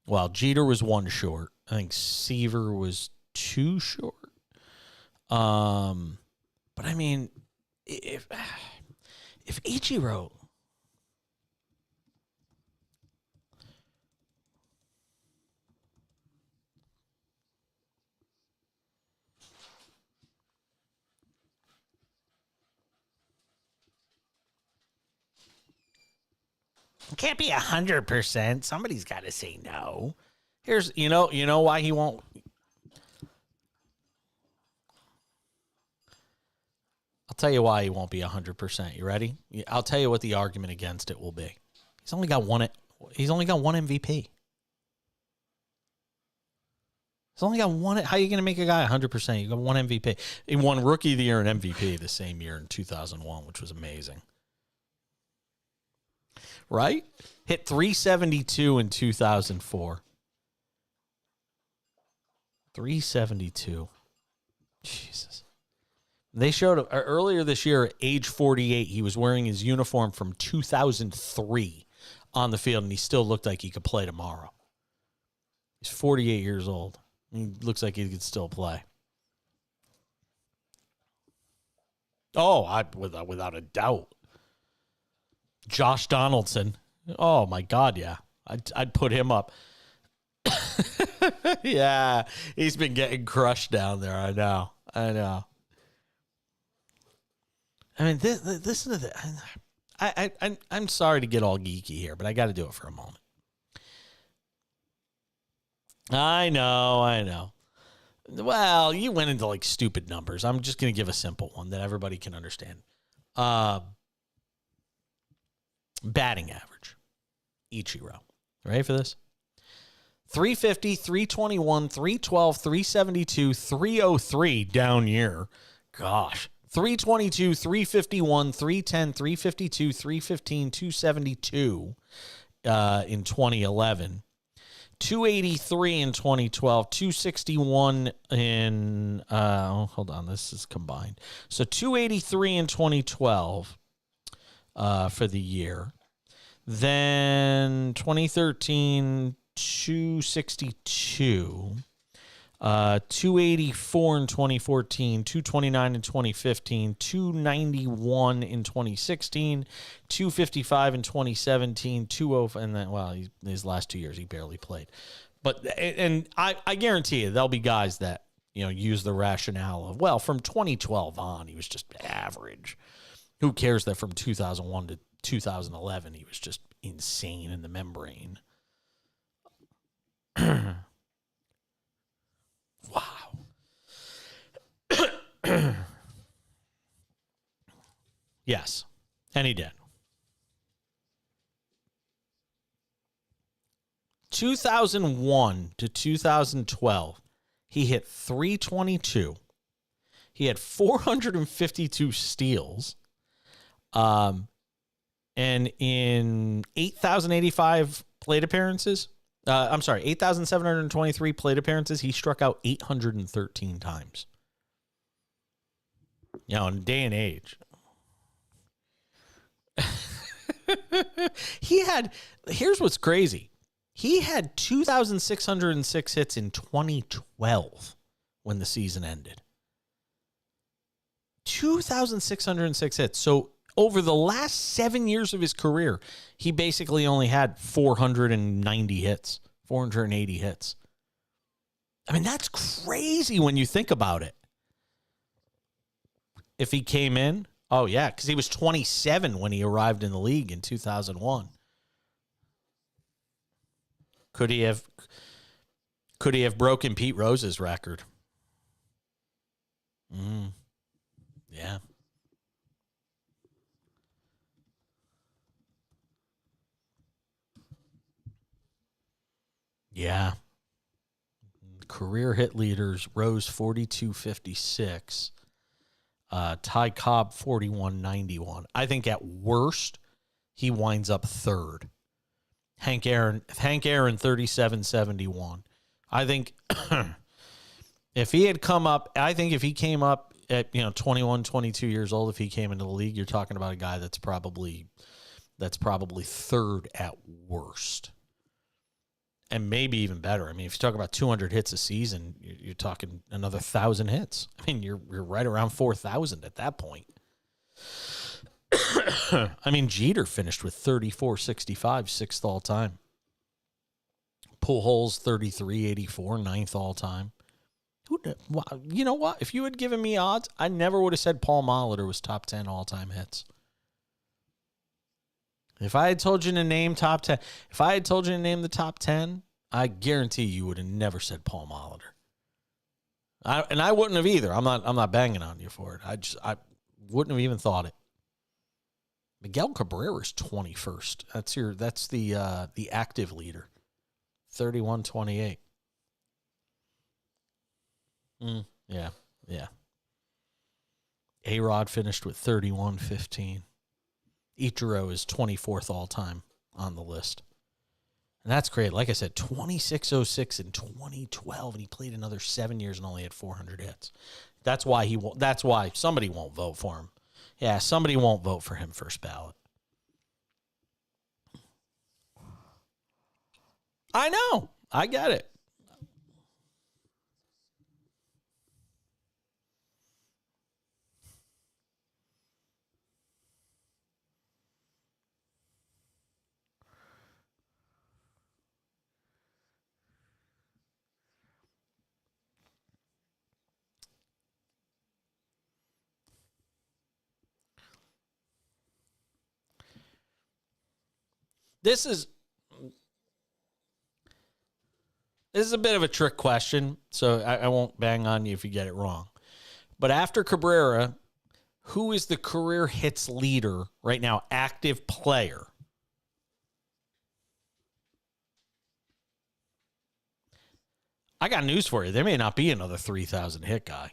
Well, Jeter was 1 short. I think Seaver was 2 short. But I mean, if Ichiro. It can't be 100%. Somebody's got to say no. Here's, you know why he won't. I'll tell you why he won't be 100%. You ready? I'll tell you what the argument against it will be. He's only got one MVP. He's only got one. How are you going to make a guy 100%? You got one MVP. He won Rookie of the Year and MVP the same year in 2001, which was amazing. Right? Hit 372 in 2004. 372. Jesus. They showed earlier this year, at age 48, he was wearing his uniform from 2003 on the field, and he still looked like he could play tomorrow. He's 48 years old. He looks like he could still play. Oh, without a doubt. Josh Donaldson. Oh, my God, yeah. I'd put him up. Yeah, he's been getting crushed down there. I know. I mean, listen to this. I'm sorry to get all geeky here, but I got to do it for a moment. I know. Well, you went into like stupid numbers. I'm just going to give a simple one that everybody can understand. Batting average. Ichiro. Ready for this? 350, 321, 312, 372, 303 down year. Gosh. 322, 351, 310, 352, 315, 272 in 2011. 283 in 2012, 261 in, hold on, this is combined. So 283 in 2012 for the year. Then 2013, 262. 284 in 2014, 229 in 2015, 291 in 2016, 255 in 2017, 20, and then, well, his last 2 years he barely played. But, and I guarantee you there'll be guys that, use the rationale of, well, from 2012 on, he was just average. Who cares that from 2001 to 2011 he was just insane in the membrane? Wow. Yes. And he did. 2001 to 2012, he hit 322. He had 452 steals. And in 8,085 plate appearances, 8,723 plate appearances, he struck out 813 times. In day and age. Here's what's crazy. He had 2,606 hits in 2012 when the season ended. 2,606 hits. So over the last 7 years of his career, he basically only had 490 hits, 480 hits. I mean, that's crazy when you think about it. If he came in, oh yeah, because he was 27 when he arrived in the league in 2001. Could he have broken Pete Rose's record? Yeah. Yeah. Career hit leaders, Rose 42.56. Ty Cobb 41.91. I think at worst, he winds up third. Hank Aaron 37-71. I think if he came up at 21, 22 years old, if he came into the league, you're talking about a guy that's probably third at worst. And maybe even better. I mean, if you talk about 200 hits a season, you're talking another 1,000 hits. I mean, you're right around 4,000 at that point. I mean, Jeter finished with 34-65, sixth all time. Pujols 33-84, ninth all time. You know what? If you had given me odds, I never would have said Paul Molitor was top 10 all time hits. If I had told you to name top 10, if I had told you to name the top 10, I guarantee you would have never said Paul Molitor. I wouldn't have either. I'm not banging on you for it. I wouldn't have even thought it. Miguel Cabrera's 21st. That's the active leader. 31-28. Yeah. A-Rod finished with 31-15. Ichiro is 24th all-time on the list. And that's great. Like I said, 2606 in 2012, and he played another 7 years and only had 400 hits. That's why somebody won't vote for him. Yeah, somebody won't vote for him first ballot. I know. I get it. This is a bit of a trick question, so I won't bang on you if you get it wrong. But after Cabrera, who is the career hits leader right now, active player? I got news for you. There may not be another 3,000 hit guy.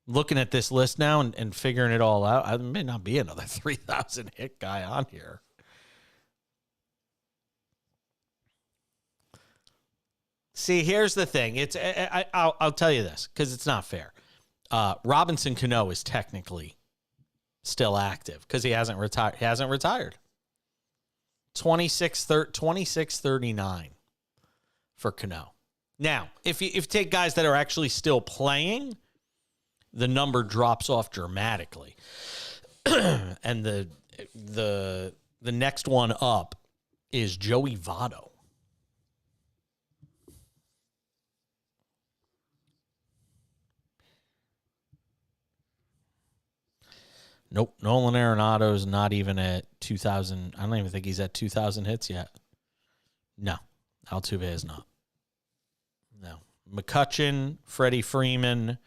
Looking at this list now and figuring it all out, there may not be another 3,000 hit guy on here. See, here's the thing. I'll tell you this because it's not fair. Robinson Cano is technically still active because he hasn't retired. He hasn't retired. 26-39 for Cano. Now, if you take guys that are actually still playing, the number drops off dramatically. And the next one up is Joey Votto. Nope. Nolan Arenado's not even at 2,000. I don't even think he's at 2,000 hits yet. No. Altuve is not. No. McCutchen, Freddie Freeman,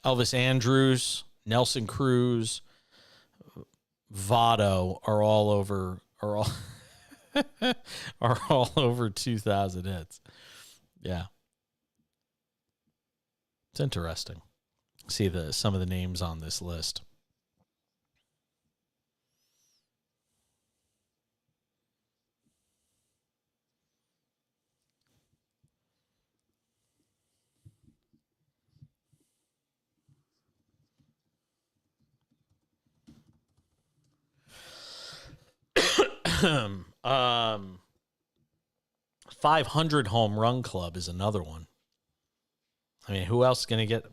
Elvis Andrus, Nelson Cruz, Votto are all over 2,000 hits. Yeah. It's interesting. See some of the names on this list. Um, 500 home run club is another one. I mean, who else is going to get?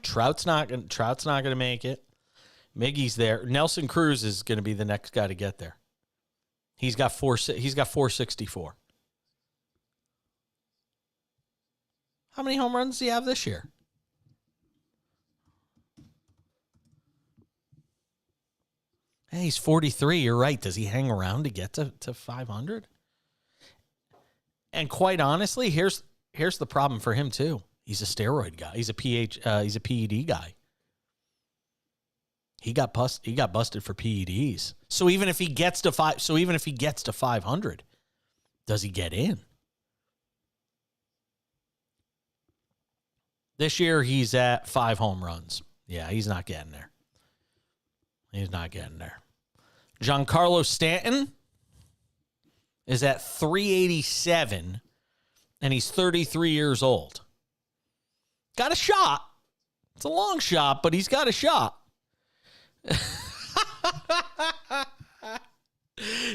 Trout's not going to make it. Miggy's there. Nelson Cruz is going to be the next guy to get there. He's got 464. How many home runs do you have this year? Hey, he's 43. You're right. Does he hang around to get to 500? And quite honestly, here's the problem for him too. He's a steroid guy. He's a PED guy. He got busted for PEDs. So even if he gets to 500, does he get in? This year he's at 5 home runs. Yeah, he's not getting there. He's not getting there. Giancarlo Stanton is at 387, and he's 33 years old. Got a shot. It's a long shot, but he's got a shot.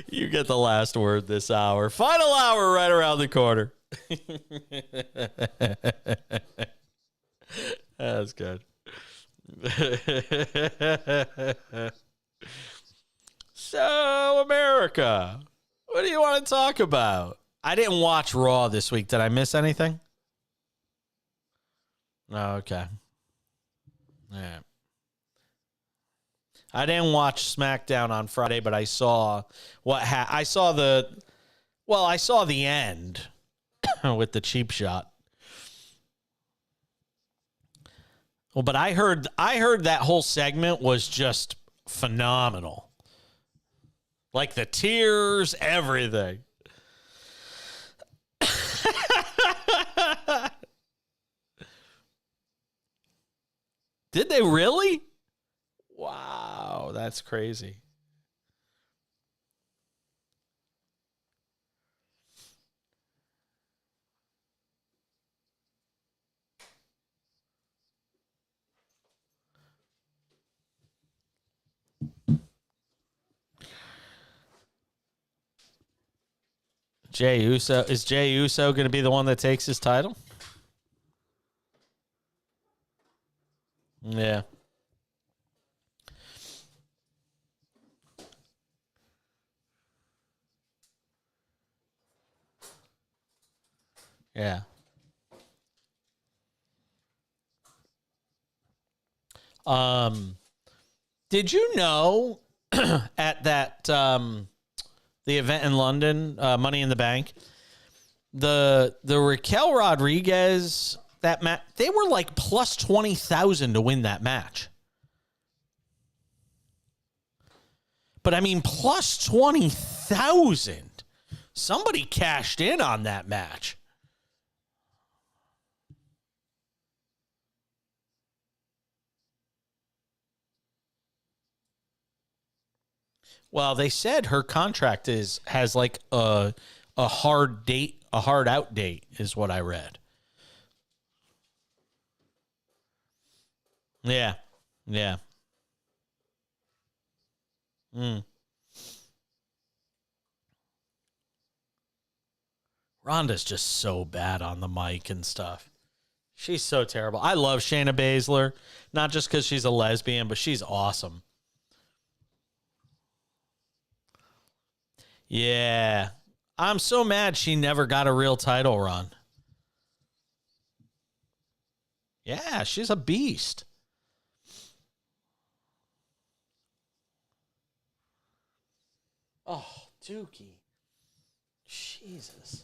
You get the last word this hour. Final hour right around the corner. That's good. So, America, what do you want to talk about? I didn't watch Raw this week. Did I miss anything? Oh, okay. All right. I didn't watch SmackDown on Friday, but I saw I saw the end with the cheap shot. Well, but I heard that whole segment was just phenomenal. Like the tears, everything. Did they really? Wow, that's crazy. Jey Uso, is Jey Uso going to be the one that takes his title? Yeah. Yeah. Did you know at that the event in London, Money in the Bank, the Raquel Rodriguez that match, they were like plus 20,000 to win that match. But I mean, plus 20,000. Somebody cashed in on that match. Well, they said her contract has like a hard date, a hard out date is what I read. Yeah. Yeah. Rhonda's just so bad on the mic and stuff. She's so terrible. I love Shayna Baszler, not just because she's a lesbian, but she's awesome. Yeah. I'm so mad she never got a real title run. Yeah, she's a beast. Oh, Dookie. Jesus.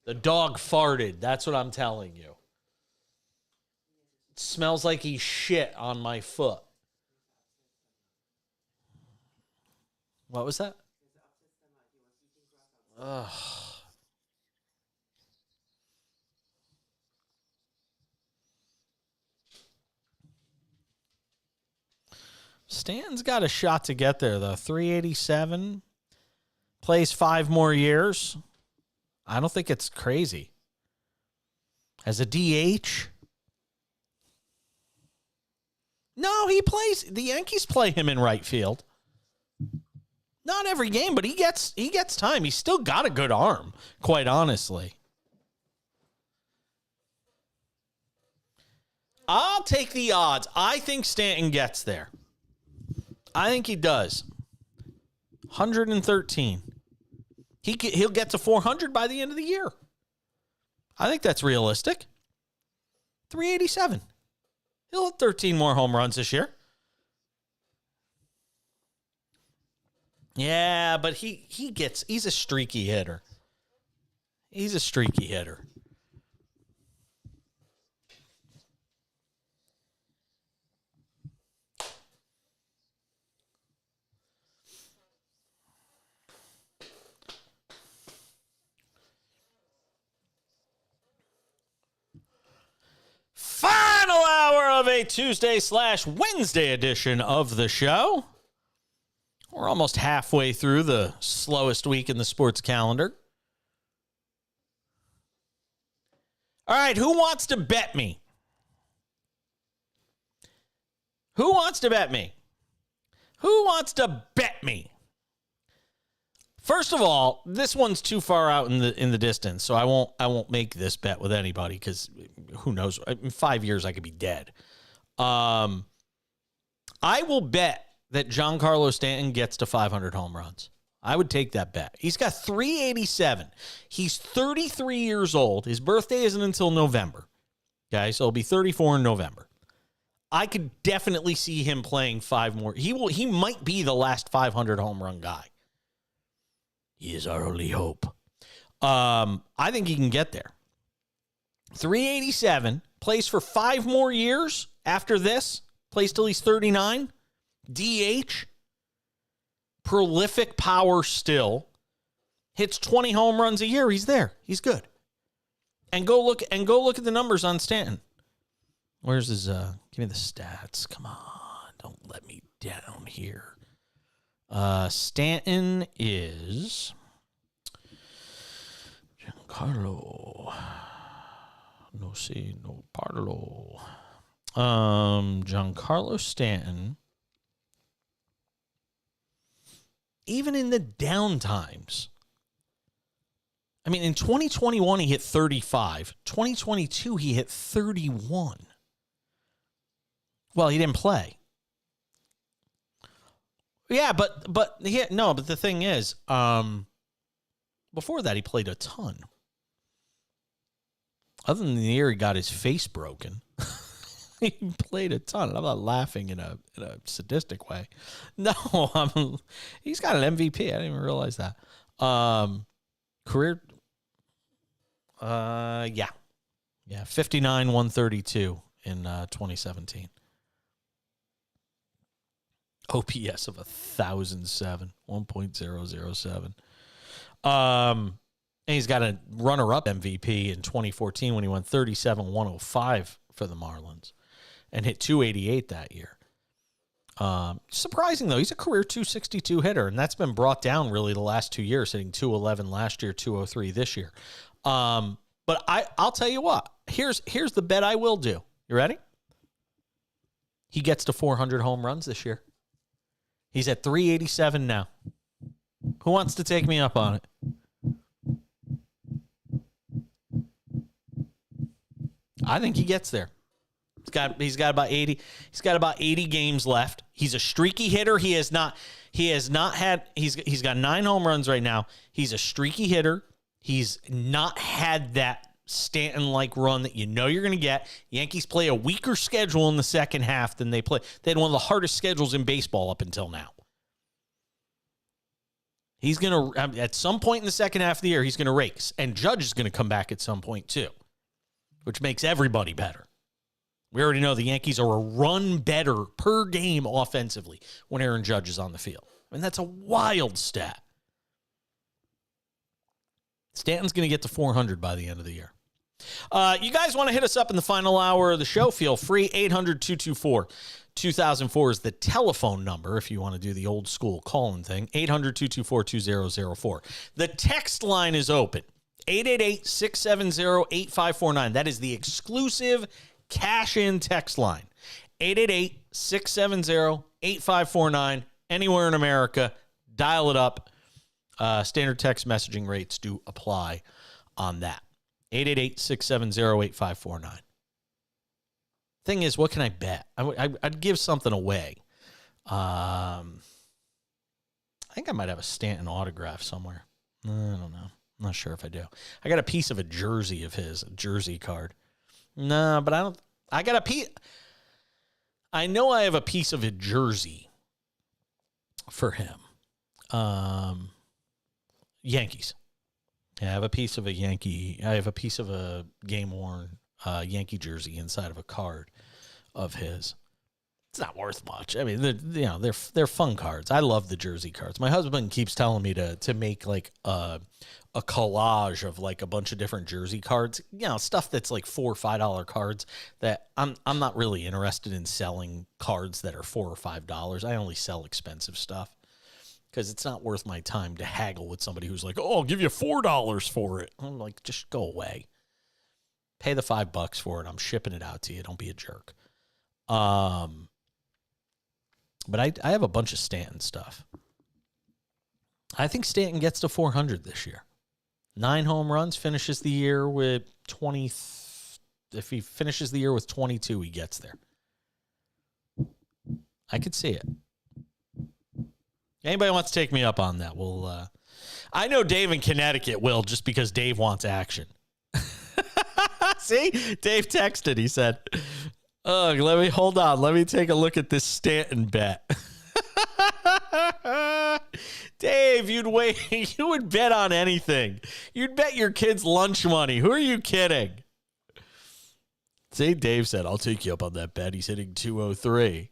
The dog farted. That's what I'm telling you. It smells like he shit on my foot. What was that? Ugh. Stan's got a shot to get there, though. 387. Plays 5 more years. I don't think it's crazy. As a DH? No, he plays. The Yankees play him in right field. Not every game, but he gets time. He's still got a good arm, quite honestly. I'll take the odds. I think Stanton gets there. I think he does. 113. He'll get to 400 by the end of the year. I think that's realistic. 387. He'll have 13 more home runs this year. Yeah, but he's a streaky hitter. He's a streaky hitter. Final hour of a Tuesday/Wednesday edition of the show. We're almost halfway through the slowest week in the sports calendar. All right, who wants to bet me? Who wants to bet me? Who wants to bet me? First of all, this one's too far out in the distance, so I won't make this bet with anybody because who knows? In 5 years, I could be dead. I will bet that Giancarlo Stanton gets to 500 home runs. I would take that bet. He's got 387. He's 33 years old. His birthday isn't until November. Okay, so he'll be 34 in November. I could definitely see him playing 5 more. He might be the last 500 home run guy. He is our only hope. I think he can get there. 387, plays for 5 more years after this, plays till he's 39. DH, prolific power still, hits 20 home runs a year. He's there. He's good. And go look at the numbers on Stanton. Where's his give me the stats. Come on. Don't let me down here. Stanton is Giancarlo. No Parlo. Giancarlo Stanton. Even in the down times. I mean, in 2021, he hit 35. 2022, he hit 31. Well, he didn't play. Yeah, but the thing is, before that, he played a ton. Other than the year he got his face broken, he played a ton. I'm not laughing in a sadistic way. No, he's got an MVP. I didn't even realize that. Career, yeah, 59, 132 in 2017. OPS of 1,007, 1.007. And he's got a runner-up MVP in 2014 when he won 37-105 for the Marlins and hit 288 that year. Surprising, though. He's a career 262 hitter, and that's been brought down really the last 2 years, hitting 211 last year, 203 this year. But I'll tell you what. Here's the bet I will do. You ready? He gets to 400 home runs this year. He's at 387 now. Who wants to take me up on it? I think he gets there. He's got about 80. He's got about 80 games left. He's a streaky hitter. He's got 9 home runs right now. He's a streaky hitter. He's not had that Stanton-like run that you know you're going to get. Yankees play a weaker schedule in the second half than they play. They had one of the hardest schedules in baseball up until now. He's going to, at some point in the second half of the year, he's going to rake. And Judge is going to come back at some point too, which makes everybody better. We already know the Yankees are a run better per game offensively when Aaron Judge is on the field. I mean, that's a wild stat. Stanton's going to get to 400 by the end of the year. You guys want to hit us up in the final hour of the show? Feel free. 800-224-2004 is the telephone number if you want to do the old school calling thing. 800-224-2004. The text line is open. 888-670-8549. That is the exclusive cash-in text line. 888-670-8549. Anywhere in America, dial it up. Standard text messaging rates do apply on that. 888-670-8549. Thing is, what can I bet? I'd give something away. I think I might have a Stanton autograph somewhere. I don't know. I'm not sure if I do. I got a piece of a jersey of his, a jersey card. No, but I don't. I got a piece. I know I have a piece of a jersey for him. Yankees. Yeah, I have a piece of a Yankee. I have a piece of a game-worn Yankee jersey inside of a card of his. It's not worth much. I mean, they're fun cards. I love the jersey cards. My husband keeps telling me to make like a collage of like a bunch of different jersey cards. You know, stuff that's like $4 or $5 cards that I'm not really interested in selling cards that are $4 or $5. I only sell expensive stuff. because it's not worth my time to haggle with somebody who's like, oh, I'll give you $4 for it. I'm like, just go away. Pay the $5 for it. I'm shipping it out to you. Don't be a jerk. But I have a bunch of Stanton stuff. I think Stanton gets to 400 this year. 9 home runs, finishes the year with 20. If he finishes the year with 22, he gets there. I could see it. Anybody wants to take me up on that? Well, I know Dave in Connecticut will, just because Dave wants action. See, Dave texted. He said, "Oh, hold on. Let me take a look at this Stanton bet." Dave, you would bet on anything. You'd bet your kids' lunch money. Who are you kidding? See, Dave said, "I'll take you up on that bet." He's hitting 203.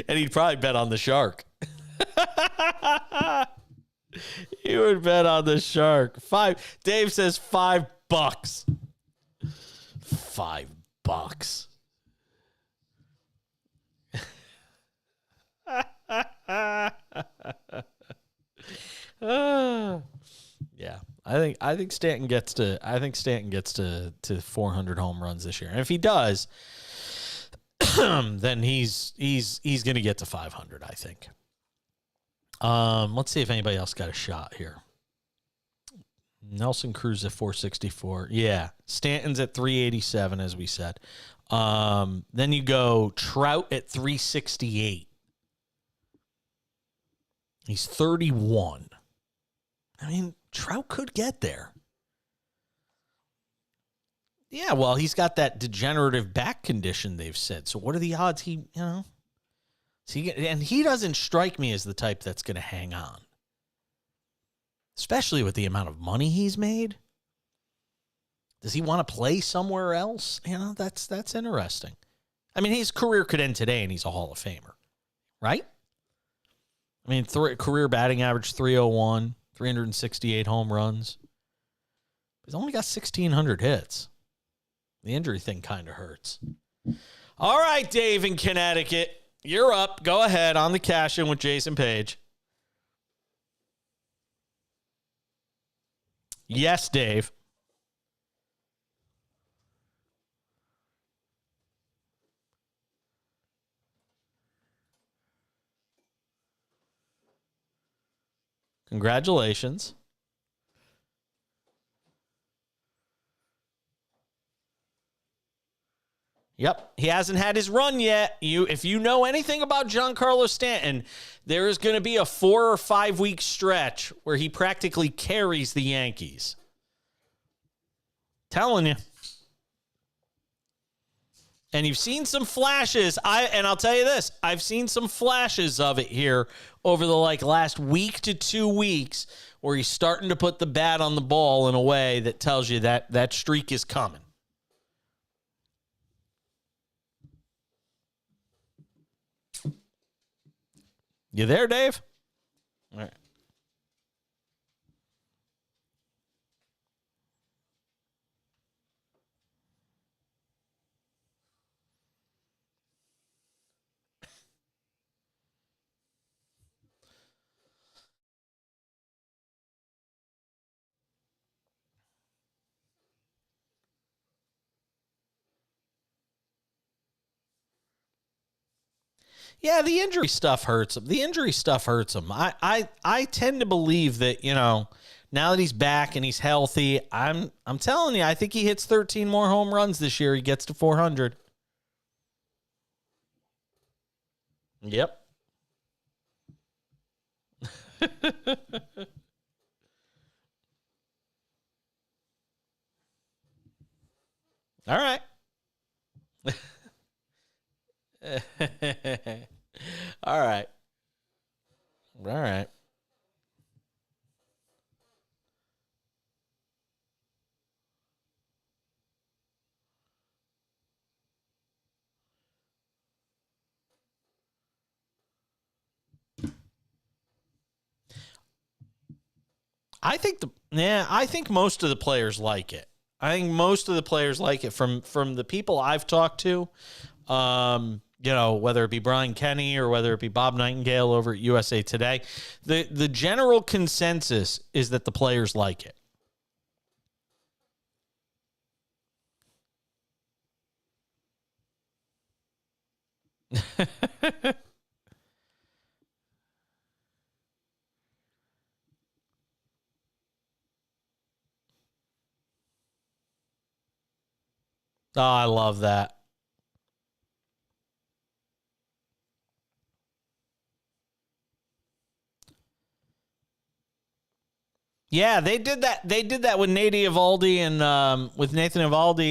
And he'd probably bet on the Shark. He would bet on the Shark. Dave says $5. $5. Yeah, I think Stanton gets to 400 home runs this year, and if he does, then he's going to get to 500. I think. Let's see if anybody else got a shot here. Nelson Cruz at 464. Yeah, Stanton's at 387, as we said. Then you go Trout at 368. He's 31. I mean, Trout could get there. Yeah, well, he's got that degenerative back condition, they've said. So what are the odds he doesn't strike me as the type that's going to hang on. Especially with the amount of money he's made. Does he want to play somewhere else? That's interesting. I mean, his career could end today and he's a Hall of Famer, right? I mean, career batting average 301, 368 home runs. He's only got 1,600 hits. The injury thing kind of hurts. All right, Dave in Connecticut. You're up. Go ahead on the cash in with Jason Page. Yes, Dave. Congratulations. Yep, he hasn't had his run yet. If you know anything about Giancarlo Stanton, there is going to be a 4 or 5 week stretch where he practically carries the Yankees. Telling you. And you've seen some flashes. I'll tell you this, I've seen some flashes of it here over the last week to 2 weeks where he's starting to put the bat on the ball in a way that tells you that streak is coming. You there, Dave? All right. Yeah, the injury stuff hurts him. I tend to believe that, now that he's back and he's healthy, I'm telling you, I think he hits 13 more home runs this year. He gets to 400. Yep. All right. All right. All right. I think most of the players like it. I think most of the players like it from the people I've talked to. whether it be Brian Kenny or whether it be Bob Nightingale over at USA Today, the general consensus is that the players like it. Oh, I love that. Yeah, they did that. They did that with Nathan Eovaldi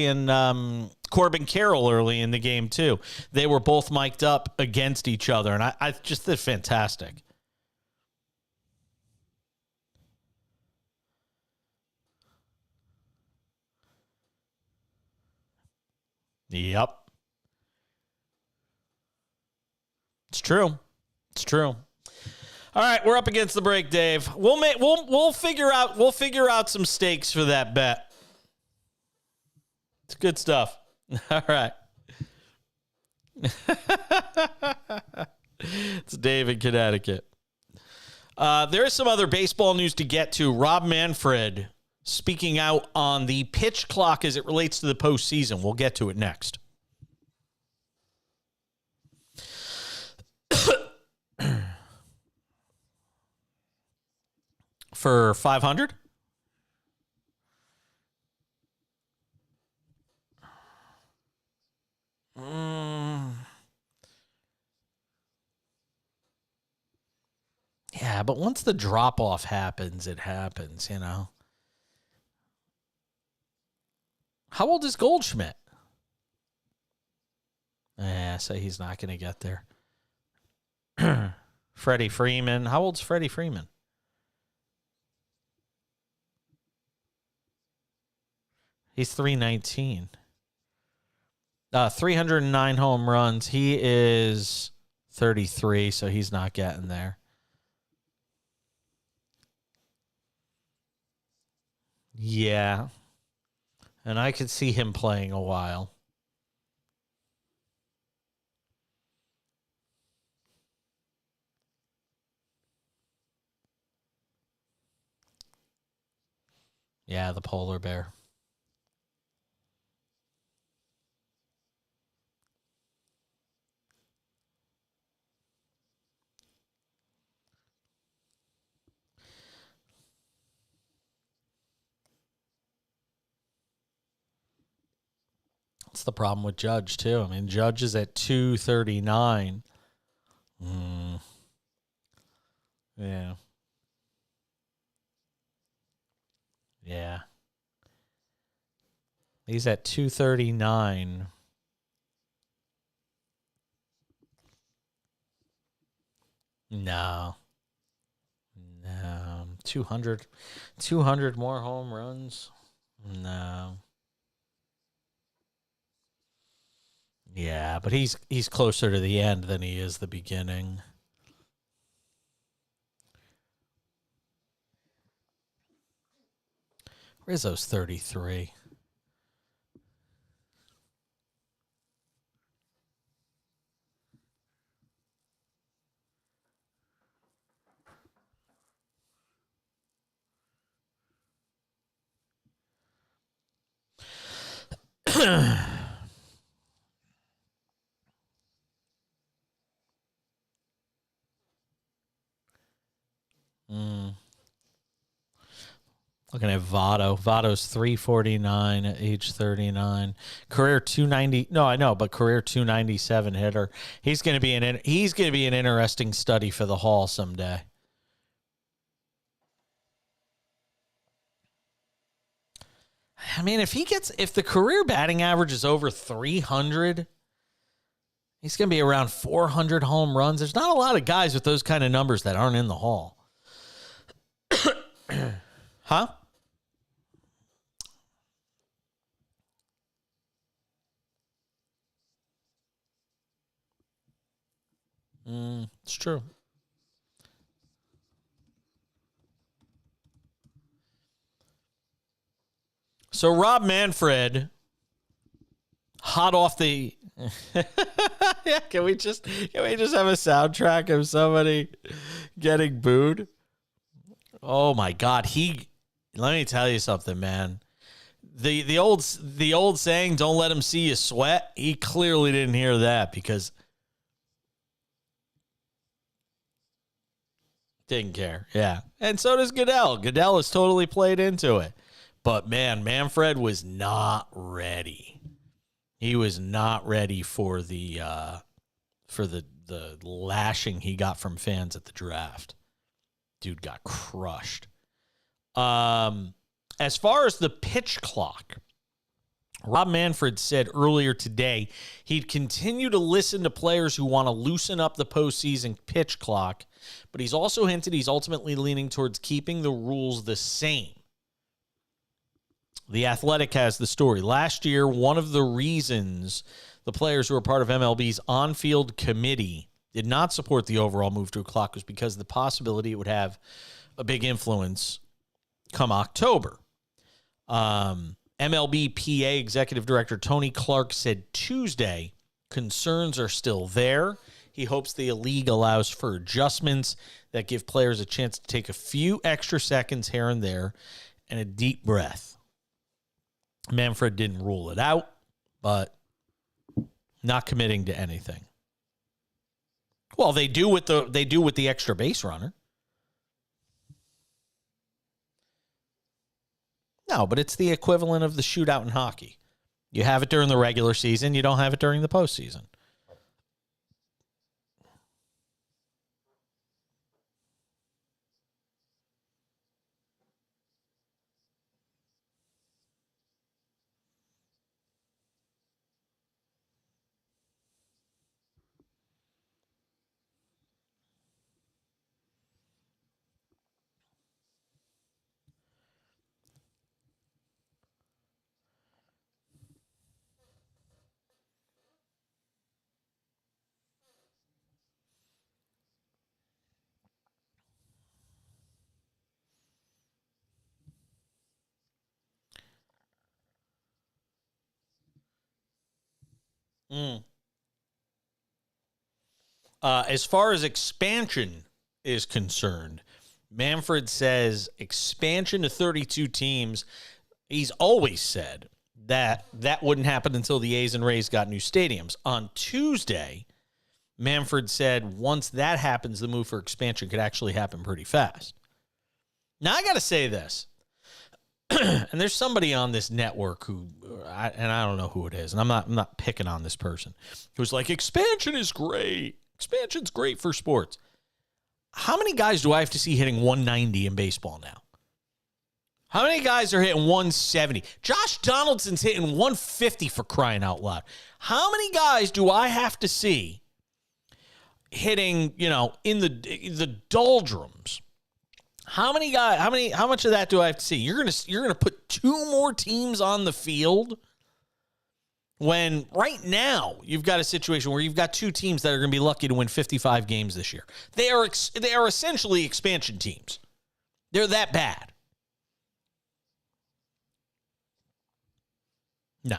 and Corbin Carroll early in the game too. They were both mic'd up against each other, and I just did fantastic. Yep, it's true. It's true. All right, we're up against the break, Dave. We'll figure out some stakes for that bet. It's good stuff. All right. It's Dave in Connecticut. There is some other baseball news to get to. Rob Manfred speaking out on the pitch clock as it relates to the postseason. We'll get to it next. For 500? Yeah, but once the drop-off happens, it happens, How old is Goldschmidt? So he's not going to get there. Freddie Freeman. How old's Freddie Freeman? He's 319. 309 home runs. He is 33, so he's not getting there. Yeah. And I could see him playing a while. Yeah, the polar bear. That's the problem with Judge, too. I mean, Judge is at 239. Yeah. Yeah. He's at 239. No. 200 more home runs? No. Yeah, but he's closer to the end than he is the beginning. Rizzo's 33. Looking at Votto. Votto's 349 at age 39. Career 290. No, I know, but career 297 hitter. He's going to be an interesting study for the Hall someday. I mean, if the career batting average is over 300, he's going to be around 400 home runs. There's not a lot of guys with those kind of numbers that aren't in the Hall. Huh? It's true. So Rob Manfred hot off the yeah, can we just have a soundtrack of somebody getting booed? Oh my God. Let me tell you something, man. The old saying, don't let him see you sweat. He clearly didn't hear that because didn't care. Yeah. And so does Goodell. Goodell has totally played into it. But man, Manfred was not ready. He was not ready for the lashing he got from fans at the draft. Dude got crushed. As far as the pitch clock, Rob Manfred said earlier today he'd continue to listen to players who want to loosen up the postseason pitch clock, but he's also hinted he's ultimately leaning towards keeping the rules the same. The Athletic has the story. Last year, one of the reasons the players who were part of MLB's on-field committee did not support the overall move to a clock was because of the possibility it would have a big influence come October. MLB PA Executive Director Tony Clark said Tuesday concerns are still there. He hopes the league allows for adjustments that give players a chance to take a few extra seconds here and there and a deep breath. Manfred didn't rule it out, but not committing to anything. Well, they do with the extra base runner. No, but it's the equivalent of the shootout in hockey. You have it during the regular season, you don't have it during the postseason. As far as expansion is concerned, Manfred says expansion to 32 teams. He's always said that wouldn't happen until the A's and Rays got new stadiums. On Tuesday, Manfred said once that happens, the move for expansion could actually happen pretty fast. Now, I got to say this. And there's somebody on this network who, I don't know who it is, and I'm not picking on this person, who's like, expansion is great. Expansion's great for sports. How many guys do I have to see hitting 190 in baseball now? How many guys are hitting 170? Josh Donaldson's hitting 150 for crying out loud. How many guys do I have to see hitting, in the doldrums? How much of that do I have to see? You're gonna put two more teams on the field when right now you've got a situation where you've got two teams that are going to be lucky to win 55 games this year. They are essentially expansion teams. They're that bad. No.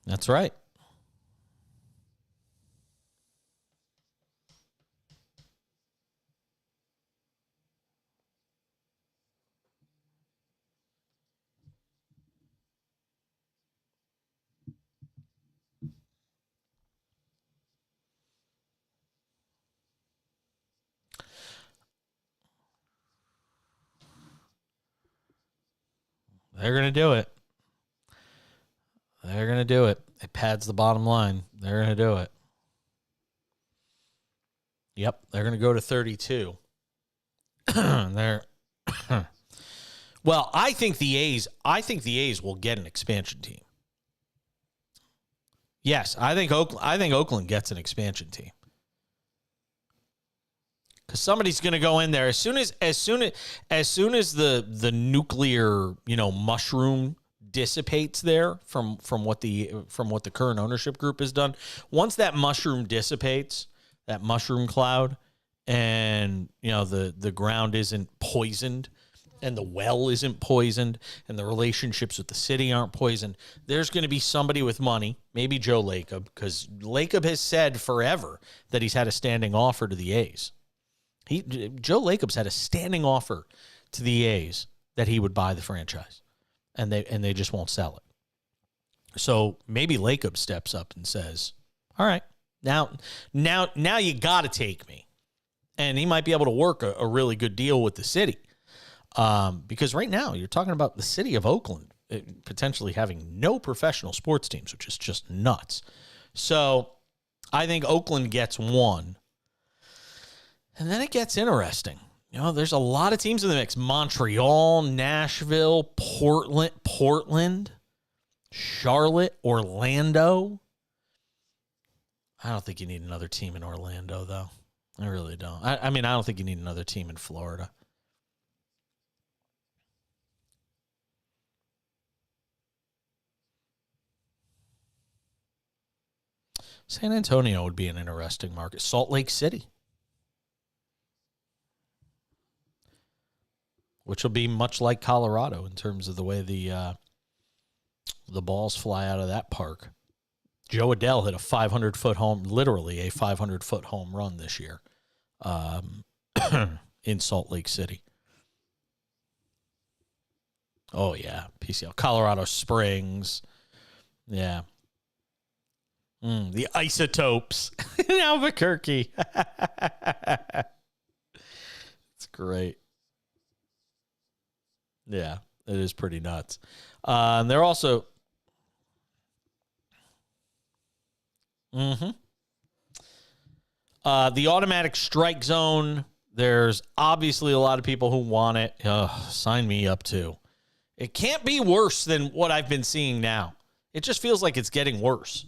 That's right. They're going to do it. They're going to do it. It pads the bottom line. They're going to do it. Yep, they're going to go to 32. Well, I think the A's will get an expansion team. Yes, I think Oakland gets an expansion team. Cuz somebody's going to go in there as soon as the nuclear, mushroom dissipates there from what the current ownership group has done. Once that mushroom dissipates, that mushroom cloud, and the ground isn't poisoned, and the well isn't poisoned, and the relationships with the city aren't poisoned, there's going to be somebody with money, maybe Joe Lacob, because Lacob has said forever that he's had a standing offer to the A's. Joe Lacob's had a standing offer to the A's that he would buy the franchise, and they just won't sell it. So maybe Lacob steps up and says, all right, now you got to take me. And he might be able to work a really good deal with the city. Because right now you're talking about the city of Oakland potentially having no professional sports teams, which is just nuts. So I think Oakland gets one. And then it gets interesting. There's a lot of teams in the mix. Montreal, Nashville, Portland, Charlotte, Orlando. I don't think you need another team in Orlando, though. I really don't. I mean, I don't think you need another team in Florida. San Antonio would be an interesting market. Salt Lake City, which will be much like Colorado in terms of the way the balls fly out of that park. Joe Adele hit a 500-foot home, literally a 500-foot home run this year in Salt Lake City. Oh, yeah, PCL. Colorado Springs. Yeah. The Isotopes in Albuquerque. It's great. Yeah, it is pretty nuts. And they're also... the automatic strike zone, there's obviously a lot of people who want it. Sign me up too. It can't be worse than what I've been seeing now. It just feels like it's getting worse.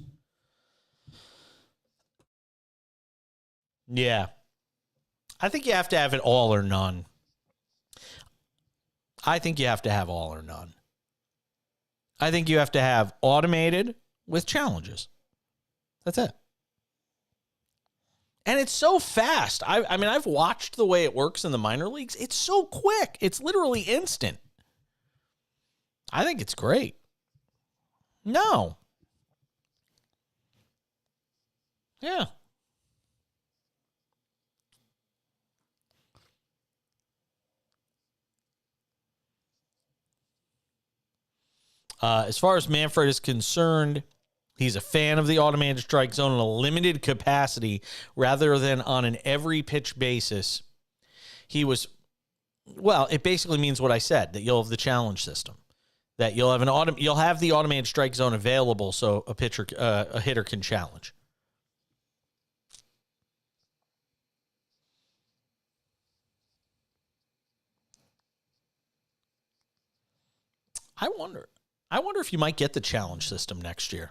Yeah. I think you have to have it all or none. I think you have to have all or none. I think you have to have automated with challenges. That's it. And it's so fast. I mean, I've watched the way it works in the minor leagues. It's so quick. It's literally instant. I think it's great. No. Yeah. As far as Manfred is concerned, he's a fan of the automated strike zone in a limited capacity rather than on an every pitch basis. It basically means what I said, that you'll have the challenge system, that you'll have the automated strike zone available so a hitter can challenge. I wonder if you might get the challenge system next year.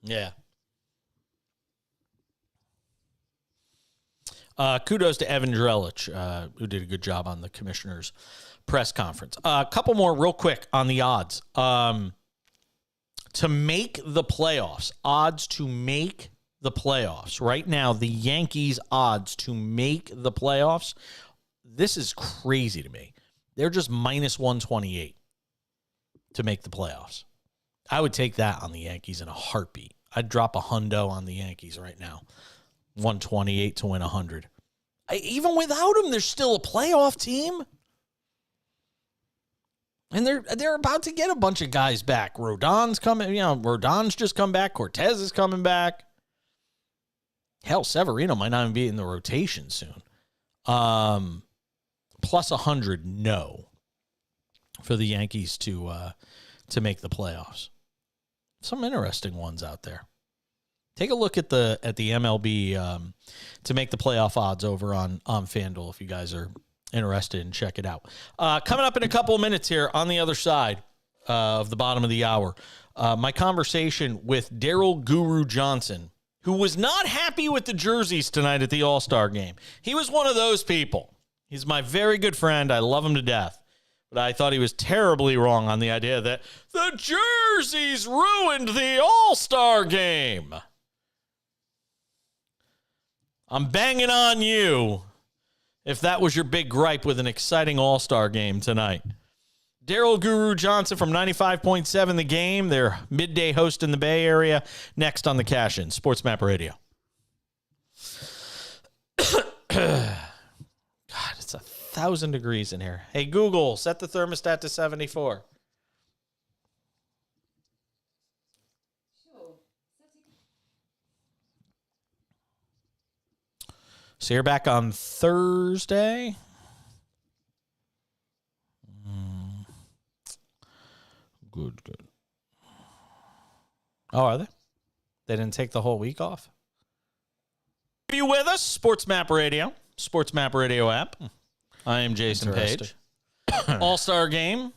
Yeah. Kudos to Evan Drellich, who did a good job on the commissioner's press conference. A couple more real quick on the odds. To make the playoffs, odds to make the playoffs. Right now, the Yankees' odds to make the playoffs, this is crazy to me. They're just minus 128 to make the playoffs. I would take that on the Yankees in a heartbeat. I'd drop a hundo on the Yankees right now. 128 to win 100. Even without him, they're still a playoff team. And they're about to get a bunch of guys back. Rodon's coming, Rodon's just come back. Cortez is coming back. Hell, Severino might not even be in the rotation soon. Plus 100, no, for the Yankees to make the playoffs. Some interesting ones out there. Take a look at the MLB to make the playoff odds over on FanDuel if you guys are interested, and check it out. Coming up in a couple of minutes here on the other side of the bottom of the hour, my conversation with Daryl Guru Johnson, who was not happy with the jerseys tonight at the All-Star game. He was one of those people. He's my very good friend. I love him to death. But I thought he was terribly wrong on the idea that the jerseys ruined the All-Star game. I'm banging on you if that was your big gripe with an exciting All-Star game tonight. Daryl Guru Johnson from 95.7 The Game, their midday host in the Bay Area, next on the Cash In, SportsMap Radio. God, it's 1,000 degrees in here. Hey, Google, set the thermostat to 74. So you're back on Thursday. Good. Oh, are they? They didn't take the whole week off? Are you with us? SportsMap Radio. SportsMap Radio app. I am Jason Page. All-Star game.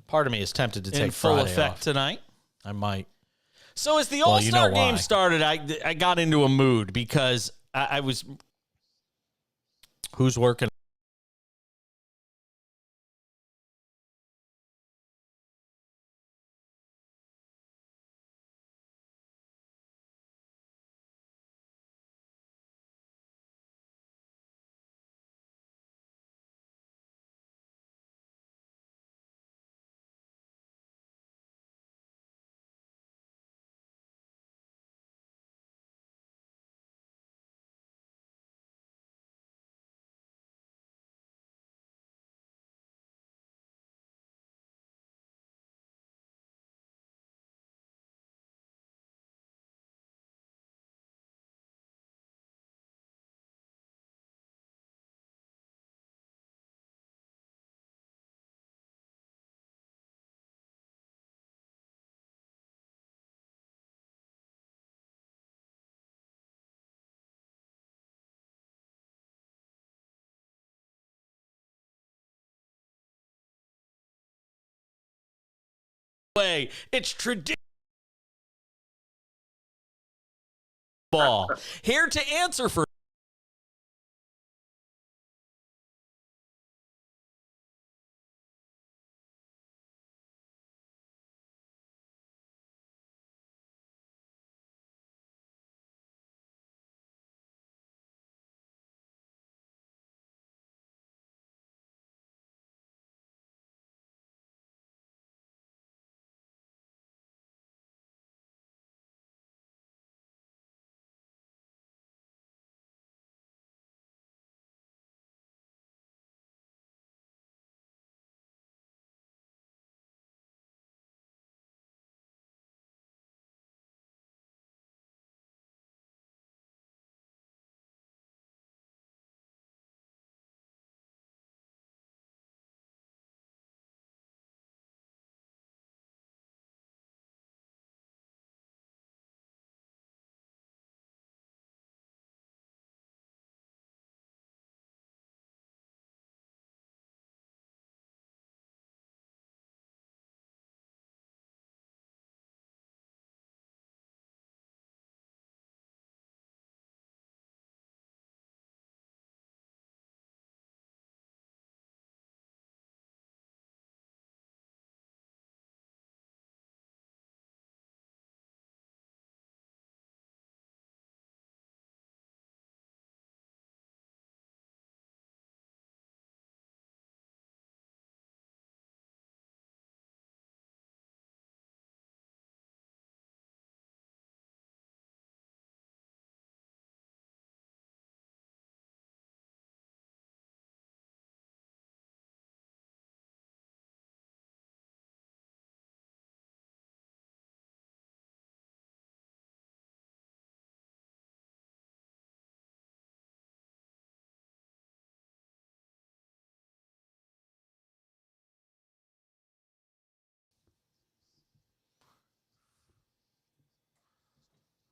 Part of me is tempted to take in full Friday effect off tonight. I might. So as the All-Star game started, I got into a mood because I was... Who's working? It's traditional ball. Here to answer for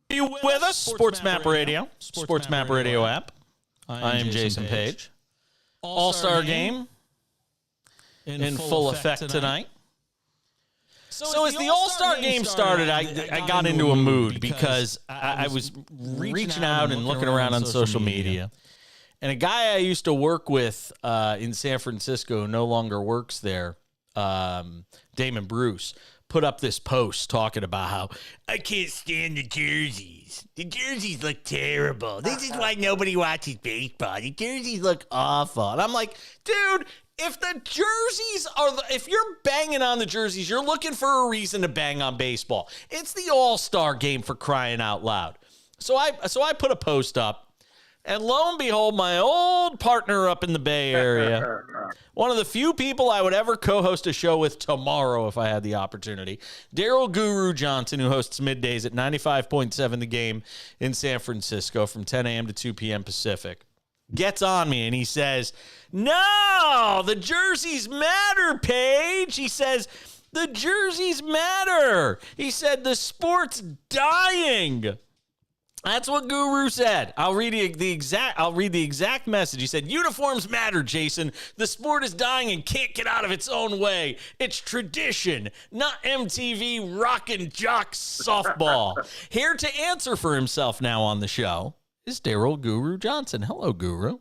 you with us? SportsMap Radio. SportsMap Radio app. I am Jason Page. All-Star game in full effect tonight. So as the All-Star game started, I got into a mood because I was reaching out and looking around on social media. And a guy I used to work with in San Francisco who no longer works there, Damon Bruce, put up this post talking about how I can't stand the jerseys. The jerseys look terrible. This is why nobody watches baseball. The jerseys look awful. And I'm like, dude, if the jerseys if you're banging on the jerseys, you're looking for a reason to bang on baseball. It's the All-Star game, for crying out loud. So I put a post up. And lo and behold, my old partner up in the Bay Area, one of the few people I would ever co-host a show with tomorrow if I had the opportunity, Daryl Guru Johnson, who hosts middays at 95.7 The Game in San Francisco from 10 a.m. to 2 p.m. Pacific, gets on me and he says, no, the jerseys matter, Paige. He says, the jerseys matter. He said, the sport's dying. That's what Guru said. I'll read the exact message. He said, uniforms matter, Jason. The sport is dying and can't get out of its own way. It's tradition, not MTV rockin' jock softball. Here to answer for himself now on the show is Daryl Guru Johnson. Hello, Guru.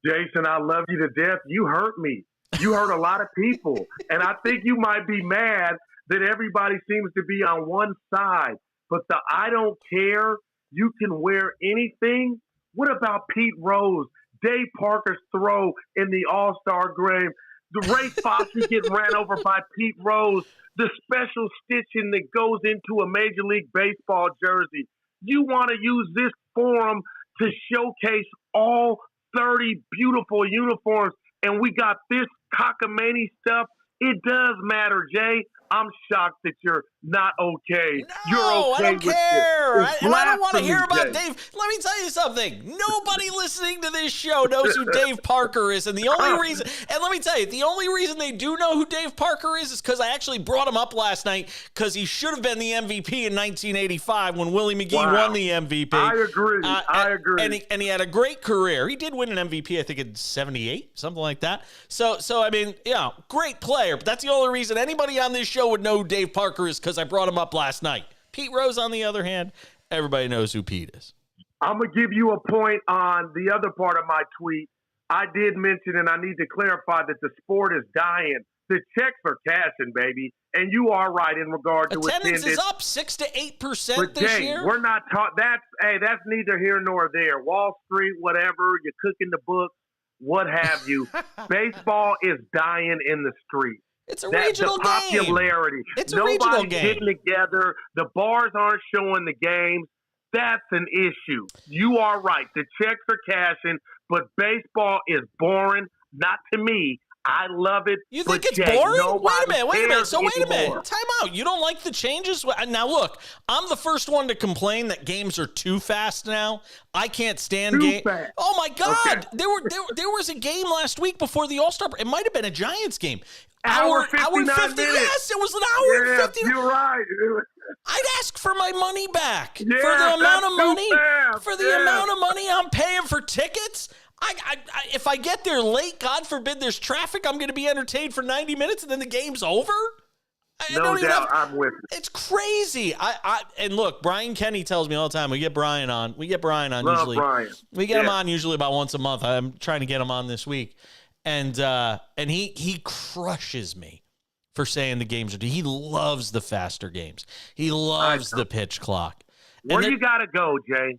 Jason, I love you to death. You hurt me. You hurt a lot of people. And I think you might be mad that everybody seems to be on one side. But the I don't care, you can wear anything. What about Pete Rose, Dave Parker's throw in the All-Star game, the Ray Foster getting ran over by Pete Rose, the special stitching that goes into a Major League Baseball jersey? You want to use this forum to showcase all 30 beautiful uniforms, and we got this cockamamie stuff. It does matter, Jay. I'm shocked that you're not okay. No, you're okay I don't care. And I don't want to hear about Jay. Dave. Let me tell you something. Nobody listening to this show knows who Dave Parker is. And the only reason, and let me tell you, the only reason they do know who Dave Parker is because I actually brought him up last night because he should have been the MVP in 1985 when Willie McGee won the MVP. I agree. I agree. And he had a great career. He did win an MVP, I think, in 78, something like that. So I mean, yeah, great player. But that's the only reason anybody on this show would know who Dave Parker is because I brought him up last night. Pete Rose, on the other hand, everybody knows who Pete is. I'm going to give you a point on the other part of my tweet. I did mention, and I need to clarify, that the sport is dying. The checks are cashing, baby. And you are right in regard to attendance is up 6 to 8% this Jay, year. We're not talking. That's neither here nor there. Wall Street, whatever. You're cooking the books, what have you. Baseball is dying in the street. It's a regional game. Popularity. It's a regional game. Nobody's getting together. The bars aren't showing the games. That's an issue. You are right. The checks are cashing, but baseball is boring. Not to me. I love it. You think it's boring? Wait a minute. So wait a minute. Time out. You don't like the changes? Now, look, I'm the first one to complain that games are too fast now. I can't stand games. Oh, my God. Okay. There was a game last week before the All-Star. It might have been a Giants game. Hour 50 minutes. Yes, it was an hour and 50. You're right. I'd ask for my money back for the amount of money. For the amount of money I'm paying for tickets. If I get there late, God forbid there's traffic, I'm going to be entertained for 90 minutes and then the game's over? No doubt, I'm with you. It's crazy. And look, Brian Kenny tells me all the time, we get Brian on Love usually. Brian. We get him on usually about once a month. I'm trying to get him on this week. And he crushes me for saying the games are. He loves the faster games. He loves the pitch clock. Where you got to go, Jay?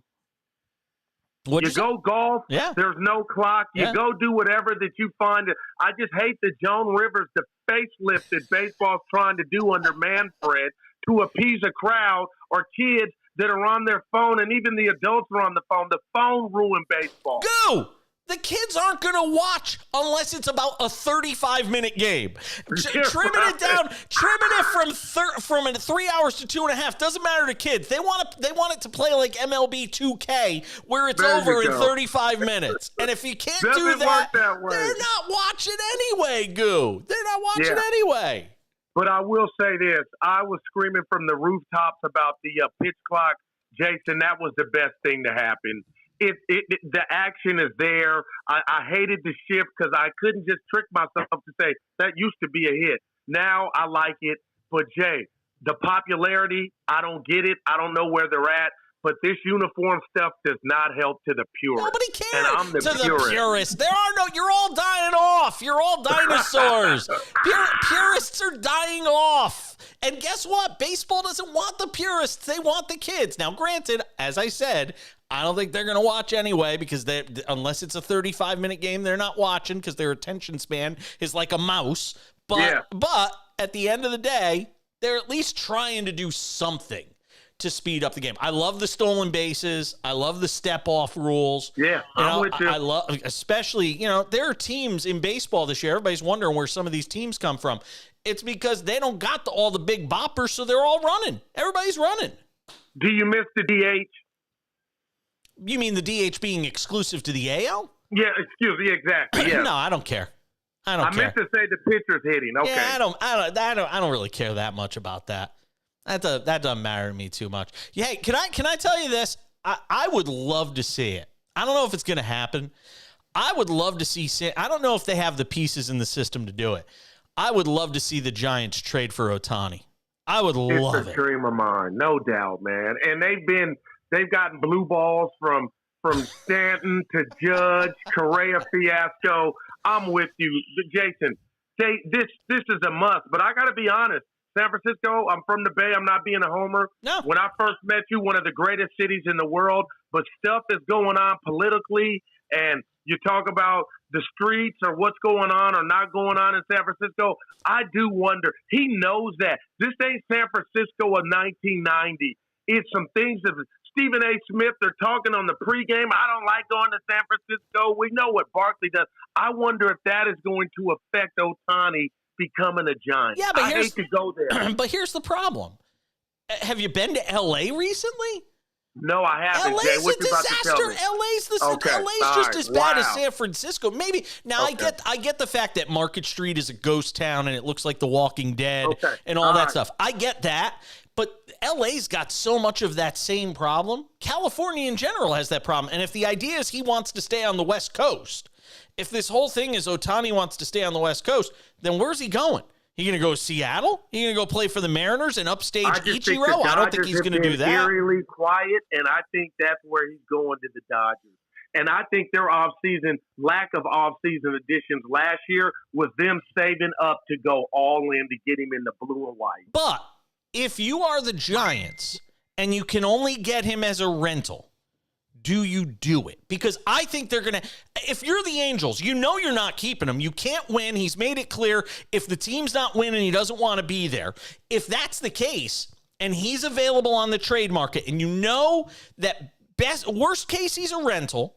You go golf. Yeah. There's no clock. You go do whatever that you find. I just hate the Joan Rivers, the facelift that baseball's trying to do under Manfred to appease a crowd or kids that are on their phone, and even the adults are on the phone. The phone ruined baseball. Go! The kids aren't going to watch unless it's about a 35-minute game. Trimming it down, trimming it from 3 hours to 2.5 doesn't matter to kids. They want it to play like MLB 2K, where it's over in 35 minutes. And if you can't do that, they're not watching anyway. Goo, they're not watching anyway. But I will say this: I was screaming from the rooftops about the pitch clock, Jason. That was the best thing to happen. The action is there. I hated the shift because I couldn't just trick myself to say that used to be a hit. Now I like it. But Jay, the popularity, I don't get it. I don't know where they're at. But this uniform stuff does not help to the purists. Nobody cares. And I'm the to purist. the purists. There are no, you're all dying off. You're all dinosaurs. Purists are dying off. And guess what? Baseball doesn't want the purists. They want the kids. Now, granted, as I said, I don't think they're going to watch anyway because unless it's a 35-minute game, they're not watching because their attention span is like a mouse. But at the end of the day, they're at least trying to do something to speed up the game. I love the stolen bases. I love the step-off rules. Yeah, I'm with you. I love, especially, there are teams in baseball this year. Everybody's wondering where some of these teams come from. It's because they don't got all the big boppers, so they're all running. Everybody's running. Do you miss the DH? You mean the DH being exclusive to the AL? Yeah, excuse me, exactly. Yeah. No, I don't care. I meant to say the pitcher's hitting. Okay. Yeah, I don't really care that much about that. That doesn't matter to me too much. Yeah, hey, can I tell you this? I would love to see it. I don't know if it's going to happen. I would love to see. I don't know if they have the pieces in the system to do it. I would love to see the Giants trade for Ohtani. I would love it. It's a dream of mine, no doubt, man. And they've gotten blue balls from Stanton to Judge, Correa fiasco. I'm with you, Jason. This is a must. But I got to be honest. San Francisco, I'm from the Bay. I'm not being a homer. No. When I first met you, one of the greatest cities in the world, but stuff is going on politically, and you talk about the streets or what's going on or not going on in San Francisco. I do wonder. He knows that. This ain't San Francisco of 1990. It's some things that Stephen A. Smith, they're talking on the pregame. I don't like going to San Francisco. We know what Barkley does. I wonder if that is going to affect Ohtani becoming a Giant. Yeah, but I hate to go there. But here's the problem. Have you been to L.A. recently? No, I haven't. LA's Jay, what a you about to tell disaster. me? LA's just as bad as San Francisco. Maybe now Okay. I get the fact that Market Street is a ghost town and it looks like The Walking Dead Okay. and all All that right. stuff. I get that, but LA's got so much of that same problem. California in general has that problem. And if the idea is he wants to stay on the West Coast, if this whole thing is Ohtani wants to stay on the West Coast, then where's he going? He going to go to Seattle? He going to go play for the Mariners and upstage Ichiro? I don't think he's going to do that. Eerily quiet, and I think that's where he's going to the Dodgers. And I think their lack of off-season additions last year was them saving up to go all in to get him in the blue and white. But if you are the Giants and you can only get him as a rental, do you do it? Because I think they're going to, if you're the Angels, you know you're not keeping him. You can't win. He's made it clear if the team's not winning, he doesn't want to be there. If that's the case and he's available on the trade market and you know that worst case, he's a rental,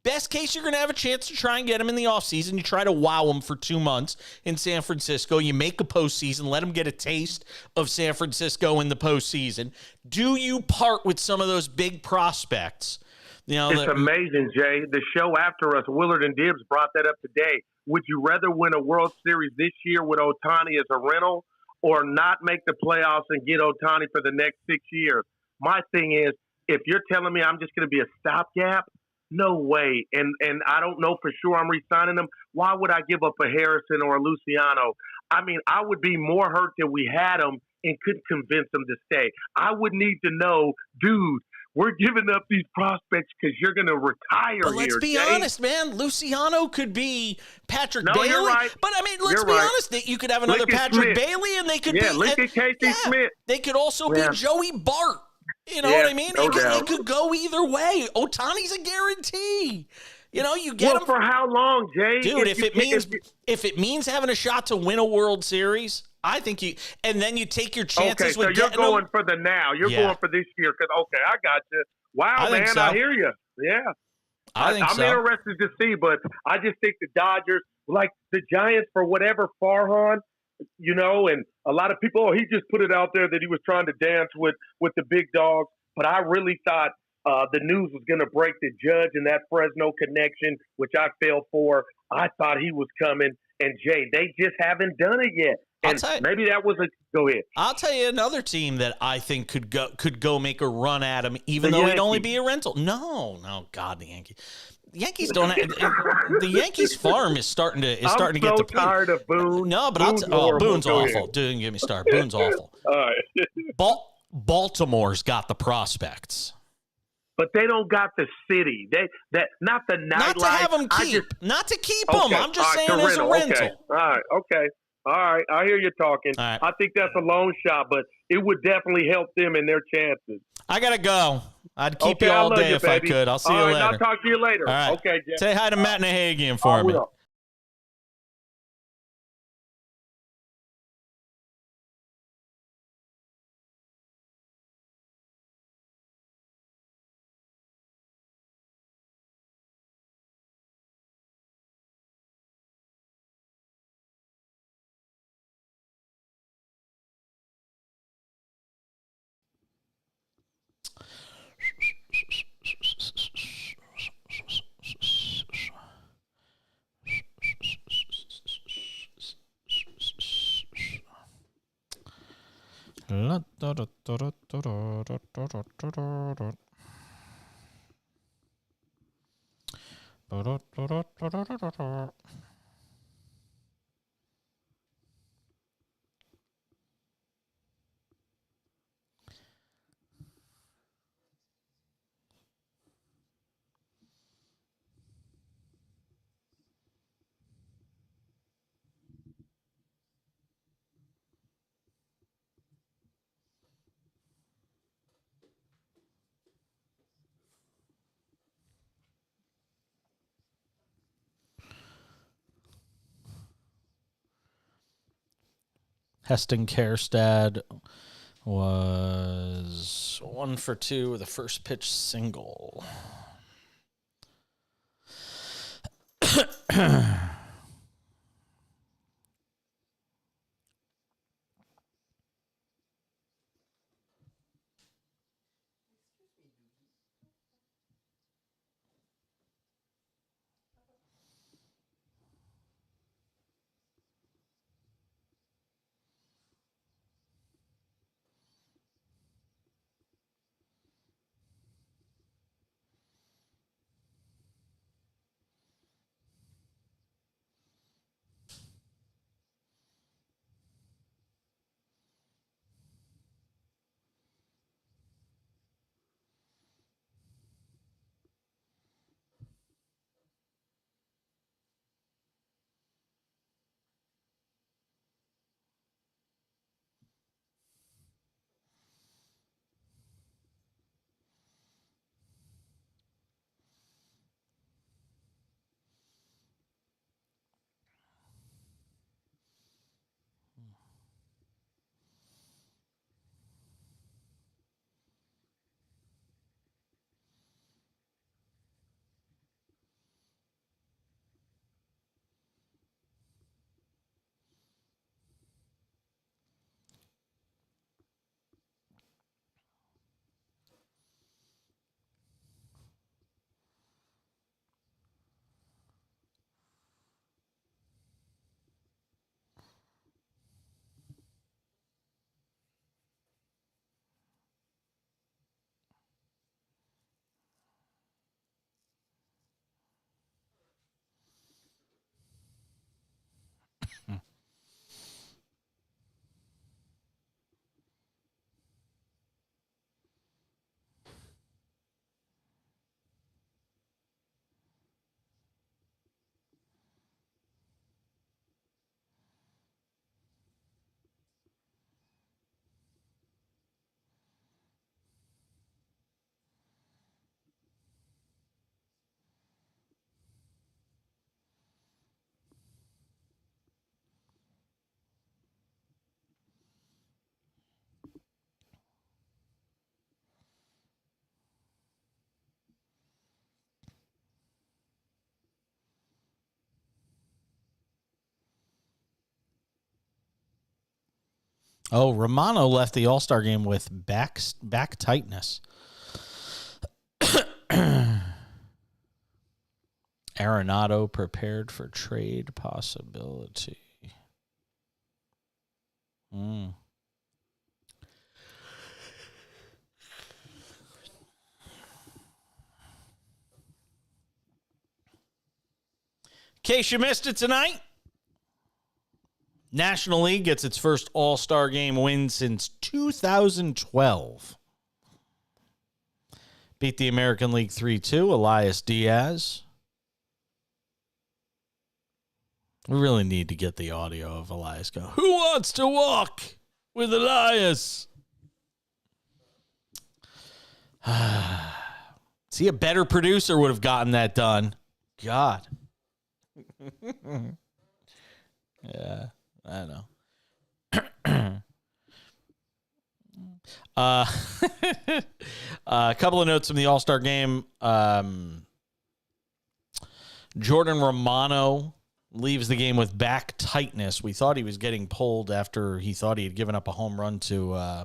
best case, you're going to have a chance to try and get him in the offseason. You try to wow him for 2 months in San Francisco. You make a postseason. Let him get a taste of San Francisco in the postseason. Do you part with some of those big prospects? It's amazing, Jay. The show after us, Willard and Dibbs, brought that up today. Would you rather win a World Series this year with Ohtani as a rental or not make the playoffs and get Ohtani for the next 6 years? My thing is, if you're telling me I'm just going to be a stopgap, no way. And I don't know for sure I'm re-signing him. Why would I give up a Harrison or a Luciano? I mean, I would be more hurt that we had him and couldn't convince him to stay. I would need to know, dude, we're giving up these prospects because you're going to retire but let's be honest, man. Luciano could be Patrick Bailey. You're right. But, I mean, let's be honest. That you could have another Patrick Bailey, and they could be – look at Casey Smith. They could also be Joey Bart. You know what I mean? It could go either way. Ohtani's a guarantee. You know, you get him for how long, Jay? Dude, if it means having a shot to win a World Series – I think and then you take your chances with getting so you're going for the now. You're going for this year because, I got you. Wow, man, I hear you. Yeah. I'm interested to see, but I just think the Dodgers, like the Giants, for whatever, Farhan, and a lot of people, he just put it out there that he was trying to dance with the big dogs. But I really thought the news was going to break the Judge and that Fresno connection, which I fell for. I thought he was coming. And, Jay, they just haven't done it yet. And maybe that was go ahead. I'll tell you another team that I think could go make a run at him, even though he'd only be a rental. No, God, the Yankees. Yankees don't. The Yankees farm is starting to get I'm so depleted. tired of Boone. No, but Boone's horrible. Boone's Go awful. ahead. Don't get me started. Boone's awful. All right. Baltimore's got the prospects. But they don't got the city. Not the nightlife. Not to have them keep. Not to keep them. I'm just saying as a rental. Okay. All right. Okay. All right. I hear you talking. Right. I think that's a long shot, but it would definitely help them in their chances. I got to go. I'd keep Okay, you all I love day you, if baby. I could. I'll see all you right, later. I'll talk to you later. All right. Okay, Jeff. Say hi to Matt Nahagian for I me. will. Heston Kjerstad was 1 for 2 with a first pitch single. Oh, Romano left the All-Star game with back tightness. Arenado prepared for trade possibility. case you missed it tonight, National League gets its first All-Star Game win since 2012. Beat the American League 3-2, Elias Diaz. We really need to get the audio of Elias go, "Who wants to walk with Elias?" See, a better producer would have gotten that done. God. Yeah, I know. A couple of notes from the All-Star game. Jordan Romano leaves the game with back tightness. We thought he was getting pulled after he thought he had given up a home run to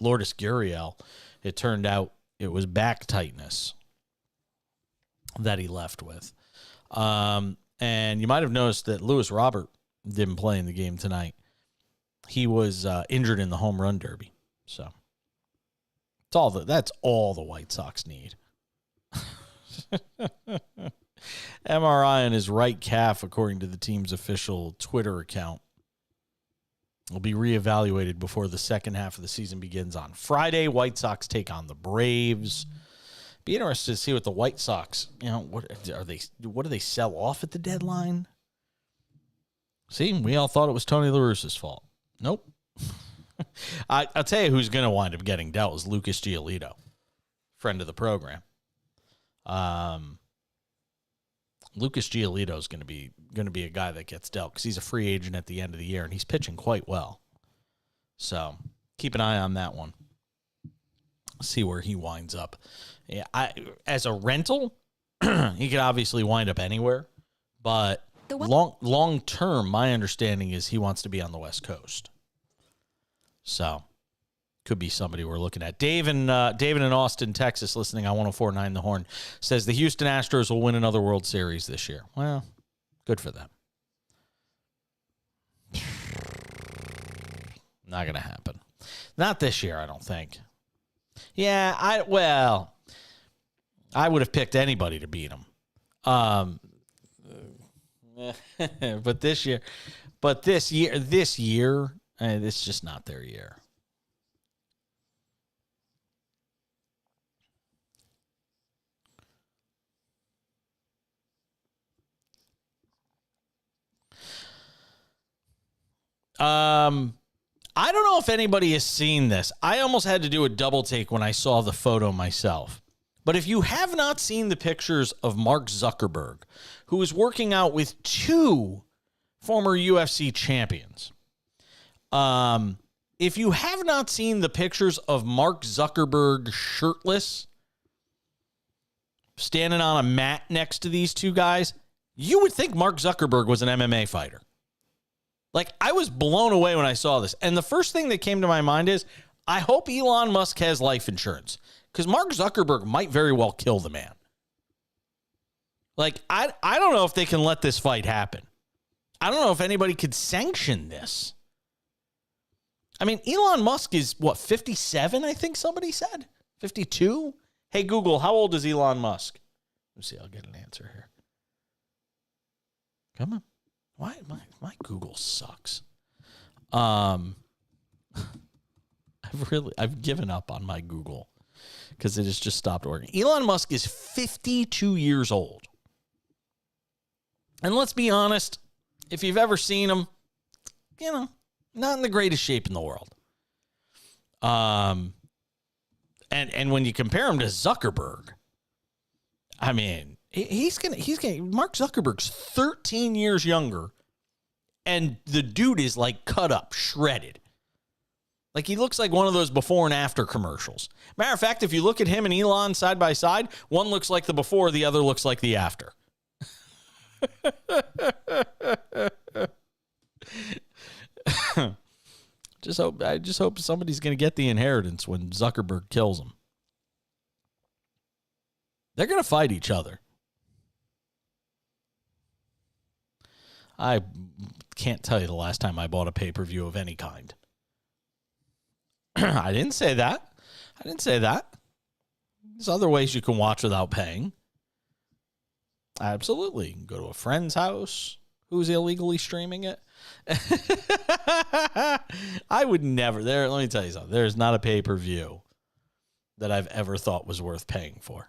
Lourdes Gurriel. It turned out it was back tightness that he left with. And you might have noticed that Lewis Robert didn't play in the game tonight. He was injured in the home run derby. So that's all the White Sox need. MRI on his right calf, according to the team's official Twitter account, will be reevaluated before the second half of the season begins on Friday. White Sox take on the Braves. Be interested to see what the White Sox, what do they sell off at the deadline? See, we all thought it was Tony La Russa's fault. Nope. I'll tell you who's going to wind up getting dealt is Lucas Giolito, friend of the program. Lucas Giolito is going to be a guy that gets dealt because he's a free agent at the end of the year and he's pitching quite well. So keep an eye on that one. See where he winds up. Yeah, as a rental, he could obviously wind up anywhere, but long term, my understanding is he wants to be on the West Coast. So could be somebody we're looking at. David in Austin, Texas, listening on 104.9 The Horn, says the Houston Astros will win another World Series this year. Well, good for them. Not going to happen. Not this year, I don't think. Yeah, I would have picked anybody to beat them. But this year, it's just not their year. I don't know if anybody has seen this. I almost had to do a double take when I saw the photo myself. But if you have not seen the pictures of Mark Zuckerberg, who is working out with two former UFC champions, if you have not seen the pictures of Mark Zuckerberg shirtless, standing on a mat next to these two guys, you would think Mark Zuckerberg was an MMA fighter. Like, I was blown away when I saw this. And the first thing that came to my mind is, I hope Elon Musk has life insurance. Because Mark Zuckerberg might very well kill the man. Like, I don't know if they can let this fight happen. I don't know if anybody could sanction this. I mean, Elon Musk is, 57, I think somebody said? 52? Hey, Google, how old is Elon Musk? Let's see, I'll get an answer here. Come on. Why my Google sucks. I've given up on my Google because it has just stopped working. Elon Musk is 52 years old. And let's be honest, if you've ever seen him, not in the greatest shape in the world. And when you compare him to Zuckerberg, I mean, Mark Zuckerberg's 13 years younger, and the dude is like cut up, shredded. Like, he looks like one of those before and after commercials. Matter of fact, if you look at him and Elon side by side, one looks like the before, the other looks like the after. I just hope somebody's going to get the inheritance when Zuckerberg kills him. They're going to fight each other. I can't tell you the last time I bought a pay-per-view of any kind. I didn't say that. There's other ways you can watch without paying. Absolutely. You can go to a friend's house who's illegally streaming it. I would never. Let me tell you something. There's not a pay-per-view that I've ever thought was worth paying for.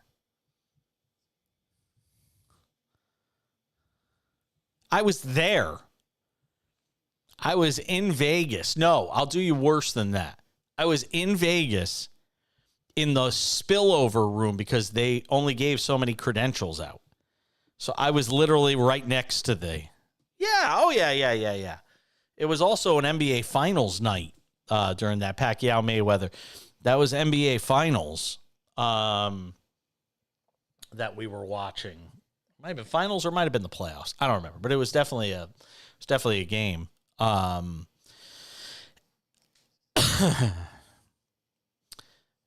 I was there. I was in Vegas. No, I'll do you worse than that. I was in Vegas in the spillover room because they only gave so many credentials out. So I was literally right next to yeah. It was also an NBA Finals night during that Pacquiao Mayweather. That was NBA Finals that we were watching. Might have been finals or might have been the playoffs. I don't remember, but it was definitely a game.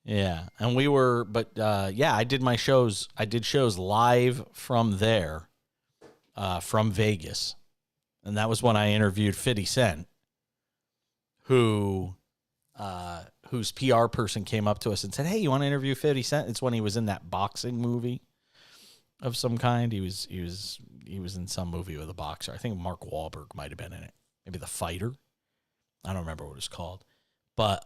Yeah, and we were, but I did my shows. I did shows live from there, from Vegas, and that was when I interviewed 50 Cent, whose PR person came up to us and said, "Hey, you want to interview 50 Cent?" It's when he was in that boxing movie of some kind. He was in some movie with a boxer. I think Mark Wahlberg might have been in it. Maybe The Fighter. I don't remember what it's called. But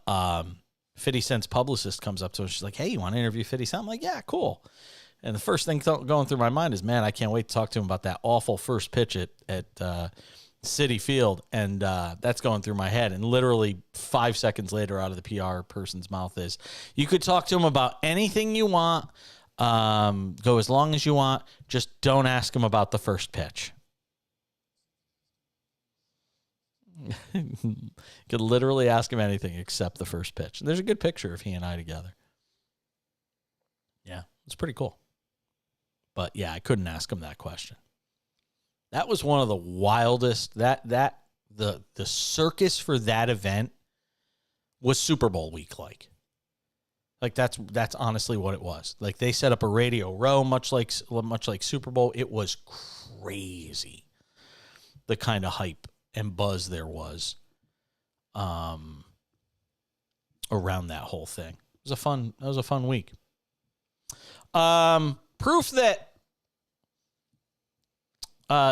50 Cent's publicist comes up to us. She's like, "Hey, you want to interview 50 Cent?" I'm like, "Yeah, cool." And the first thing going through my mind is, man, I can't wait to talk to him about that awful first pitch at Citi Field. And that's going through my head. And literally 5 seconds later, out of the PR person's mouth is, "You could talk to him about anything you want. Go as long as you want. Just don't ask him about the first pitch." Could literally ask him anything except the first pitch. And there's a good picture of he and I together. Yeah, it's pretty cool. But yeah, I couldn't ask him that question. That was one of the wildest. The circus for that event was Super Bowl week like. Like that's honestly what it was. Like they set up a Radio Row, much like Super Bowl. It was crazy, the kind of hype and buzz there was around that whole thing. It was a fun week. Proof that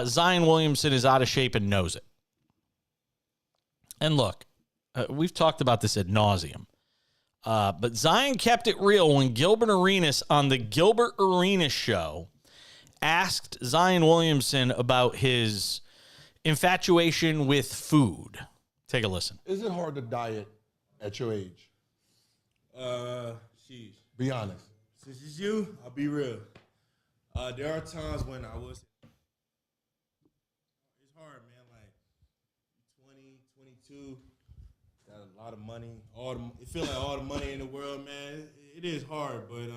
Zion Williamson is out of shape and knows it. And look, we've talked about this ad nauseum. But Zion kept it real when Gilbert Arenas on the Gilbert Arenas show asked Zion Williamson about his infatuation with food. Take a listen. Is it hard to diet at your age? Sheesh. Be honest. Since it's you, I'll be real. There are times when I was. It's hard, man. Like 20, 22, got a lot of money. It feels like all the money in the world, man. It is hard, but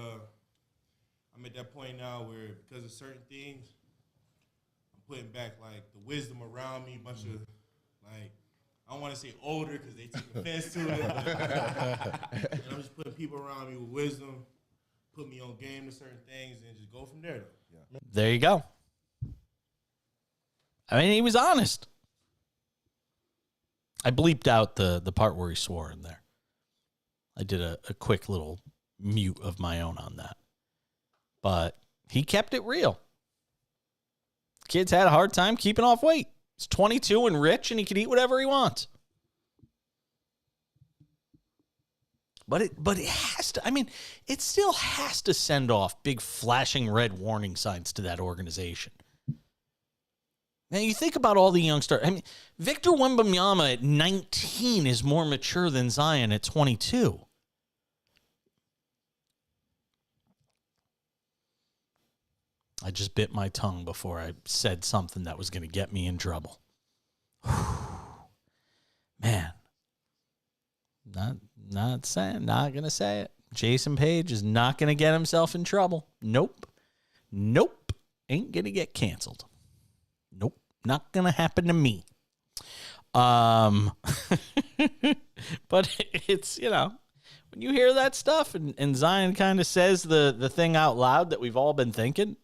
I'm at that point now where because of certain things, I'm putting back like the wisdom around me. Bunch of like. I don't want to say older because they take offense to it. But I'm just putting people around me with wisdom, put me on game to certain things, and just go from there. Yeah. There you go. I mean, he was honest. I bleeped out the part where he swore in there. I did a quick little mute of my own on that. But he kept it real. Kids had a hard time keeping off weight. He's 22 and rich, and he can eat whatever he wants. But it has to, I mean, it still has to send off big flashing red warning signs to that organization. Now, you think about all the young stars. I mean, Victor Wembanyama at 19 is more mature than Zion at 22. I just bit my tongue before I said something that was going to get me in trouble. Man. Not going to say it. Jason Page is not going to get himself in trouble. Nope. Ain't going to get canceled. Nope. Not going to happen to me. But it's, you know, when you hear that stuff and Zion kind of says the thing out loud that we've all been thinking,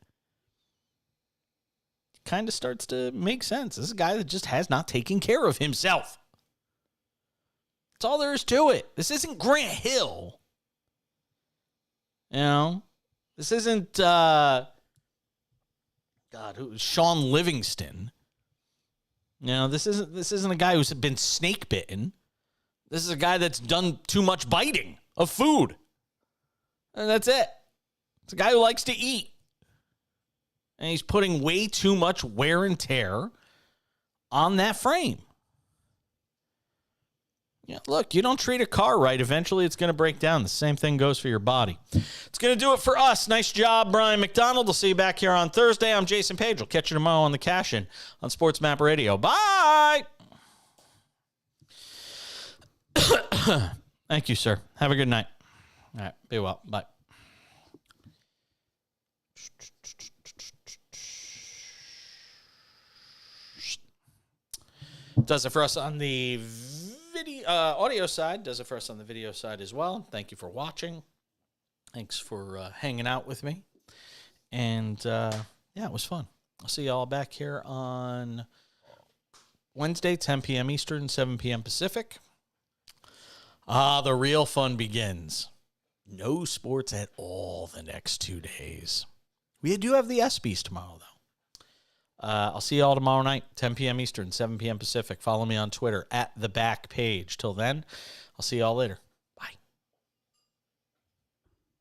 kind of starts to make sense. This is a guy that just has not taken care of himself. That's all there is to it. This isn't Grant Hill. You know, this isn't God, who? Sean Livingston. This isn't a guy who's been snake bitten. This is a guy that's done too much biting of food. And that's it. It's a guy who likes to eat. And he's putting way too much wear and tear on that frame. Yeah, look, you don't treat a car right, eventually it's going to break down. The same thing goes for your body. It's going to do it for us. Nice job, Brian McDonald. We'll see you back here on Thursday. I'm Jason Page. We'll catch you tomorrow on the Cash-In on SportsMap Radio. Bye! Thank you, sir. Have a good night. All right, be well. Bye. Does it for us on the video audio side. Does it for us on the video side as well. Thank you for watching. Thanks for hanging out with me. And it was fun. I'll see y'all back here on Wednesday, 10 p.m. Eastern, 7 p.m. Pacific. The real fun begins. No sports at all the next 2 days. We do have the ESPYs tomorrow, though. I'll see you all tomorrow night, 10 p.m. Eastern, 7 p.m. Pacific. Follow me on Twitter, @TheBackPage. Till then, I'll see you all later.